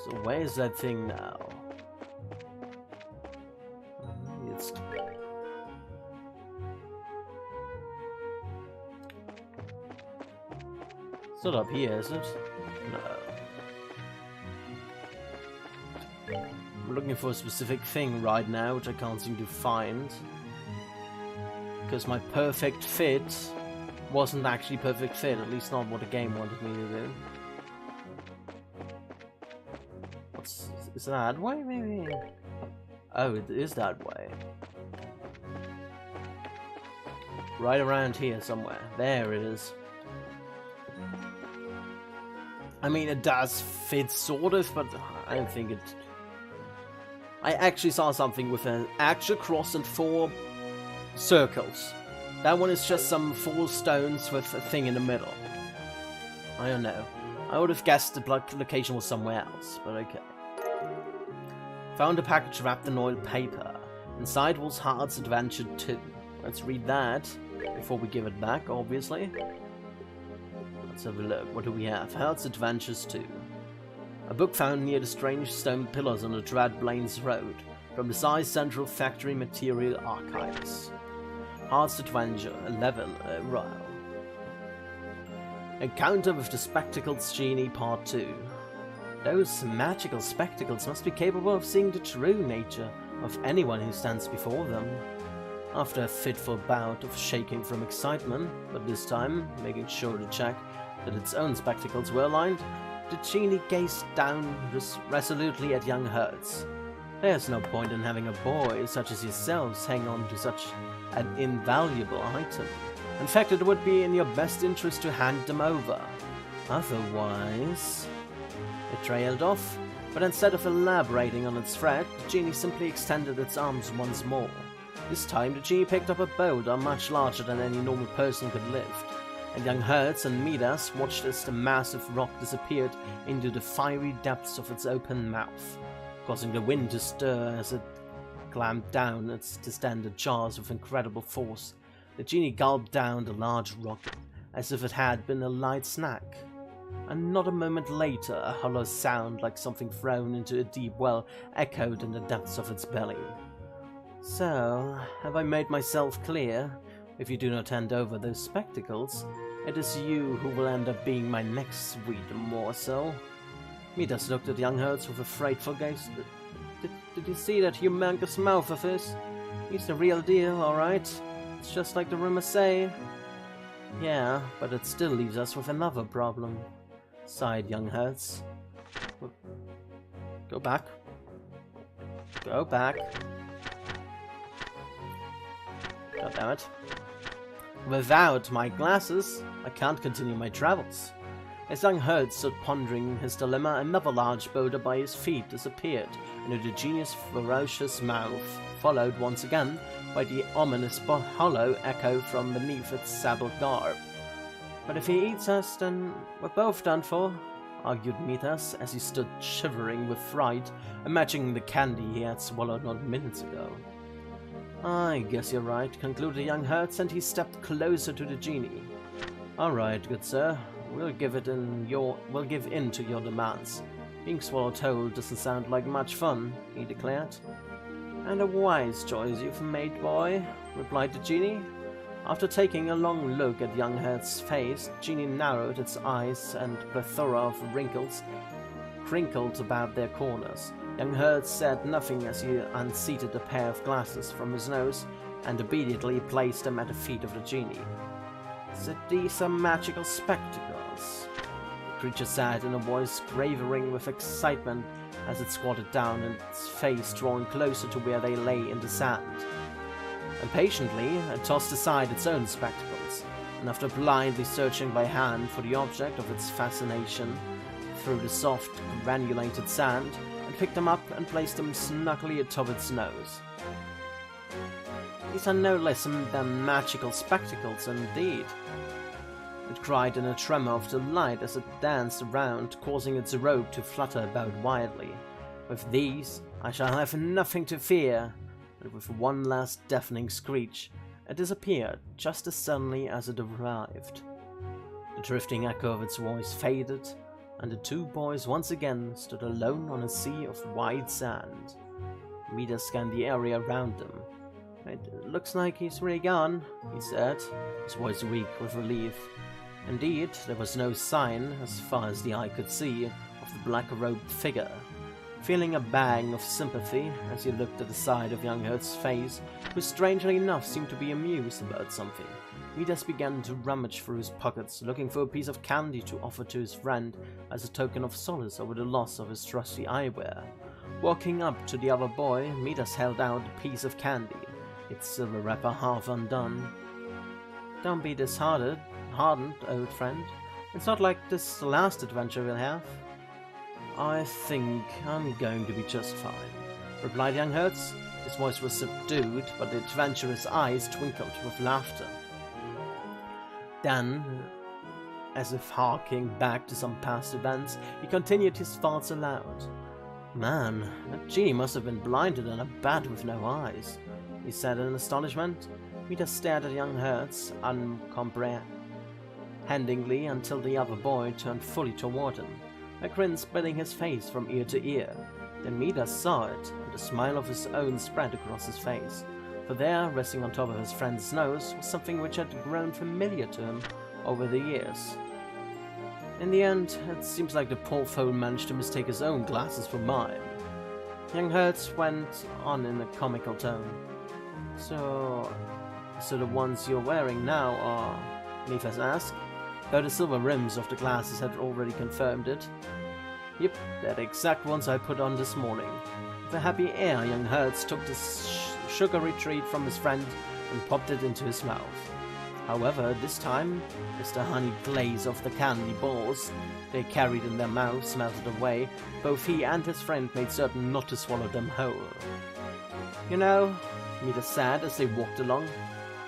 So where's that thing now? It's... not up here, is it? No. I'm looking for a specific thing right now, which I can't seem to find. Because my perfect fit wasn't actually perfect fit, at least not what the game wanted me to do. Is that way, maybe? Oh, it is that way. Right around here somewhere. There it is. I mean, it does fit, sort of, but I don't think it... I actually saw something with an actual cross and 4 circles. That one is just some 4 stones with a thing in the middle. I don't know. I would have guessed the location was somewhere else, but okay. Found a package wrapped in oiled paper. Inside was Heart's Adventure 2. Let's read that before we give it back, obviously. Let's have a look. What do we have? Heart's Adventures 2. A book found near the strange stone pillars on the Dread Blaines Road from the Size Central Factory Material Archives. Heart's Adventure 11. Right. Encounter with the Spectacles Genie Part 2. Those magical spectacles must be capable of seeing the true nature of anyone who stands before them. After a fitful bout of shaking from excitement, but this time making sure to check that its own spectacles were aligned, the genie gazed down resolutely at young Hertz. There's no point in having a boy such as yourselves hang on to such an invaluable item. In fact, it would be in your best interest to hand them over. Otherwise... It trailed off, but instead of elaborating on its threat, the genie simply extended its arms once more. This time, the genie picked up a boulder much larger than any normal person could lift, and young Hertz and Midas watched as the massive rock disappeared into the fiery depths of its open mouth, causing the wind to stir as it clamped down its distended jaws with incredible force. The genie gulped down the large rock as if it had been a light snack. And not a moment later, a hollow sound like something thrown into a deep well echoed in the depths of its belly. So, have I made myself clear? If you do not hand over those spectacles, it is you who will end up being my next sweet morsel. Midas looked at young Hertz with a frightful gaze. Did you see that humongous mouth of his? He's the real deal, alright. It's just like the rumors say. Yeah, but it still leaves us with another problem, sighed young Hertz. Go back. Go back. God damn it. Without my glasses, I can't continue my travels. As young Hertz stood pondering his dilemma, another large boulder by his feet disappeared into the genius' ferocious mouth, followed once again by the ominous hollow echo from beneath its sable garb. But if he eats us, then we're both done for, argued Midas as he stood shivering with fright, imagining the candy he had swallowed not minutes ago. I guess you're right, concluded young Hertz, and he stepped closer to the genie. Alright, good sir, we'll give in to your demands. Being swallowed whole doesn't sound like much fun, he declared. And a wise choice you've made, boy, replied the genie. After taking a long look at young Hertz's face, the genie narrowed its eyes and a plethora of wrinkles crinkled about their corners. Young Hertz said nothing as he unseated a pair of glasses from his nose and obediently placed them at the feet of the genie. So these are magical spectacles, the creature said in a voice quavering with excitement as it squatted down, its face drawing closer to where they lay in the sand. Impatiently, it tossed aside its own spectacles, and after blindly searching by hand for the object of its fascination through the soft, granulated sand, it picked them up and placed them snugly atop its nose. These are no less than magical spectacles indeed. It cried in a tremor of delight as it danced around, causing its robe to flutter about wildly. With these, I shall have nothing to fear. And with one last deafening screech, it disappeared just as suddenly as it arrived. The drifting echo of its voice faded, and the two boys once again stood alone on a sea of white sand. Mida scanned the area around them. "It looks like he's really gone," he said, his voice weak with relief. Indeed, there was no sign, as far as the eye could see, of the black-robed figure. Feeling a bang of sympathy as he looked at the side of young Hertz's face, who strangely enough seemed to be amused about something, Midas began to rummage through his pockets, looking for a piece of candy to offer to his friend as a token of solace over the loss of his trusty eyewear. Walking up to the other boy, Midas held out a piece of candy, its silver wrapper half undone. "Don't be disheartened, old friend. It's not like this the last adventure we'll have." "I think I'm going to be just fine," replied young Hertz. His voice was subdued, but the adventurous eyes twinkled with laughter. Then, as if harking back to some past events, he continued his thoughts aloud. "Man, that genie must have been blinded and a bat with no eyes," he said in astonishment. Peter stared at young Hertz uncomprehendingly until the other boy turned fully toward him, a grin spreading his face from ear to ear. Then Midas saw it, and a smile of his own spread across his face, for there, resting on top of his friend's nose, was something which had grown familiar to him over the years. In the end, it seems like the poor fool managed to mistake his own glasses for mine. Young Hertz went on in a comical tone. So the ones you're wearing now are..." Nifas asked, though the silver rims of the glasses had already confirmed it. "Yep, they're the exact ones I put on this morning." With a happy air, young Hertz took the sugary treat from his friend and popped it into his mouth. However, this time, as the honey glaze of the candy balls they carried in their mouths melted away, both he and his friend made certain not to swallow them whole. "You know," Midas said as they walked along,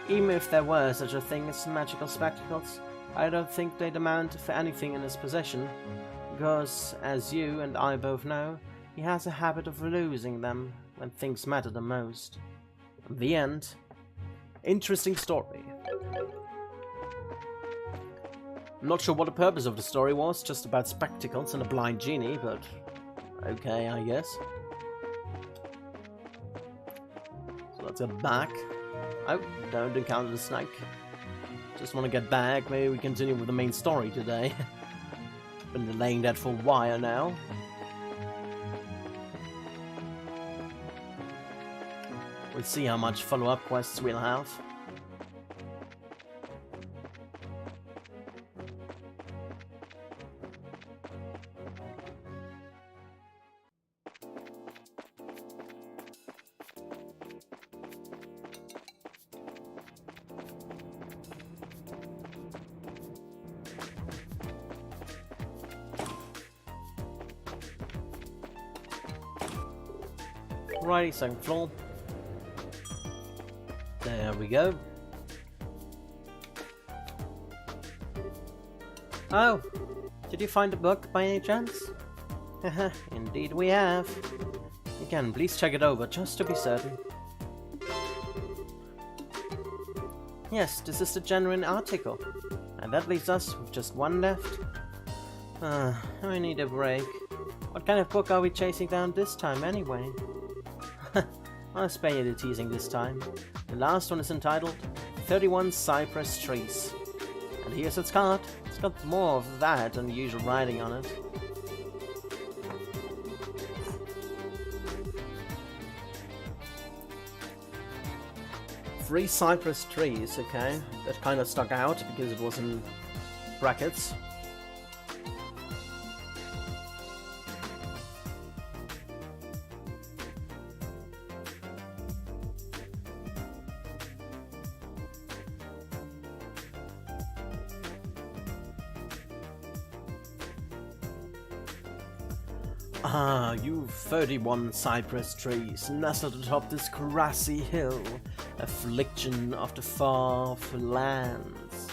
"even if there were such a thing as magical spectacles, I don't think they'd amount for anything in his possession, because, as you and I both know, he has a habit of losing them when things matter the most." The end. Interesting story. I'm not sure what the purpose of the story was, just about spectacles and a blind genie, but okay, I guess. So let's go back. Oh, don't encounter the snake. Just want to get back. Maybe we continue with the main story today. Been delaying that for a while now. We'll see how much follow-up quests we'll have. Alrighty, second floor. There we go. Oh, did you find a book by any chance? Haha, indeed we have. Again, please check it over just to be certain. Yes, this is the genuine article. And that leaves us with just one left. I need a break. What kind of book are we chasing down this time anyway? I'll spare you the teasing this time. The last one is entitled 31 Cypress Trees. And here's its card. It's got more of that than usual writing on it. Three cypress trees, okay. That kind of stuck out because it was in brackets. Ah, you 31 cypress trees nestled atop this grassy hill. affliction of the far-off lands.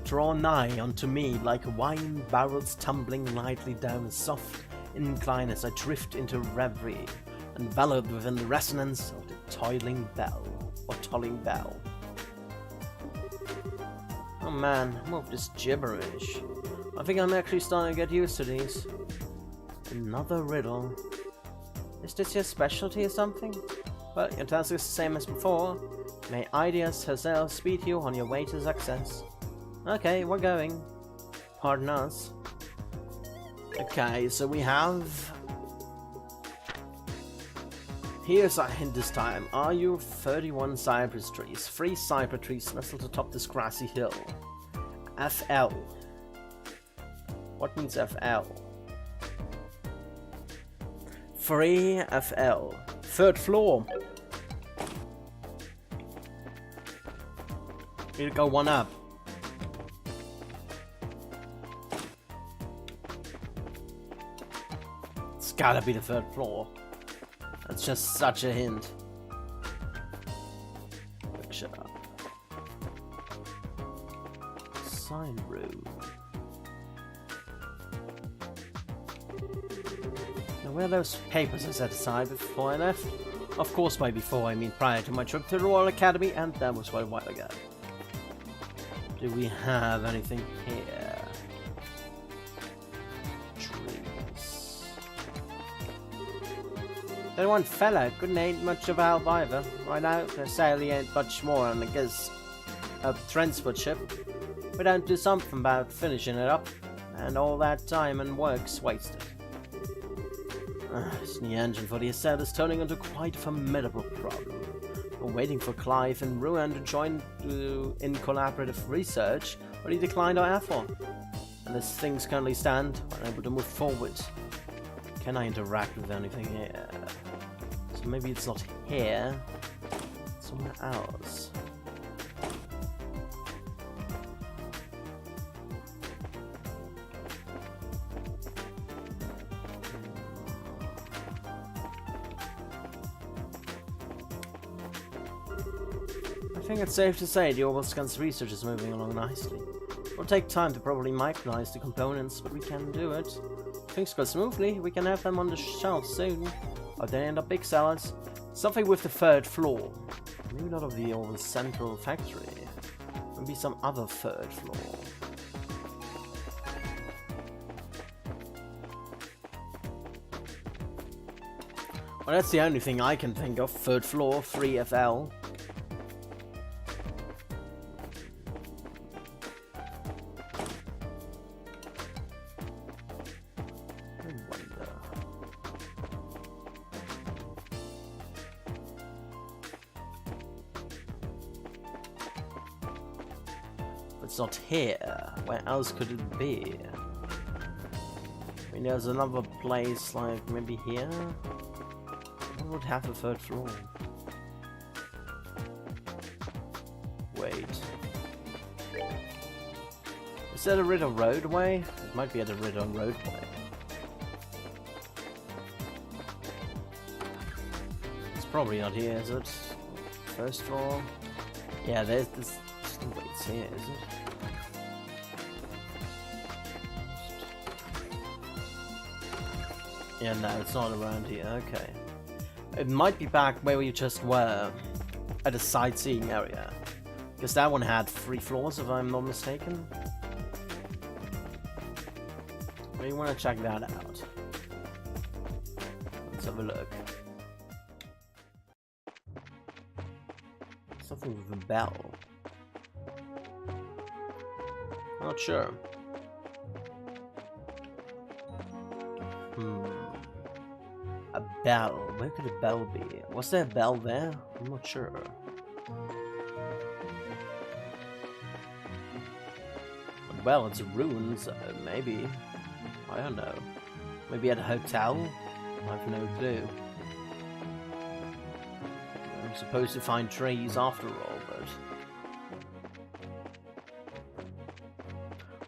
Draw nigh unto me like wine barrels tumbling lightly down a soft incline as I drift into reverie, enveloped within the resonance of the tolling bell. Oh man, more of this gibberish. I think I'm actually starting to get used to these. Another riddle. Is this your specialty or something? Well, your task is the same as before. May Ideas herself speed you on your way to success. Okay, we're going. Pardon us. Okay, so we have... Here's our hint this time. Are you 31 cypress trees? 3 cypress trees nestled atop this grassy hill. FL. What means FL? 3 FL. 3rd floor. Need to go 1 up. It's gotta be the 3rd floor. That's just such a hint. Picture. Sign room. Now where are those papers I set aside before I left? Of course by before I mean prior to my trip to the Royal Academy, and that was quite a while ago. Do we have anything here? Trees. That one fella couldn't ain't much of a help either. Right now, the sail he ain't much more on, I guess, a transport ship. We don't do something about finishing it up, and all that time and work's wasted. This new engine for the Estelle is turning into quite a formidable problem. We're waiting for Clive and Ruan to join in collaborative research, but he declined our offer. And as things currently stand, we're unable to move forward. Can I interact with anything here? So maybe it's not here, it's somewhere else. I think it's safe to say the Orbital Scan's research is moving along nicely. It'll take time to properly micronize the components, but we can do it. If things go smoothly, we can have them on the shelf soon. Or they end up big sellers. Something with the 3rd floor. Maybe not of the Orbital Central Factory. Maybe some other 3rd floor. Well, that's the only thing I can think of. 3rd floor, 3FL. It's not here. Where else could it be? I mean, there's another place, like maybe here? What would have a 3rd floor? Wait. Is that a Riddle roadway? It might be at a Riddle roadway. It's probably not here, is it? 1st floor? Yeah, there's this. Wait, it's here, is it? Yeah, no, it's not around here. Okay. It might be back where we just were, at a sightseeing area. Because that one had 3 floors, if I'm not mistaken. We want to check that out. Let's have a look. Something with a bell. Not sure. A bell. Where could a bell be? Was there a bell there? I'm not sure. Well, it's a ruin, so maybe. I don't know. Maybe at a hotel? I have no clue. I'm supposed to find trees after all, but...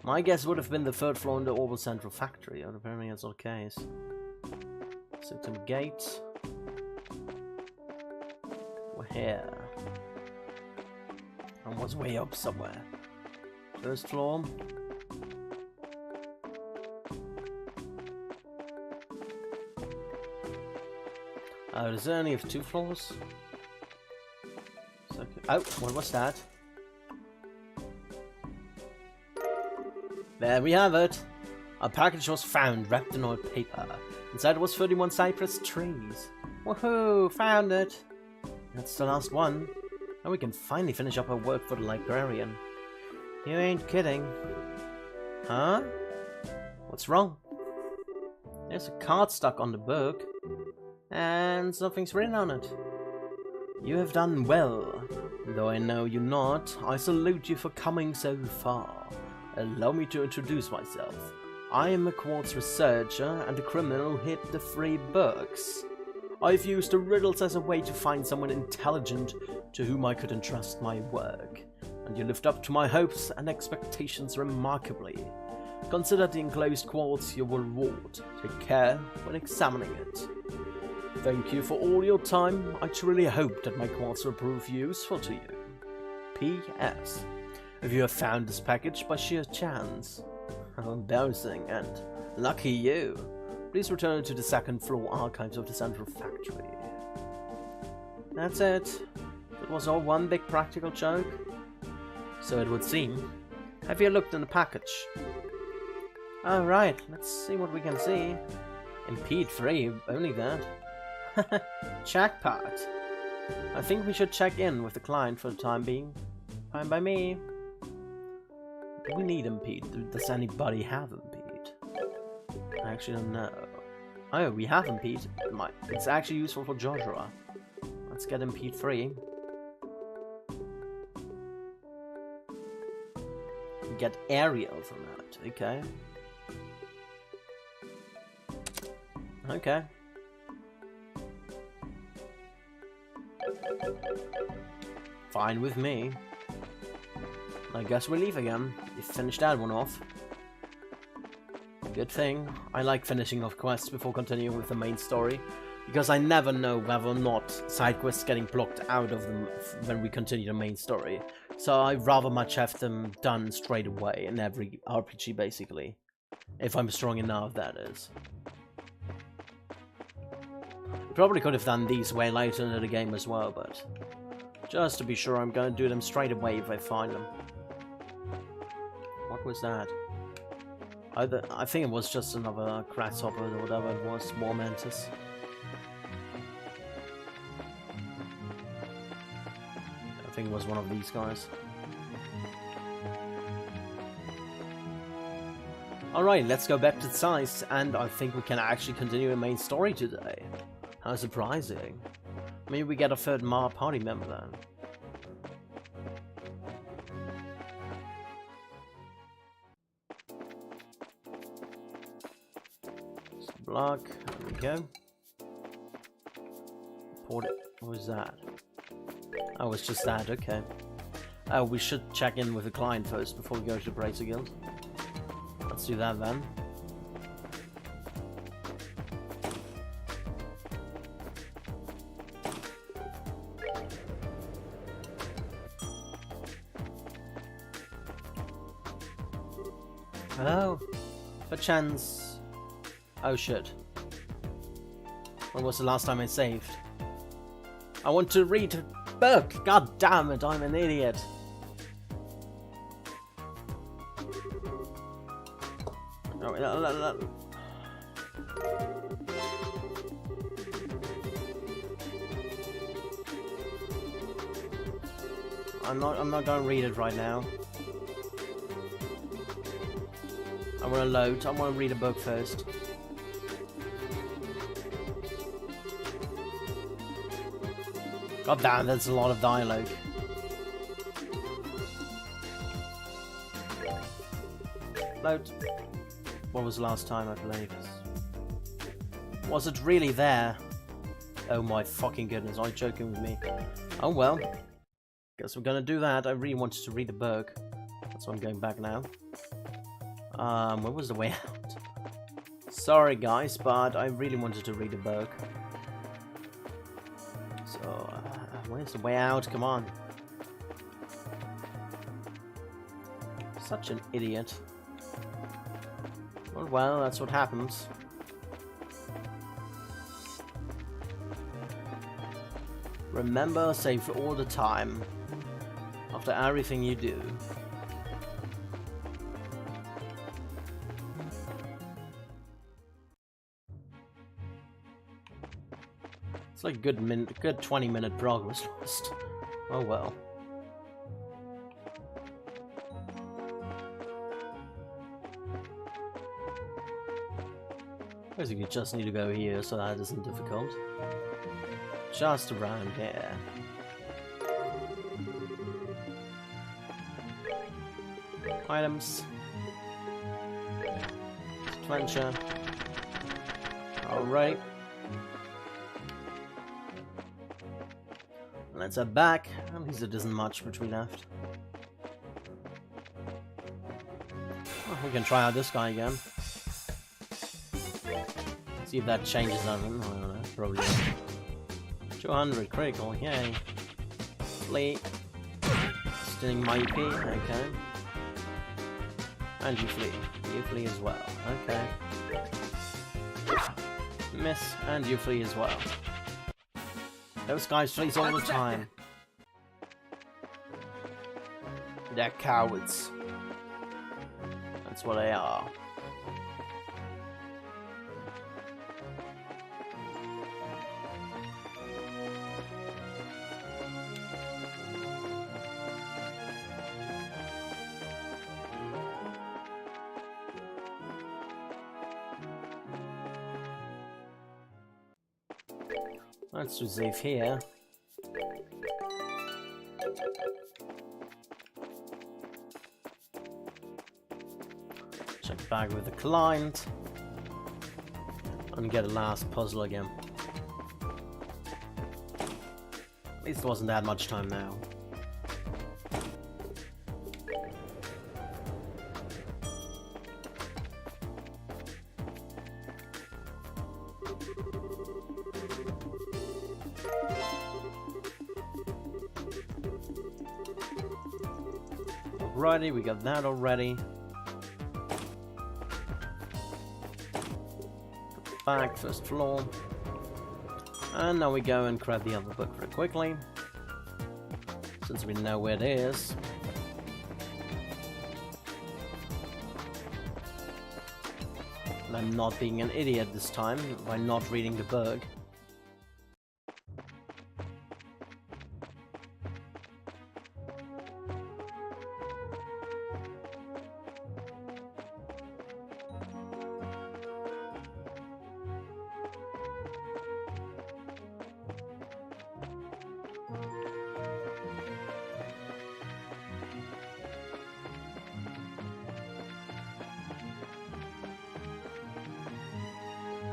My guess would have been the 3rd floor in the Orbital Central Factory, but apparently that's not the case. System gate. We're here. And was way up somewhere. First floor. Does it only have 2 floors? So, oh, what was that? There we have it! A package was found wrapped in old paper. Inside was 31 cypress trees. Woohoo! Found it! That's the last one. And we can finally finish up our work for the librarian. You ain't kidding. Huh? What's wrong? There's a card stuck on the book. And something's written on it. You have done well. Though I know you're not, I salute you for coming so far. Allow me to introduce myself. I am a quartz researcher and a criminal who hid the 3 books. I've used the riddles as a way to find someone intelligent to whom I could entrust my work. And you lived up to my hopes and expectations remarkably. Consider the enclosed quartz your reward. Take care when examining it. Thank you for all your time. I truly hope that my quartz will prove useful to you. P.S. If you have found this package by sheer chance, how embarrassing and lucky you. Please return to the 2nd floor archives of the Central Factory. That's it. It was all one big practical joke. So it would seem. Have you looked in the package? Alright, let's see what we can see. Impede 3, only that. Jackpot. I think we should check in with the client for the time being. Fine by me. Do we need impede? Does anybody have impede? I actually don't know. Oh, we have impede. It's actually useful for Joshua. Let's get impede 3. We get aerial from that. Okay. Okay. Fine with me. I guess we leave again. You finished that one off. Good thing. I like finishing off quests before continuing with the main story, because I never know whether or not side quests getting blocked out of them when we continue the main story. So I'd rather much have them done straight away in every RPG, basically. If I'm strong enough, that is. Probably could have done these way later into the game as well, but just to be sure, I'm gonna do them straight away if I find them. What was that? I think it was just another grasshopper or whatever it was, more mantis. I think it was one of these guys. Alright, let's go back to the size, and I think we can actually continue the main story today. How surprising. Maybe we get a 3rd party member then. Block, there we go. Port it. What was that? Oh, it's just that, okay. Oh, we should check in with the client first before we go to the Bracer Guild. Let's do that then. Hello? Perchance... Oh shit. When was the last time I saved? I want to read a book! God damn it, I'm an idiot! I'm not gonna read it right now. I wanna load, I wanna read a book first. God damn, that's a lot of dialogue. Load. What was the last time I played this? Was it really there? Oh my fucking goodness, are you joking with me? Oh well. Guess we're gonna do that. I really wanted to read the book. That's why I'm going back now. Where was the way out? Sorry guys, but I really wanted to read the book. So, where's the way out? Come on. Such an idiot. Well, that's what happens. Remember, save all the time. After everything you do. It's like a good 20-minute progress lost. Oh well. Basically, just need to go here, so that isn't difficult. Just around here. Items. Adventure. Alright. Let's head back. At least it isn't much which we left. Oh, we can try out this guy again. See if that changes on him. I don't know. Probably not. 200 critical, yay. Flee. Stunning my EP, okay. And you flee. You flee as well, okay. Miss, and you flee as well. Those guys flees all the time. They're cowards. That's what they are. Let's do save here. Check back with the client. And get a last puzzle again. At least it wasn't that much time now. Alrighty, we got that already. Back, first floor. And now we go and grab the other book very quickly. Since we know where it is. And I'm not being an idiot this time by not reading the book.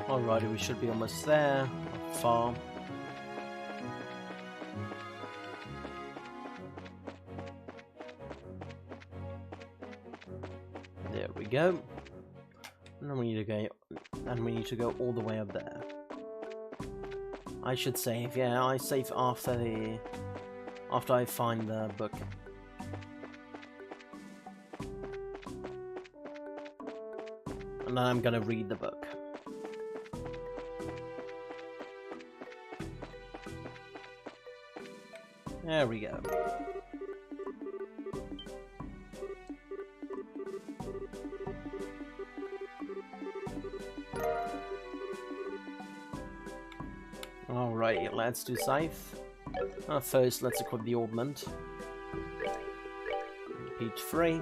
Alrighty, we should be almost there. Not far. There we go. And then we need to go all the way up there. I should save, yeah, I save after I find the book. And then I'm gonna read the book. There we go. Alright, let's do scythe. First, let's equip the augment. Page 3.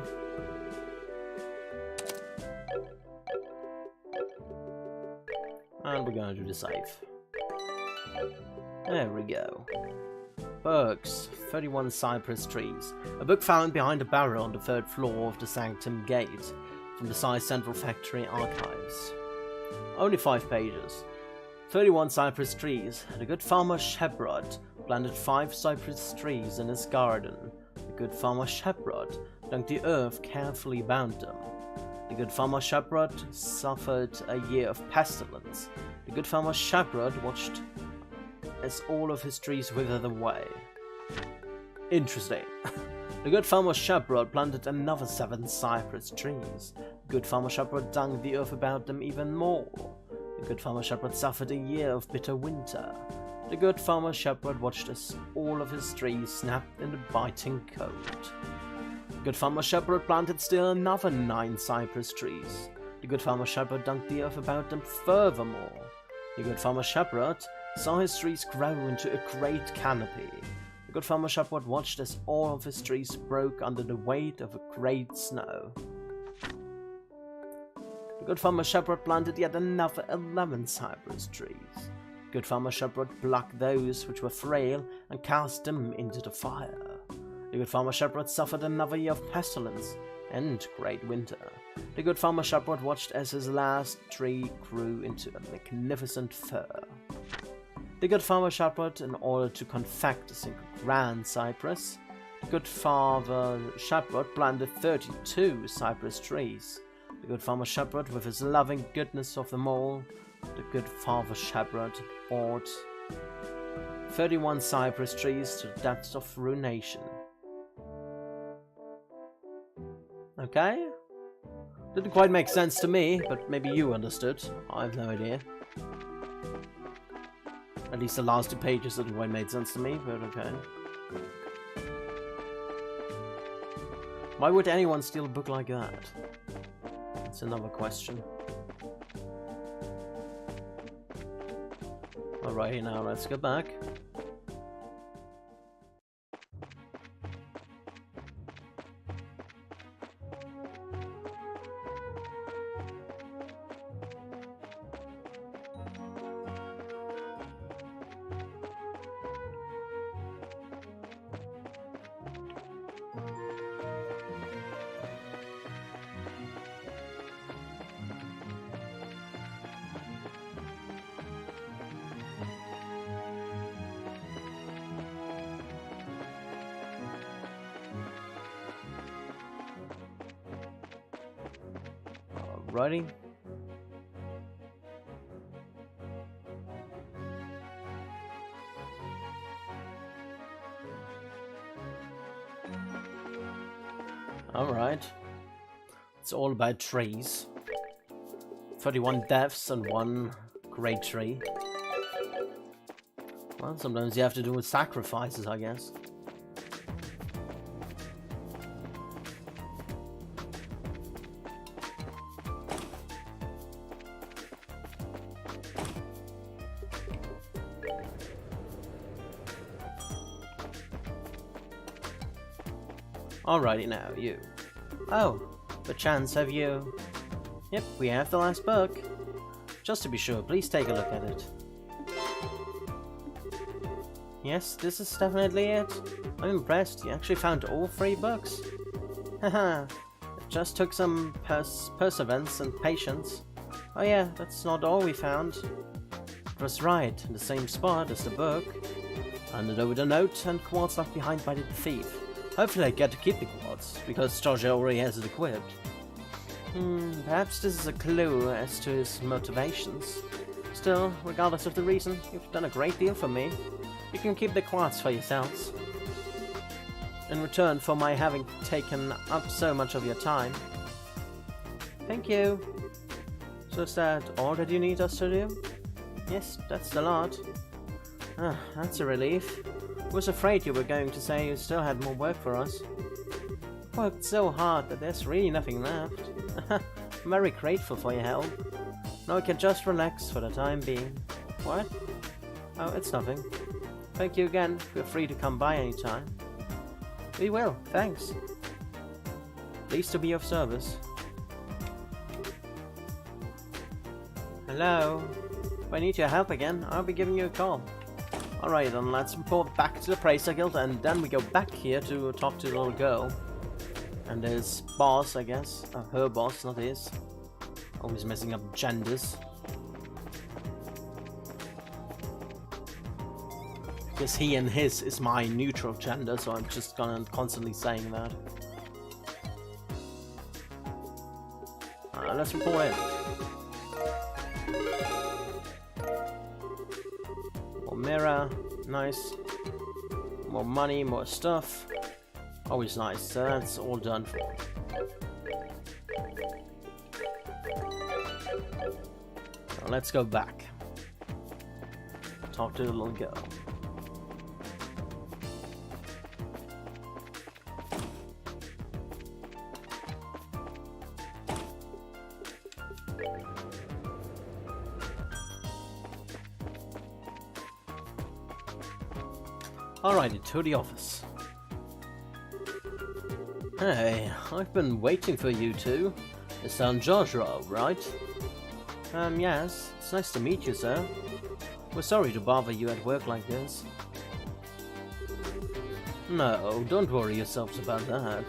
And we're gonna do the scythe. There we go. Books. 31 cypress trees. A book found behind a barrel on the 3rd floor of the Sanctum Gate from the Size Central Factory archives. Only 5 pages. 31 cypress trees. The good farmer Shepherd planted 5 cypress trees in his garden. The good farmer Shepherd dug the earth, carefully bound them. The good farmer Shepherd suffered a year of pestilence. The good farmer Shepherd watched as all of his trees withered away. Interesting. The good farmer shepherd planted another 7 cypress trees. The good farmer shepherd dug the earth about them even more. The good farmer shepherd suffered a year of bitter winter. The good farmer shepherd watched as all of his trees snapped in the biting cold. The good farmer shepherd planted still another 9 cypress trees. The good farmer shepherd dug the earth about them furthermore. The good farmer shepherd saw his trees grow into a great canopy. The good farmer shepherd watched as all of his trees broke under the weight of a great snow. The good farmer shepherd planted yet another 11 cypress trees. The good farmer shepherd plucked those which were frail and cast them into the fire. The good farmer shepherd suffered another year of pestilence and great winter. The good farmer shepherd watched as his last tree grew into a magnificent fir. The good farmer shepherd, in order to confect a single grand cypress, the good farmer shepherd planted 32 cypress trees. The good farmer shepherd, with his loving goodness of them all, the good farmer shepherd bought 31 cypress trees to the depths of ruination. Okay? Didn't quite make sense to me, but maybe you understood. I have no idea. At least the last 2 pages didn't quite make sense to me, but okay. Why would anyone steal a book like that? That's another question. Alrighty, now let's go back. Alrighty. Alright. It's all about trees. 31 deaths and 1 great tree. Well, sometimes you have to do with sacrifices, I guess. Alrighty now, you. Oh, perchance have you... Yep, we have the last book. Just to be sure, please take a look at it. Yes, this is definitely it. I'm impressed, you actually found all 3 books. Haha, it just took some perseverance and patience. Oh yeah, that's not all we found. It was right, in the same spot as the book. Handed over the note and quartz left behind by the thief. Hopefully I get to keep the quartz, because Georgia already has it equipped. Perhaps this is a clue as to his motivations. Still, regardless of the reason, you've done a great deal for me. You can keep the quartz for yourselves. In return for my having taken up so much of your time. Thank you. So is that all that you need us to do? Yes, that's the lot. Ah, that's a relief. I was afraid you were going to say you still had more work for us. I worked so hard that there's really nothing left. I'm very grateful for your help. Now I can just relax for the time being. What? Oh, it's nothing. Thank you again. Feel free to come by anytime. We will, thanks. Pleased to be of service. Hello? If I need your help again, I'll be giving you a call. Alright then, let's report back to the Praetor Guild, and then we go back here to talk to the little girl. And his boss, I guess. Her boss, not his. Always messing up genders. Because he and his is my neutral gender, so I'm just gonna constantly saying that. Let's report in. More mirror, nice. More money, more stuff. Always nice, so that's all done for. Now let's go back. Talk to the little girl. Alrighty, to the office. Hey, I've been waiting for you two. It's Joshua, right? Yes. It's nice to meet you, sir. We're sorry to bother you at work like this. No, don't worry yourselves about that.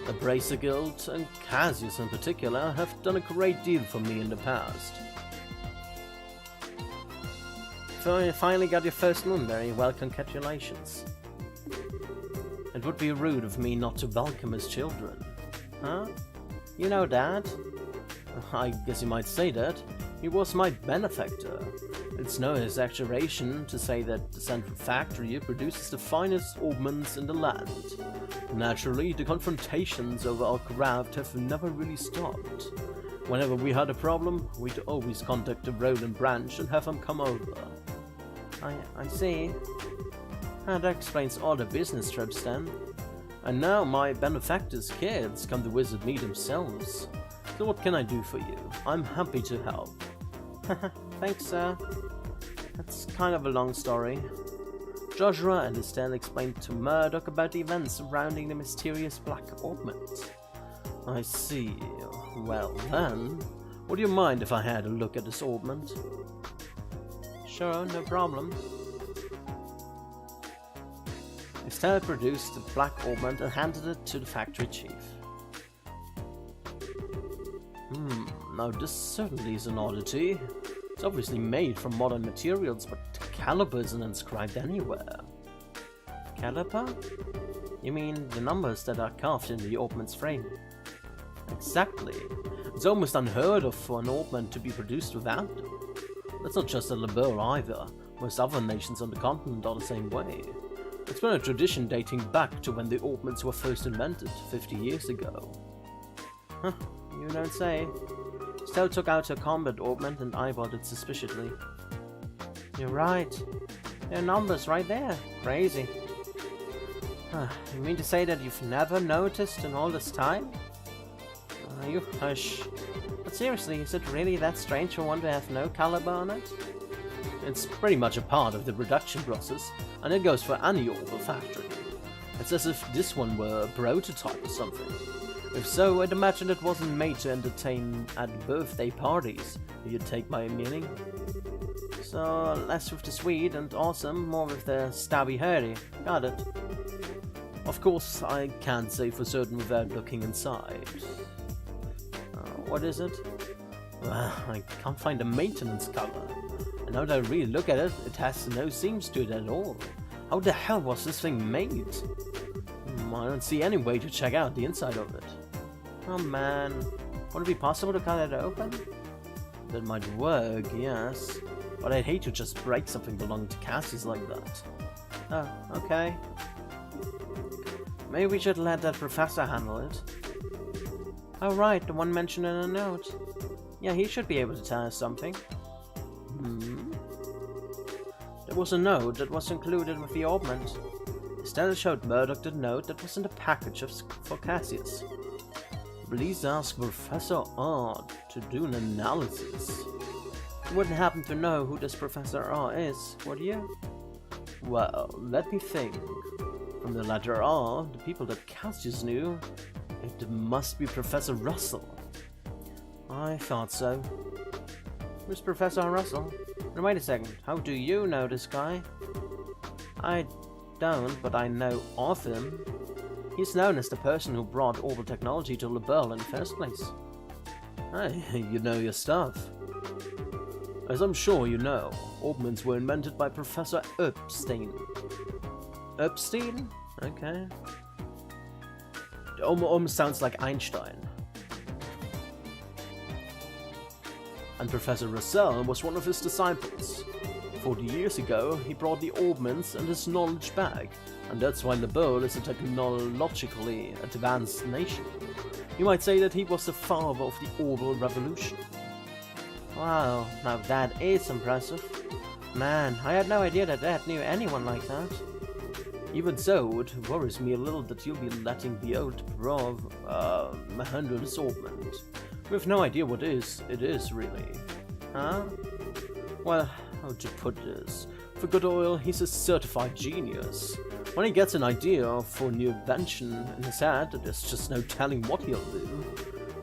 The Bracer Guild, and Cassius in particular, have done a great deal for me in the past. So you finally got your first moonberry, well, congratulations. It would be rude of me not to welcome his children. Huh? You know Dad? I guess you might say that. He was my benefactor. It's no exaggeration to say that the Central Factory produces the finest ornaments in the land. Naturally, the confrontations over our craft have never really stopped. Whenever we had a problem, we'd always contact the Road and Branch and have them come over. I see. That explains all the business trips then. And now my benefactor's kids come to visit me themselves. So what can I do for you? I'm happy to help. Thanks, sir. That's kind of a long story. Joshua and his dad explained to Murdoch about the events surrounding the mysterious black ornament. I see. Well then, would you mind if I had a look at this ornament? Sure, no problem. Estelle produced the black ornament and handed it to the factory chief. Now this certainly is an oddity. It's obviously made from modern materials, but the caliber isn't inscribed anywhere. Caliber? You mean the numbers that are carved in the ornament's frame? Exactly. It's almost unheard of for an ornament to be produced without them. That's not just a Liberl either. Most other nations on the continent are the same way. It's been a tradition dating back to when the ornaments were first invented, 50 years ago. Huh, you don't say. Stell took out her combat ornament and eyeballed it suspiciously. You're right. There are numbers right there. Crazy. You mean to say that you've never noticed in all this time? You hush. But seriously, is it really that strange for one to have no caliber on it? It's pretty much a part of the production process, and it goes for any orbital factory. It's as if this one were a prototype or something. If so, I'd imagine it wasn't made to entertain at birthday parties, if you take my meaning. So, less with the sweet and awesome, more with the stabby hurdy. Got it. Of course, I can't say for certain without looking inside. What is it? I can't find a maintenance cover. And now that I really look at it, it has no seams to it at all. How the hell was this thing made? I don't see any way to check out the inside of it. Oh man, would it be possible to cut it open? That might work, yes. But I'd hate to just break something belonging to Cassius like that. Oh, okay. Maybe we should let that professor handle it. Oh right, the one mentioned in a note. Yeah, he should be able to tell us something. There was a note that was included with the ornament. Estelle showed Murdoch the note that was in the package for Cassius. Please ask Professor R to do an analysis. You wouldn't happen to know who this Professor R is, would you? Well, let me think. From the letter R, the people that Cassius knew, it must be Professor Russell. I thought so. Who's Professor Russell? Now wait a second, how do you know this guy? I don't, but I know of him. He's known as the person who brought orbital technology to Liberl in the first place. Hey, you know your stuff. As I'm sure you know, ornaments were invented by Professor Epstein. Epstein? Okay. It almost sounds like Einstein. And Professor Russell was one of his disciples. 40 years ago, he brought the ornaments and his knowledge back, And that's why the Bull is a technologically advanced nation. You might say that he was the father of the Oval Revolution. Wow, now that is impressive. Man, I had no idea that Dad knew anyone like that. Even so, it worries me a little that you'll be letting the old Prov handle the assortment. We have no idea what it is really. Huh? Well, how to put this? For good oil, he's a certified genius. When he gets an idea for a new invention in his head, there's just no telling what he'll do.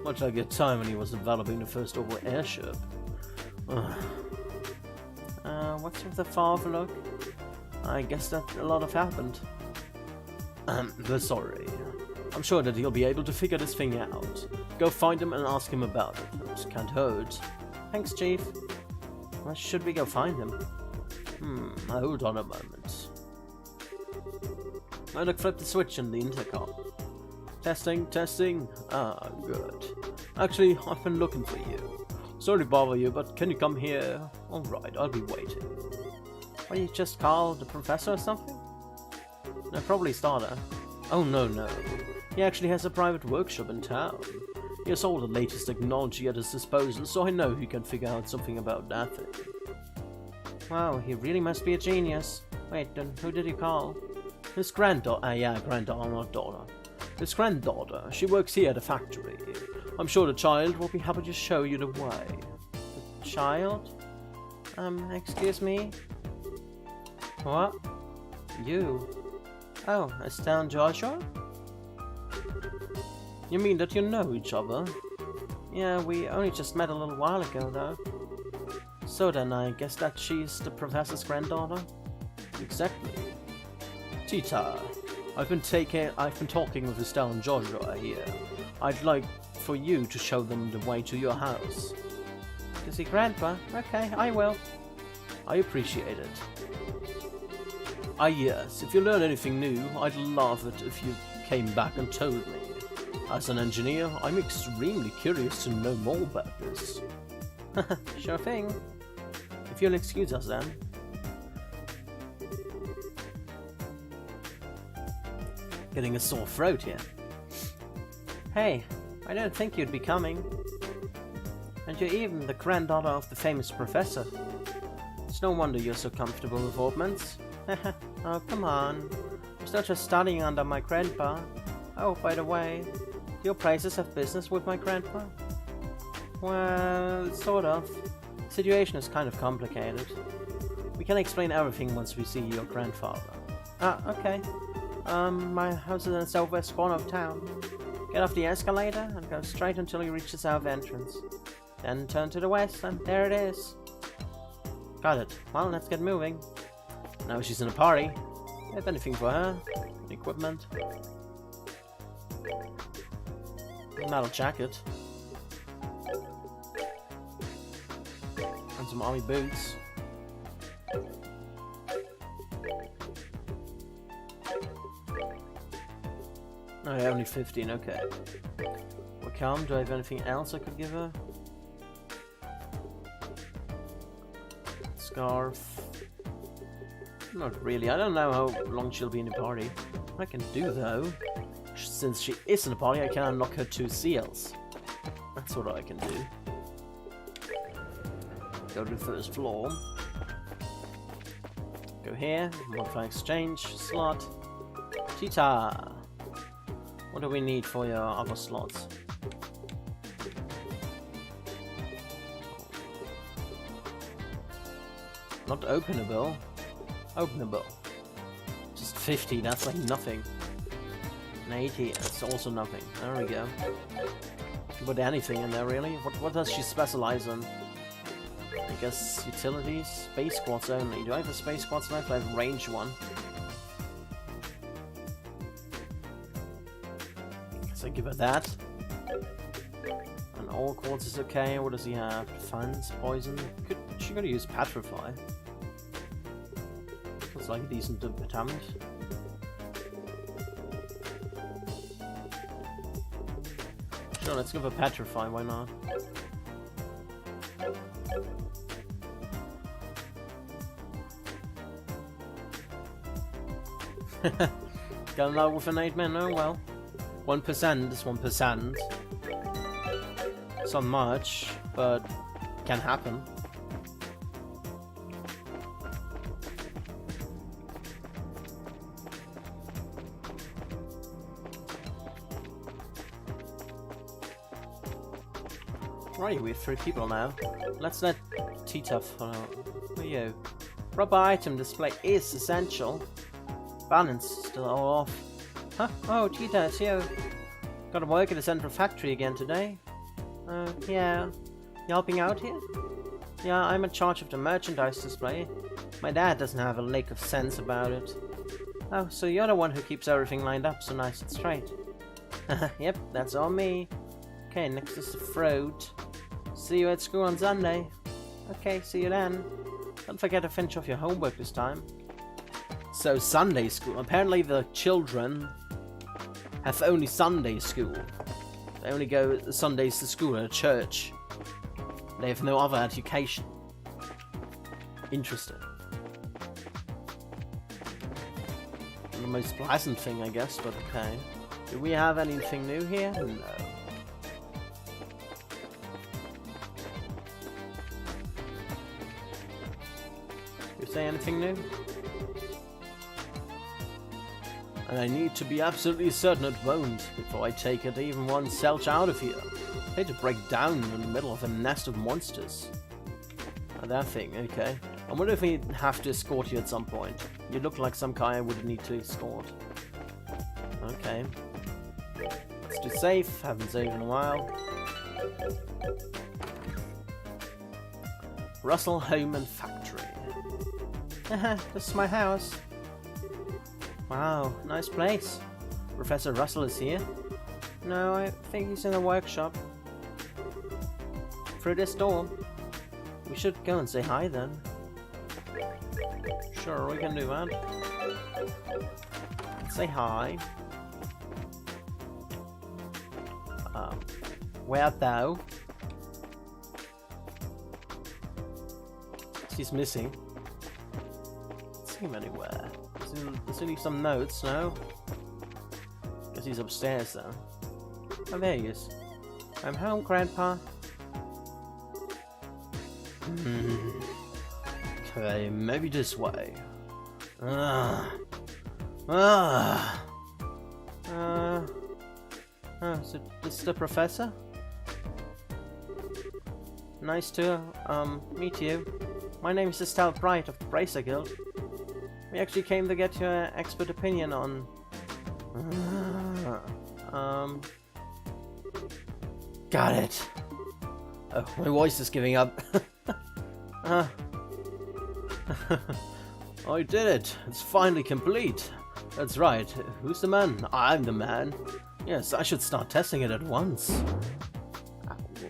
Much like a time when he was developing the first oval airship. What's with the father look? I guess that a lot have happened. But sorry. I'm sure that he'll be able to figure this thing out. Go find him and ask him about it. It can't hurt. Thanks, Chief. Where should we go find him? Hold on a moment. I look, flip the switch in the intercom. Testing, testing. Ah, good. Actually, I've been looking for you. Sorry to bother you, but can you come here? Alright, I'll be waiting. What, you just call the professor or something? No, probably Starter. Oh, no. He actually has a private workshop in town. He has all the latest technology at his disposal, so I know he can figure out something about that thing. Wow, he really must be a genius. Wait, then who did he call? His granddaughter. Yeah, granddaughter, not daughter. His granddaughter. She works here at the factory. I'm sure the child will be happy to show you the way. The child? Excuse me? What? You? Oh, Estelle Joshua? You mean that you know each other? Yeah, we only just met a little while ago, though. So then, I guess that she's the professor's granddaughter? Exactly. Tita, I've been talking with Estelle and Joshua here. I'd like for you to show them the way to your house. To see Grandpa? Okay, I will. I appreciate it. Ah yes, if you learn anything new, I'd love it if you came back and told me. As an engineer, I'm extremely curious to know more about this. Sure thing. If you'll excuse us then. Getting a sore throat here. Hey, I didn't think you'd be coming. And you're even the granddaughter of the famous professor. It's no wonder you're so comfortable with ornaments. Oh, come on. I'm still just studying under my grandpa. Oh, by the way, do your places have business with my grandpa? Well, sort of. The situation is kind of complicated. We can explain everything once we see your grandfather. Ah, okay. My house is in the southwest corner of town. Get off the escalator and go straight until you reach the south entrance. Then turn to the west and there it is. Got it. Well, let's get moving. Now she's in a party. Have anything for her? Equipment. Metal jacket. And some army boots. Oh yeah, only 15, okay. Well, calm, do I have anything else I could give her? Scarf. Not really, I don't know how long she'll be in the party. What I can do though, since she is in the party, I can unlock her 2 seals. That's what I can do. Go to the first floor. Go here, modify exchange, slot. Tita! What do we need for your other slots? Not openable. Openable. Just 50, that's like nothing. An 80, that's also nothing. There we go. Put anything in there really. What does she specialize in? I guess utilities? Space squads only. Do I have a space squads knife? I have a range one. Guess I give her that. And all quartz is okay. What does he have? Defense, poison. She could use petrify. Looks like a decent attempt. Sure, let's give her petrify, why not? Got along with an 8 man, oh well. 1% is 1%. It's not much, but can happen. Right, we have 3 people now. Let's let Tita follow. Who are you? Rubber item display is essential. Balance still all off. Huh? Oh, Tita, it's you. Gotta work at the central factory again today. Yeah. You helping out here? Yeah, I'm in charge of the merchandise display. My dad doesn't have a lick of sense about it. Oh, so you're the one who keeps everything lined up so nice and straight. Yep, that's all me. Okay, next is the fruit. See you at school on Sunday. Okay, see you then. Don't forget to finish off your homework this time. So, Sunday school. Apparently the children have only Sunday school. They only go Sundays to school at a church. They have no other education. Interesting. Not the most pleasant thing, I guess, but okay. Do we have anything new here? No. Say anything new? And I need to be absolutely certain it won't before I take it even one cell out of here. I hate to break down in the middle of a nest of monsters. Oh, that thing, okay. I wonder if we have to escort you at some point. You look like some guy I would need to escort. Okay. Let's do safe, haven't saved in a while. Russell Home and Factory. This is my house. Wow, nice place. Professor Russell is here? No, I think he's in the workshop. Through this door. We should go and say hi then. Sure, we can do that. Say hi. Where thou? She's missing. Him anywhere. Does he leave some notes? No? Guess he's upstairs though. Oh, there he is. I'm home, Grandpa. Okay, maybe this way. Oh, is this the professor? Nice to, meet you. My name is Estelle Bright of the Bracer Guild. We actually came to get your expert opinion on... Got it. Oh, my voice is giving up. I did it. It's finally complete. That's right. Who's the man? I'm the man. Yes, I should start testing it at once.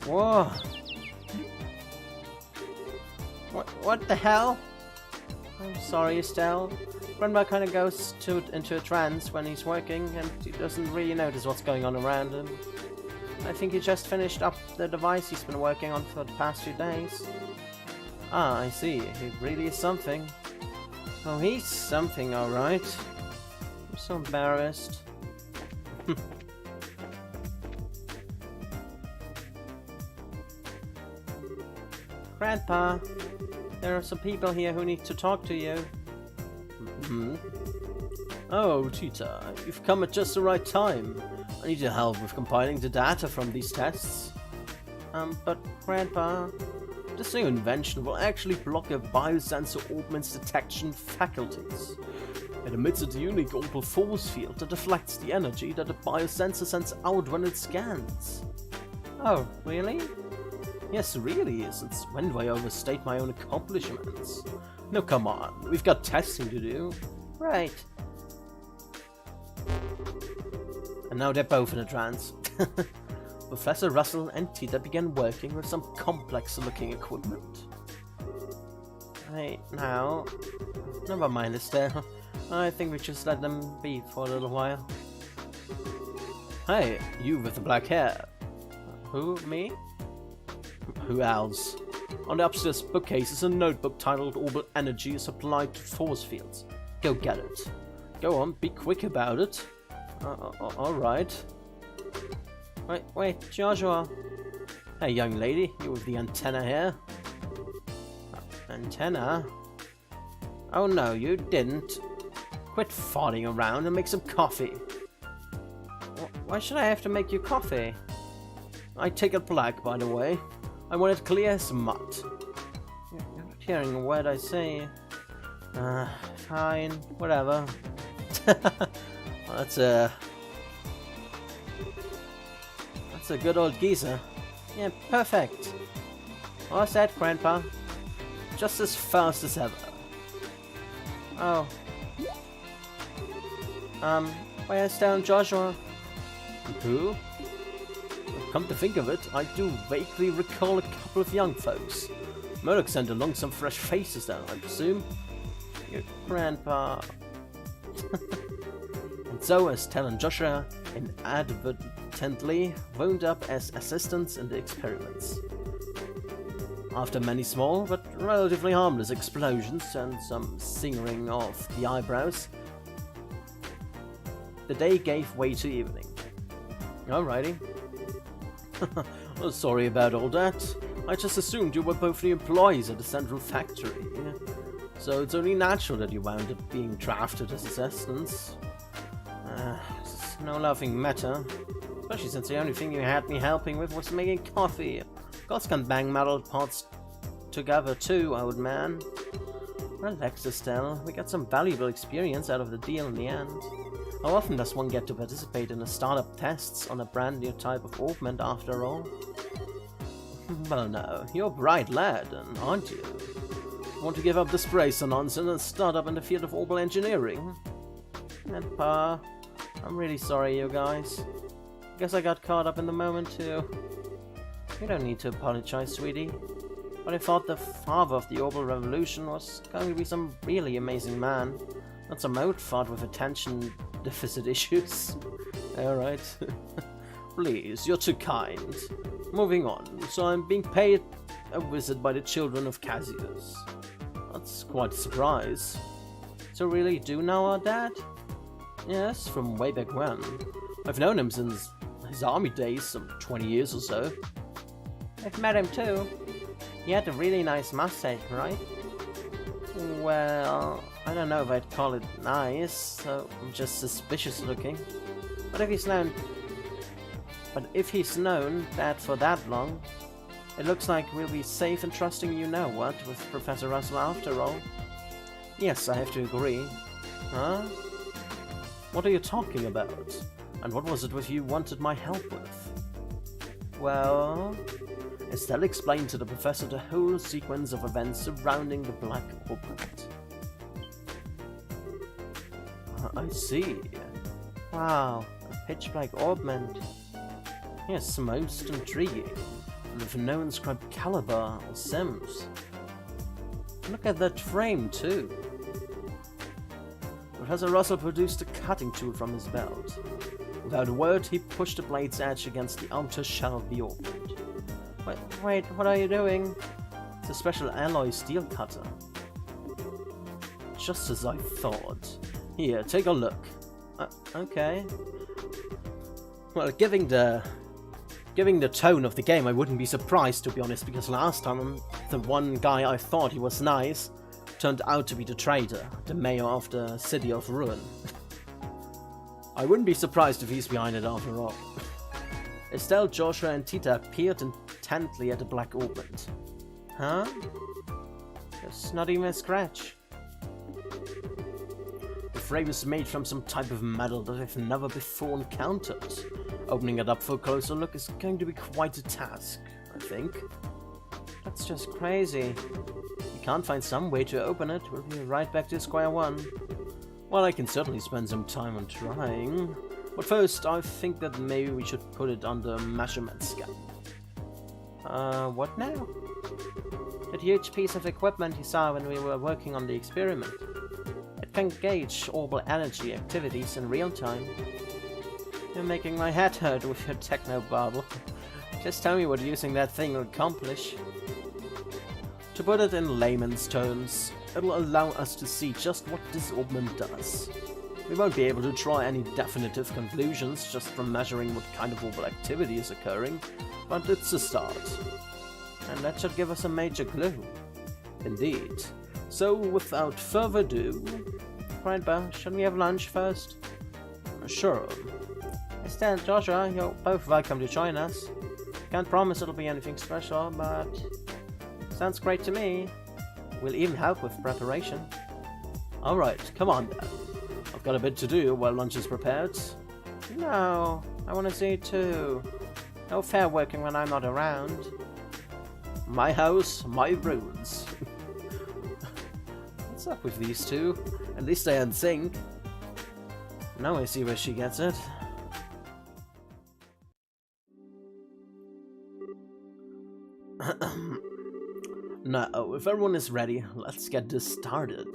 Whoa. What the hell? I'm sorry, Estelle. Grandpa kind of goes into a trance when he's working, and he doesn't really notice what's going on around him. I think he just finished up the device he's been working on for the past few days. Ah, I see. He really is something. Oh, he's something, alright. I'm so embarrassed. Grandpa, there are some people here who need to talk to you. Oh, Tita, you've come at just the right time. I need your help with compiling the data from these tests. But Grandpa, this new invention will actually block a biosensor orbment's detection faculties. It emits a unique opal force field that deflects the energy that the biosensor sends out when it scans. Oh, really? Yes, really, since when do I overstate my own accomplishments? No, come on, we've got testing to do. Right. And now they're both in a trance. Professor Russell and Tita began working with some complex-looking equipment. Hey, now... Never mind, Estelle. I think we just let them be for a little while. Hey, you with the black hair. Who, me? Who else? On the upstairs bookcase is a notebook titled Orbital Energy is Applied to Force Fields. Go get it. Go on, be quick about it. Alright. Wait, Joshua. Hey, young lady, you with the antenna here? Antenna? Oh no, you didn't. Quit farting around and make some coffee. Why should I have to make you coffee? I take it black, by the way. I want it clear as mud. You're not hearing a word I say. Fine, whatever. That's a good old geezer. Yeah, perfect. What's that, Grandpa? Just as fast as ever. Oh. Where's down Joshua? Who? Come to think of it, I do vaguely recall a couple of young folks. Murdoch sent along some fresh faces down, I presume. Your Grandpa. And so, as Tal and Joshua inadvertently wound up as assistants in the experiments. After many small but relatively harmless explosions and some singering of the eyebrows, the day gave way to evening. Alrighty. Well, sorry about all that. I just assumed you were both the employees at the central factory. So it's only natural that you wound up being drafted as assistants. It's no laughing matter. Especially since the only thing you had me helping with was making coffee. Gods can bang metal pots together too, old man. Relax, Estelle. We got some valuable experience out of the deal in the end. How often does one get to participate in the startup tests on a brand new type of augment after all? Well no, you're a bright lad, aren't you? Want to give up the spracer nonsense and start up in the field of orbital engineering? And Pa, I'm really sorry, you guys. Guess I got caught up in the moment too. You don't need to apologize, sweetie. But I thought the father of the orbital revolution was going to be some really amazing man, not some old fart with attention deficit issues. Alright. Please, you're too kind. Moving on, so I'm being paid a visit by the children of Cassius. That's quite a surprise. So really you do know our dad? Yes, from way back when. I've known him since his army days, some 20 years or so. I've met him too. He had a really nice mustache, right? Well, I don't know if I'd call it nice, so I'm just suspicious looking. But if he's known that for that long, it looks like we'll be safe and trusting you know what with Professor Russell after all. Yes, I have to agree. Huh? What are you talking about? And what was it with you wanted my help with? Well, Estelle explained to the professor the whole sequence of events surrounding the Black Augment. I see. Wow, a pitch-black augment. Yes, most intriguing. And with no inscribed caliber or sims. Look at that frame, too. Professor Russell produced a cutting tool from his belt. Without a word, he pushed the blade's edge against the outer shell of the augment. Wait, what are you doing? It's a special alloy steel cutter. Just as I thought. Here, take a look. Okay. Well, giving the tone of the game, I wouldn't be surprised, to be honest, because last time the one guy I thought he was nice turned out to be the traitor, the mayor of the city of Ruin. I wouldn't be surprised if he's behind it after all. Estelle, Joshua, and Tita peered intently at the black augment. Huh? There's not even a scratch. The frame is made from some type of metal that I've never before encountered. Opening it up for a closer look is going to be quite a task, I think. That's just crazy. If we can't find some way to open it, we'll be right back to square one. Well, I can certainly spend some time on trying. But first, I think that maybe we should put it under measurement scan. What now? That huge piece of equipment you saw when we were working on the experiment. It can gauge orbital energy activities in real time. You're making my head hurt with your techno-babble. Just tell me what using that thing will accomplish. To put it in layman's terms, it'll allow us to see just what this augment does. We won't be able to draw any definitive conclusions just from measuring what kind of orbital activity is occurring, but it's a start. And that should give us a major clue. Indeed. So, without further ado... Grandpa, shouldn't we have lunch first? Sure. Estelle and Joshua, you're both welcome to join us. Can't promise it'll be anything special, but... sounds great to me. We'll even help with preparation. Alright, come on then. I've got a bit to do while lunch is prepared. No, I want to see it too. No fair working when I'm not around. My house, my rules. What's up with these two? At least they're in sync. Now I see where she gets it. Now, if everyone is ready, let's get this started.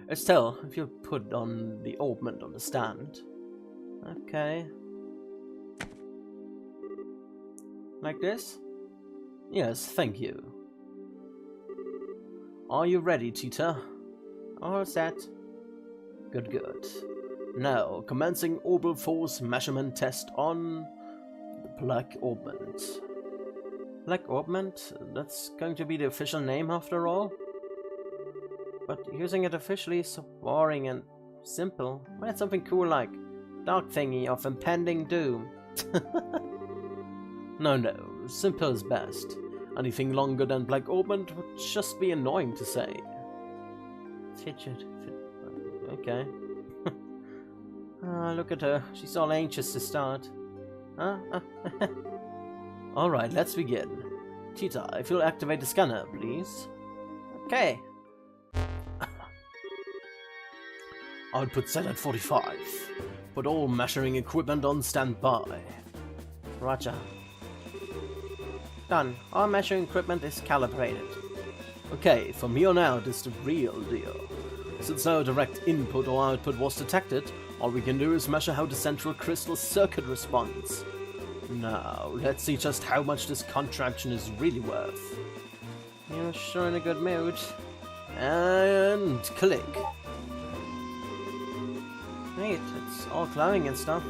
Estelle, if you put on the augment on the stand. Okay. Like this? Yes, thank you. Are you ready, Tita? All set. Good, good. Now, commencing orbital force measurement test on the Black Augment. Black Augment? That's going to be the official name after all? But using it officially is so boring and simple. Why not something cool like Dark Thingy of Impending Doom? No, simple is best. Anything longer than Black Augment would just be annoying to say. Fidget. Okay. Look at her. She's all anxious to start. Huh? Alright, let's begin. Tita, if you'll activate the scanner, please. Okay. Output set at 45. Put all measuring equipment on standby. Roger. Done. All measuring equipment is calibrated. Okay, from here on out is the real deal. Since no direct input or output was detected, all we can do is measure how the central crystal circuit responds. Now, let's see just how much this contraption is really worth. You're sure in a good mood. And click. Wait, it's all glowing and stuff.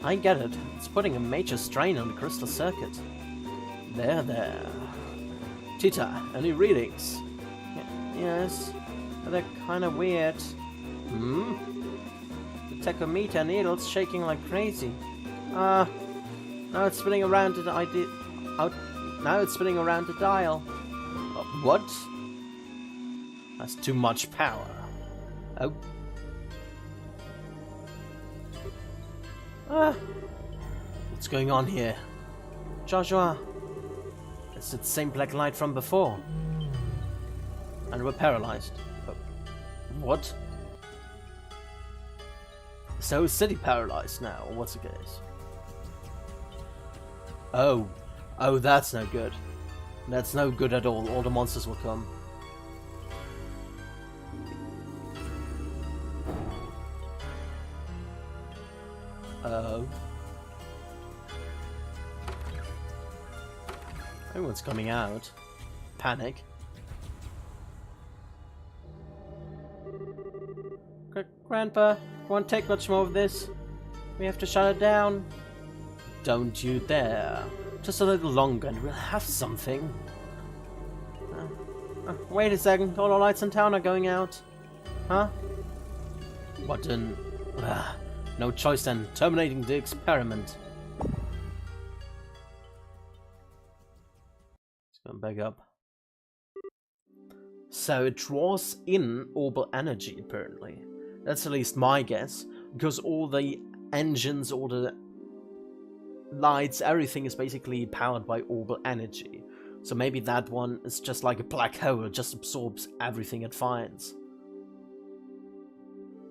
I get it. It's putting a major strain on the crystal circuit. There. Tita, any readings? Yes, but they're kinda weird. The tachometer needle's shaking like crazy. Now it's spinning around the now it's spinning around the dial. What? That's too much power. Oh. What's going on here? Joshua! It's the same black light from before. And we're paralyzed. Oh. What? So is City paralyzed now, or what's the case? Oh, that's no good. That's no good at all. All the monsters will come. Oh. Everyone's coming out. Panic. Grandpa, won't take much more of this. We have to shut it down. Don't you dare. Just a little longer and we'll have something. Wait a second, all the lights in town are going out. Huh? What an... no choice then, terminating the experiment. Let's go back up. So it draws in orbital energy, apparently. That's at least my guess, because all the engines, all the lights, everything is basically powered by orbital energy. So maybe that one is just like a black hole, it just absorbs everything it finds.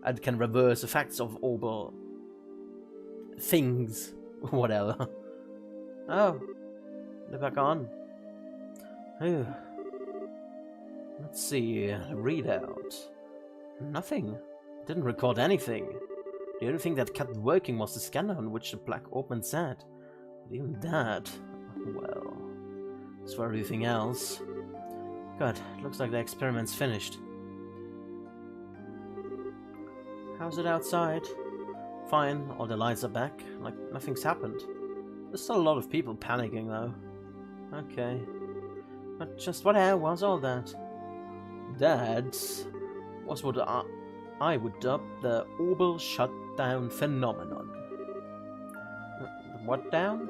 And can reverse effects of orbital things, whatever. Oh, they're back on. Ooh. Let's see, readout. Nothing. Didn't record anything. The only thing that kept working was the scanner on which the Black Augment sat. But even that, well, as for everything else. Good, looks like the experiment's finished. How's it outside? Fine, all the lights are back, like nothing's happened. There's still a lot of people panicking though. Okay. But just what the hell was all that? That was what I would dub the orbital shutdown phenomenon. What down?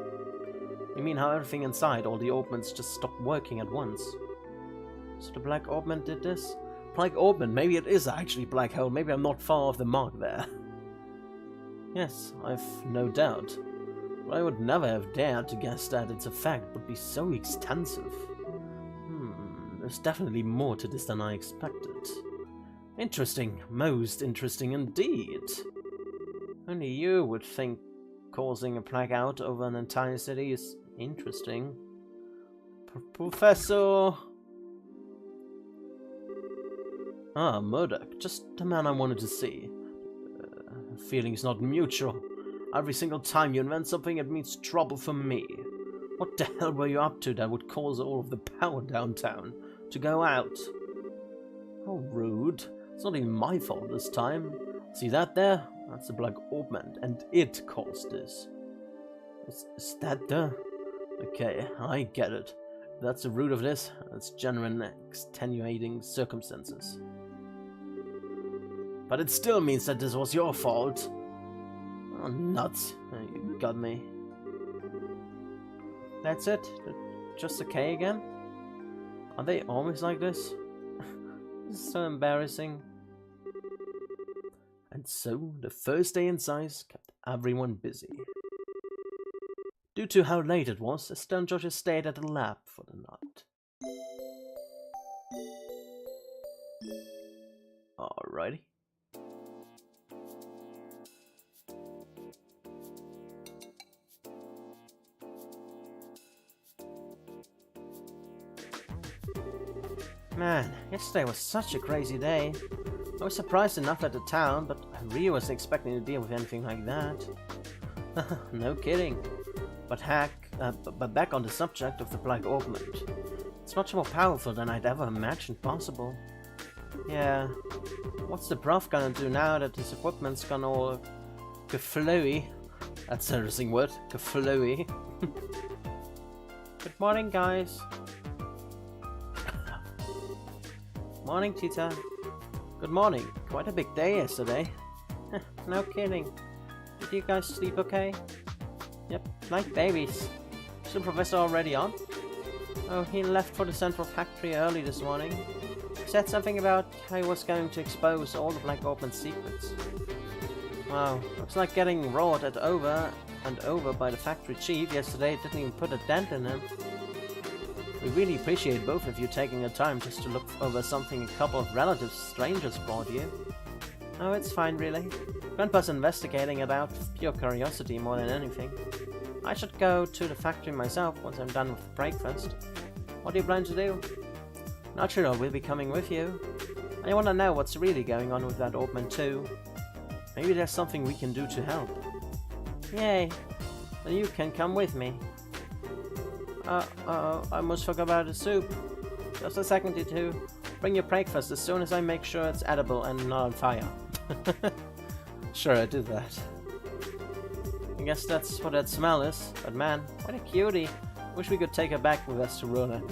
You mean how everything inside, all the orbments just stopped working at once? So the black orbment did this? Black orbment, maybe it is actually black hole, maybe I'm not far off the mark there. Yes, I've no doubt. But I would never have dared to guess that its effect would be so extensive. There's definitely more to this than I expected. Interesting, most interesting indeed. Only you would think causing a blackout over an entire city is interesting. Professor... Ah, Murdoch, just the man I wanted to see. Feeling's not mutual. Every single time you invent something, it means trouble for me. What the hell were you up to that would cause all of the power downtown to go out? How rude. It's not even my fault this time. See that there? That's the black orbment, and it caused this. Is that the... Okay, I get it. If that's the root of this, that's genuine extenuating circumstances. But it still means that this was your fault. Oh, nuts. You got me. That's it? Just okay again? Are they always like this? This is so embarrassing. And so, the first day in science kept everyone busy. Due to how late it was, Estelle and Joshua stayed at the lab for the night. Alrighty. Man, yesterday was such a crazy day. I was surprised enough at the town, but I really wasn't expecting to deal with anything like that. No kidding. But back on the subject of the black orbment. It's much more powerful than I'd ever imagined possible. Yeah. What's the prof gonna do now that his equipment's gone all kaflooey? That's an interesting word. Kaflooey. Good morning, guys. Morning, Tita. Good morning. Quite a big day yesterday. No kidding. Did you guys sleep okay? Yep, like babies. Is the professor already on? Oh, he left for the central factory early this morning. He said something about how he was going to expose all the black orbment secrets. Wow, looks like getting roared at over and over by the factory chief yesterday didn't even put a dent in him. We really appreciate both of you taking the time just to look over something a couple of relatives strangers brought you. Oh, it's fine, really. Grandpa's investigating about pure curiosity more than anything. I should go to the factory myself once I'm done with breakfast. What do you plan to do? Not sure I will be coming with you. I want to know what's really going on with that orbment too. Maybe there's something we can do to help. Yay! Then you can come with me. I almost forgot about the soup. Just a second or two. Bring your breakfast as soon as I make sure it's edible and not on fire. Sure, I do that. I guess that's what that smell is. But man, what a cutie. Wish we could take her back with us to Roland.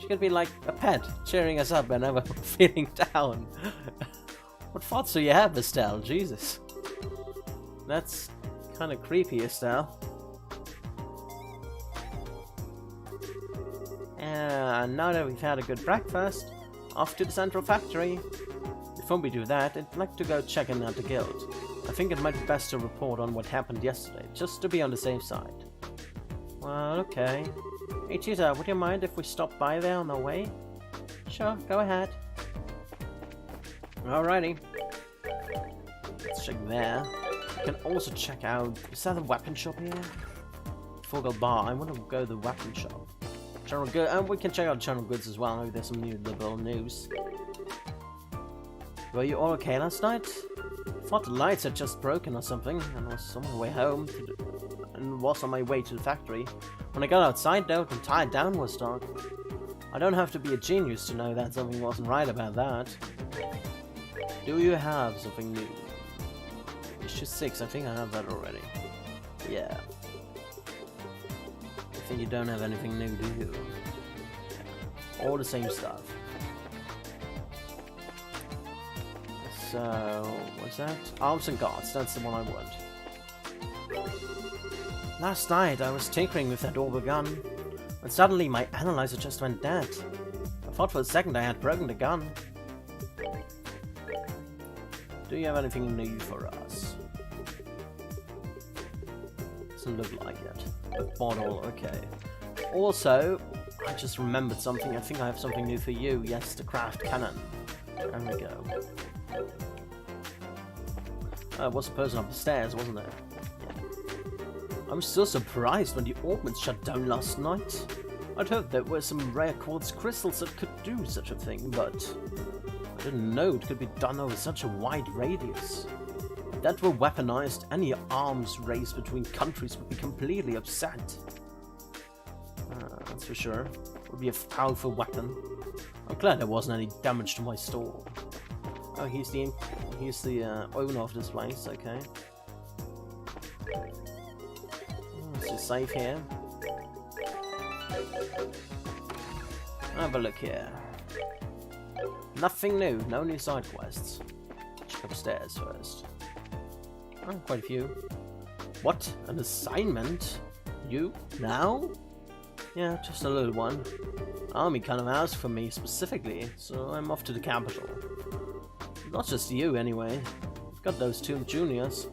She could be like a pet, cheering us up whenever we're feeling down. What thoughts do you have, Estelle? Jesus. That's kind of creepy, Estelle. And now that we've had a good breakfast, off to the central factory. Before we do that, I'd like to go check in at the guild. I think it might be best to report on what happened yesterday, just to be on the safe side. Well, okay. Hey Tita, would you mind if we stop by there on our way? Sure, go ahead. Alrighty. Let's check there. We can also check out... Is that a weapon shop here? Fogel Bar. I want to go to the weapon shop. General Goods, and we can check out General Goods as well. Maybe there's some new liberal news. Were you all okay last night? I thought the lights had just broken or something, and was on my way home and was on my way to the factory. When I got outside though, the entire town was dark. I don't have to be a genius to know that something wasn't right about that. Do you have something new? Issue 6, I think I have that already. Yeah. I think you don't have anything new, do you? All the same stuff. So, what's that? Arms and guards, that's the one I want. Last night I was tinkering with that orbital gun, when suddenly my analyzer just went dead. I thought for a second I had broken the gun. Do you have anything new for us? Doesn't look like it. A bottle, okay. Also, I just remembered something. I think I have something new for you. Yes, the craft cannon. There we go. It was a person up the stairs, wasn't it? Yeah. I was so surprised when the augments shut down last night. I'd heard there were some rare quartz crystals that could do such a thing, but I didn't know it could be done over such a wide radius. If that were weaponized, any arms race between countries would be completely upset. That's for sure. It would be a powerful weapon. I'm glad there wasn't any damage to my store. Oh, he's the owner of this place, okay. Let's just save here. Have a look here. Nothing new, no new side quests. Check upstairs first. Oh, quite a few. What? An assignment? You? Now? Yeah, just a little one. Army kind of asked for me specifically, so I'm off to the capital. Not just you, anyway. I've got those 2 juniors.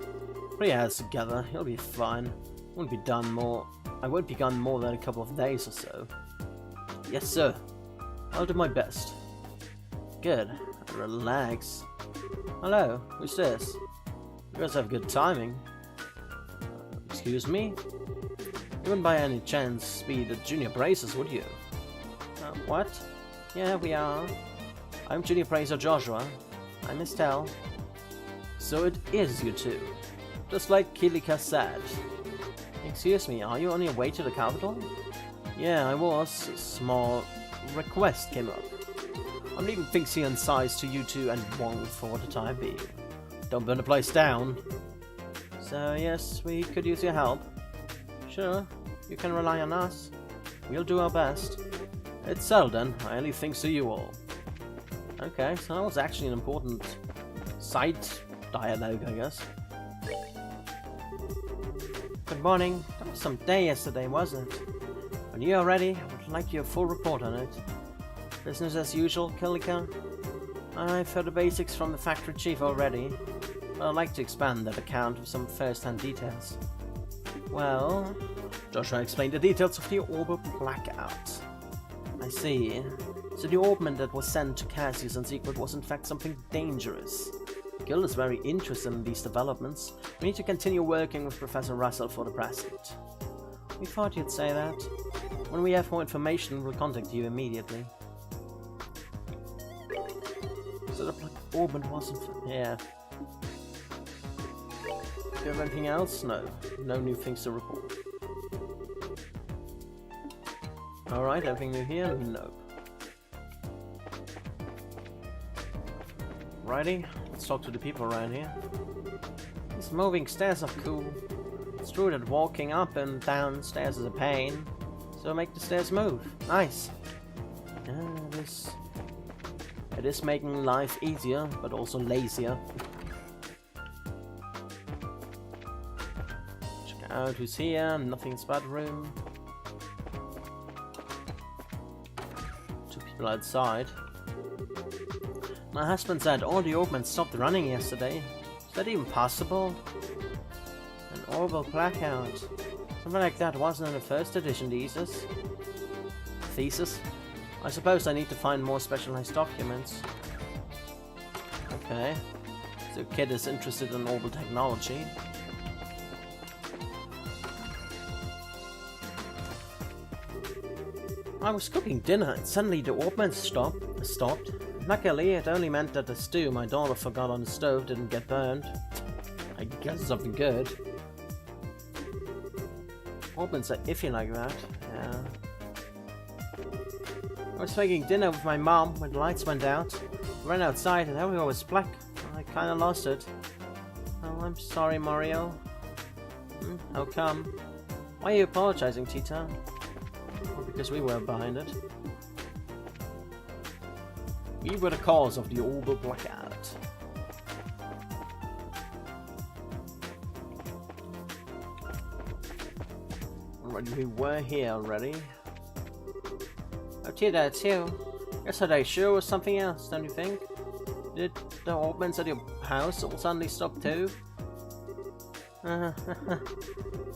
Put your heads together, you'll be fine. I won't be gone more than a couple of days or so. Yes, sir. I'll do my best. Good. Relax. Hello, who's this? You guys have good timing. Excuse me? You wouldn't by any chance be the junior bracers, would you? What? Yeah, we are. I'm junior bracer Joshua. I'm Estelle. So it is you two. Just like Kilika said. Excuse me, are you on your way to the capital? Yeah, I was. A small request came up. I'm leaving Fixie and Size to you two and Wong for the time being. Don't burn the place down. So yes, we could use your help. Sure, you can rely on us. We'll do our best. It's settled then. I only think so you all. Okay, so that was actually an important side dialogue, I guess. Good morning. That was some day yesterday, wasn't it? When you are ready, I would like your full report on it. Business as usual, Kilika? I've heard the basics from the factory chief already, but I'd like to expand that account with some first-hand details. Well, Joshua explained the details of the orbital blackout. I see. So the orbment that was sent to Cassius in secret was in fact something dangerous. The guild is very interested in these developments. We need to continue working with Professor Russell for the present. We thought you'd say that. When we have more information, we'll contact you immediately. So the orbment wasn't... yeah. Do you have anything else? No. No new things to report. Alright, anything new here? Nope. Righty, let's talk to the people around here. These moving stairs are cool. It's true that walking up and down stairs is a pain, so make the stairs move. Nice. It is making life easier, but also lazier. Check out who's here. Nothing's but room. 2 people outside. My husband said all the augments stopped running yesterday. Is that even possible? An orbital blackout. Something like that wasn't in the first edition thesis? I suppose I need to find more specialized documents. Okay. So kid is interested in orbital technology. I was cooking dinner and suddenly the augments stopped. Luckily, it only meant that the stew my daughter forgot on the stove didn't get burned. I guess it's something good. Augments are iffy like that, yeah. I was making dinner with my mom when the lights went out. I ran outside and everywhere was black. kinda lost it. Oh, I'm sorry, Mario. How come? Why are you apologizing, Tita? Well, because we were behind it. We were the cause of the orbital blackout. Alright, we were here already. Oh, Tita, it's you. Yesterday sure was something else, don't you think? Did the Orbmans at your house all suddenly stop too?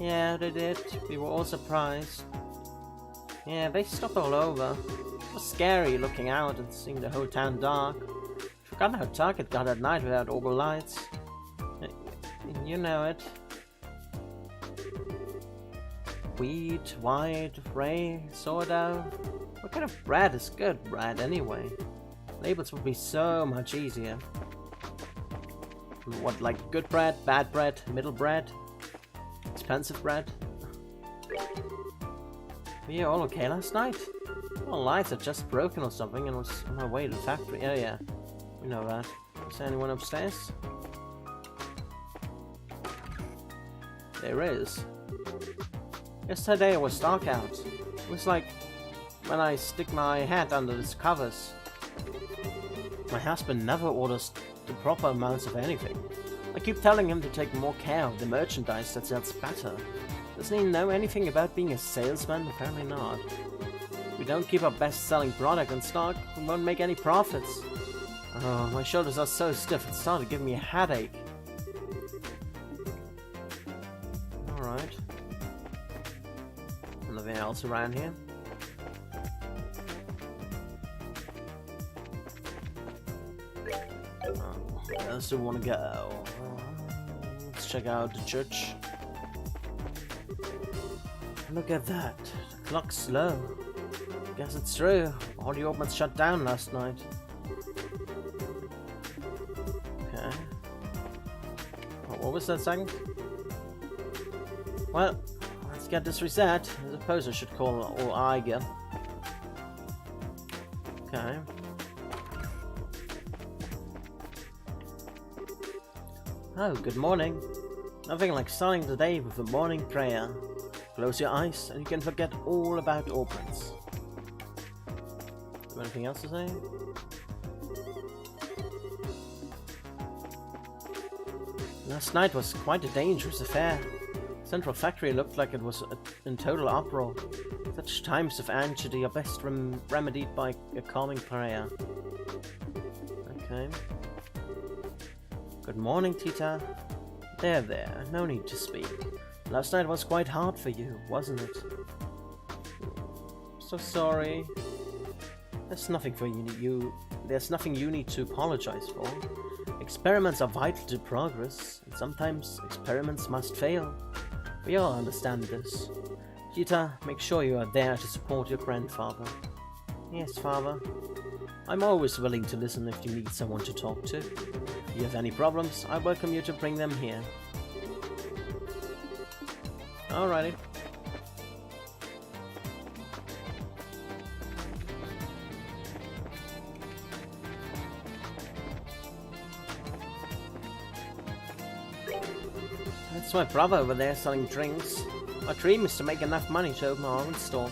Yeah, they did. We were all surprised. Yeah, they stopped all over. It was scary looking out and seeing the whole town dark. Forgot how dark it got at night without orbital lights. You know it. Wheat, white, ray, sourdough. What kind of bread is good bread anyway? Labels would be so much easier. What, like good bread, bad bread, middle bread, expensive bread? Were you all okay last night? Well, lights had just broken or something and was on my way to the factory. Oh yeah, we know that. Is there anyone upstairs? There is. Yesterday it was dark out. It was like when I stick my head under the covers. My husband never orders the proper amounts of anything. I keep telling him to take more care of the merchandise that sells better. Doesn't he know anything about being a salesman? Apparently not. If we don't keep our best-selling product in stock, we won't make any profits. Oh, my shoulders are so stiff it started giving me a headache. Alright. Nothing else around here? Where else do we want to go? Let's check out the church. Look at that. The clock's slow. Guess it's true. All the Orbmans shut down last night. Okay. Oh, what was that second? Well, let's get this reset. I suppose I should call all Eiger. Okay. Oh, good morning. Nothing like starting the day with a morning prayer. Close your eyes and you can forget all about Orbmans. Do you have anything else to say? Last night was quite a dangerous affair. Central Factory looked like it was in total uproar. Such times of anxiety are best remedied by a calming prayer. Okay. Good morning, Tita. There, no need to speak. Last night was quite hard for you, wasn't it? So sorry. There's nothing you need to apologize for. Experiments are vital to progress, and sometimes experiments must fail. We all understand this. Tita, make sure you are there to support your grandfather. Yes, father. I'm always willing to listen if you need someone to talk to. If you have any problems, I welcome you to bring them here. Alrighty. That's my brother over there selling drinks. My dream is to make enough money to open our own store.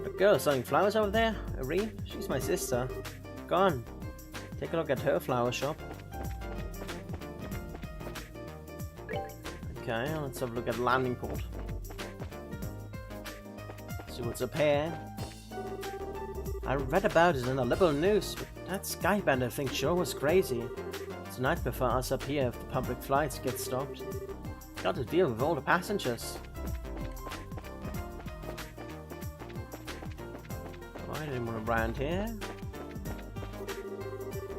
A girl selling flowers over there? Irene? She's my sister. Go on. Take a look at her flower shop. Okay, let's have a look at landing port. See what's up here. I read about it in the Liberal news, but that skybender thing sure was crazy. It's a nightmare for us up here if the public flights get stopped. Got to deal with all the passengers. Alright, anyone around here?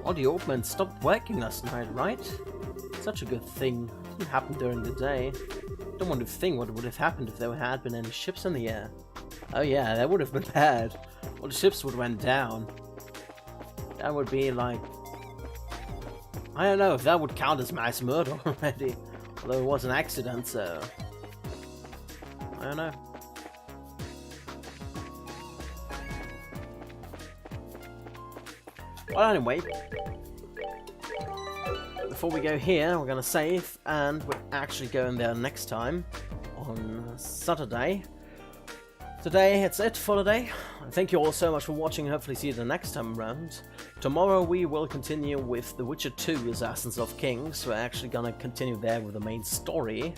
All the Orbmans stopped working last night, right? Such a good thing. Didn't happen during the day. Don't want to think what would have happened if there had been any ships in the air. Oh yeah, that would have been bad. All the ships would have went down. That would be like... I don't know if that would count as mass murder already. Although it was an accident, so... I don't know. Well, anyway, before we go here, we're gonna save, and we're actually going there next time on Saturday. Today, it's it for today. Thank you all so much for watching, and hopefully see you the next time around. Tomorrow we will continue with The Witcher 2 Assassins of Kings. We're actually gonna continue there with the main story,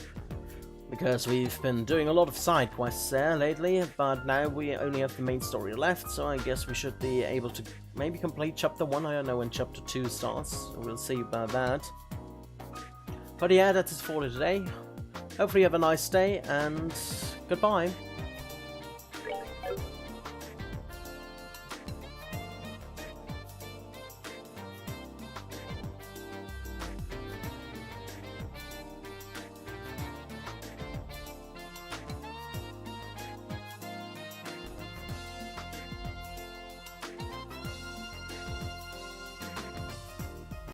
because we've been doing a lot of side quests there lately, but now we only have the main story left, so I guess we should be able to maybe complete chapter 1. I don't know when chapter 2 starts, we'll see about that. But yeah, that's it for today. Hopefully you have a nice day, and goodbye.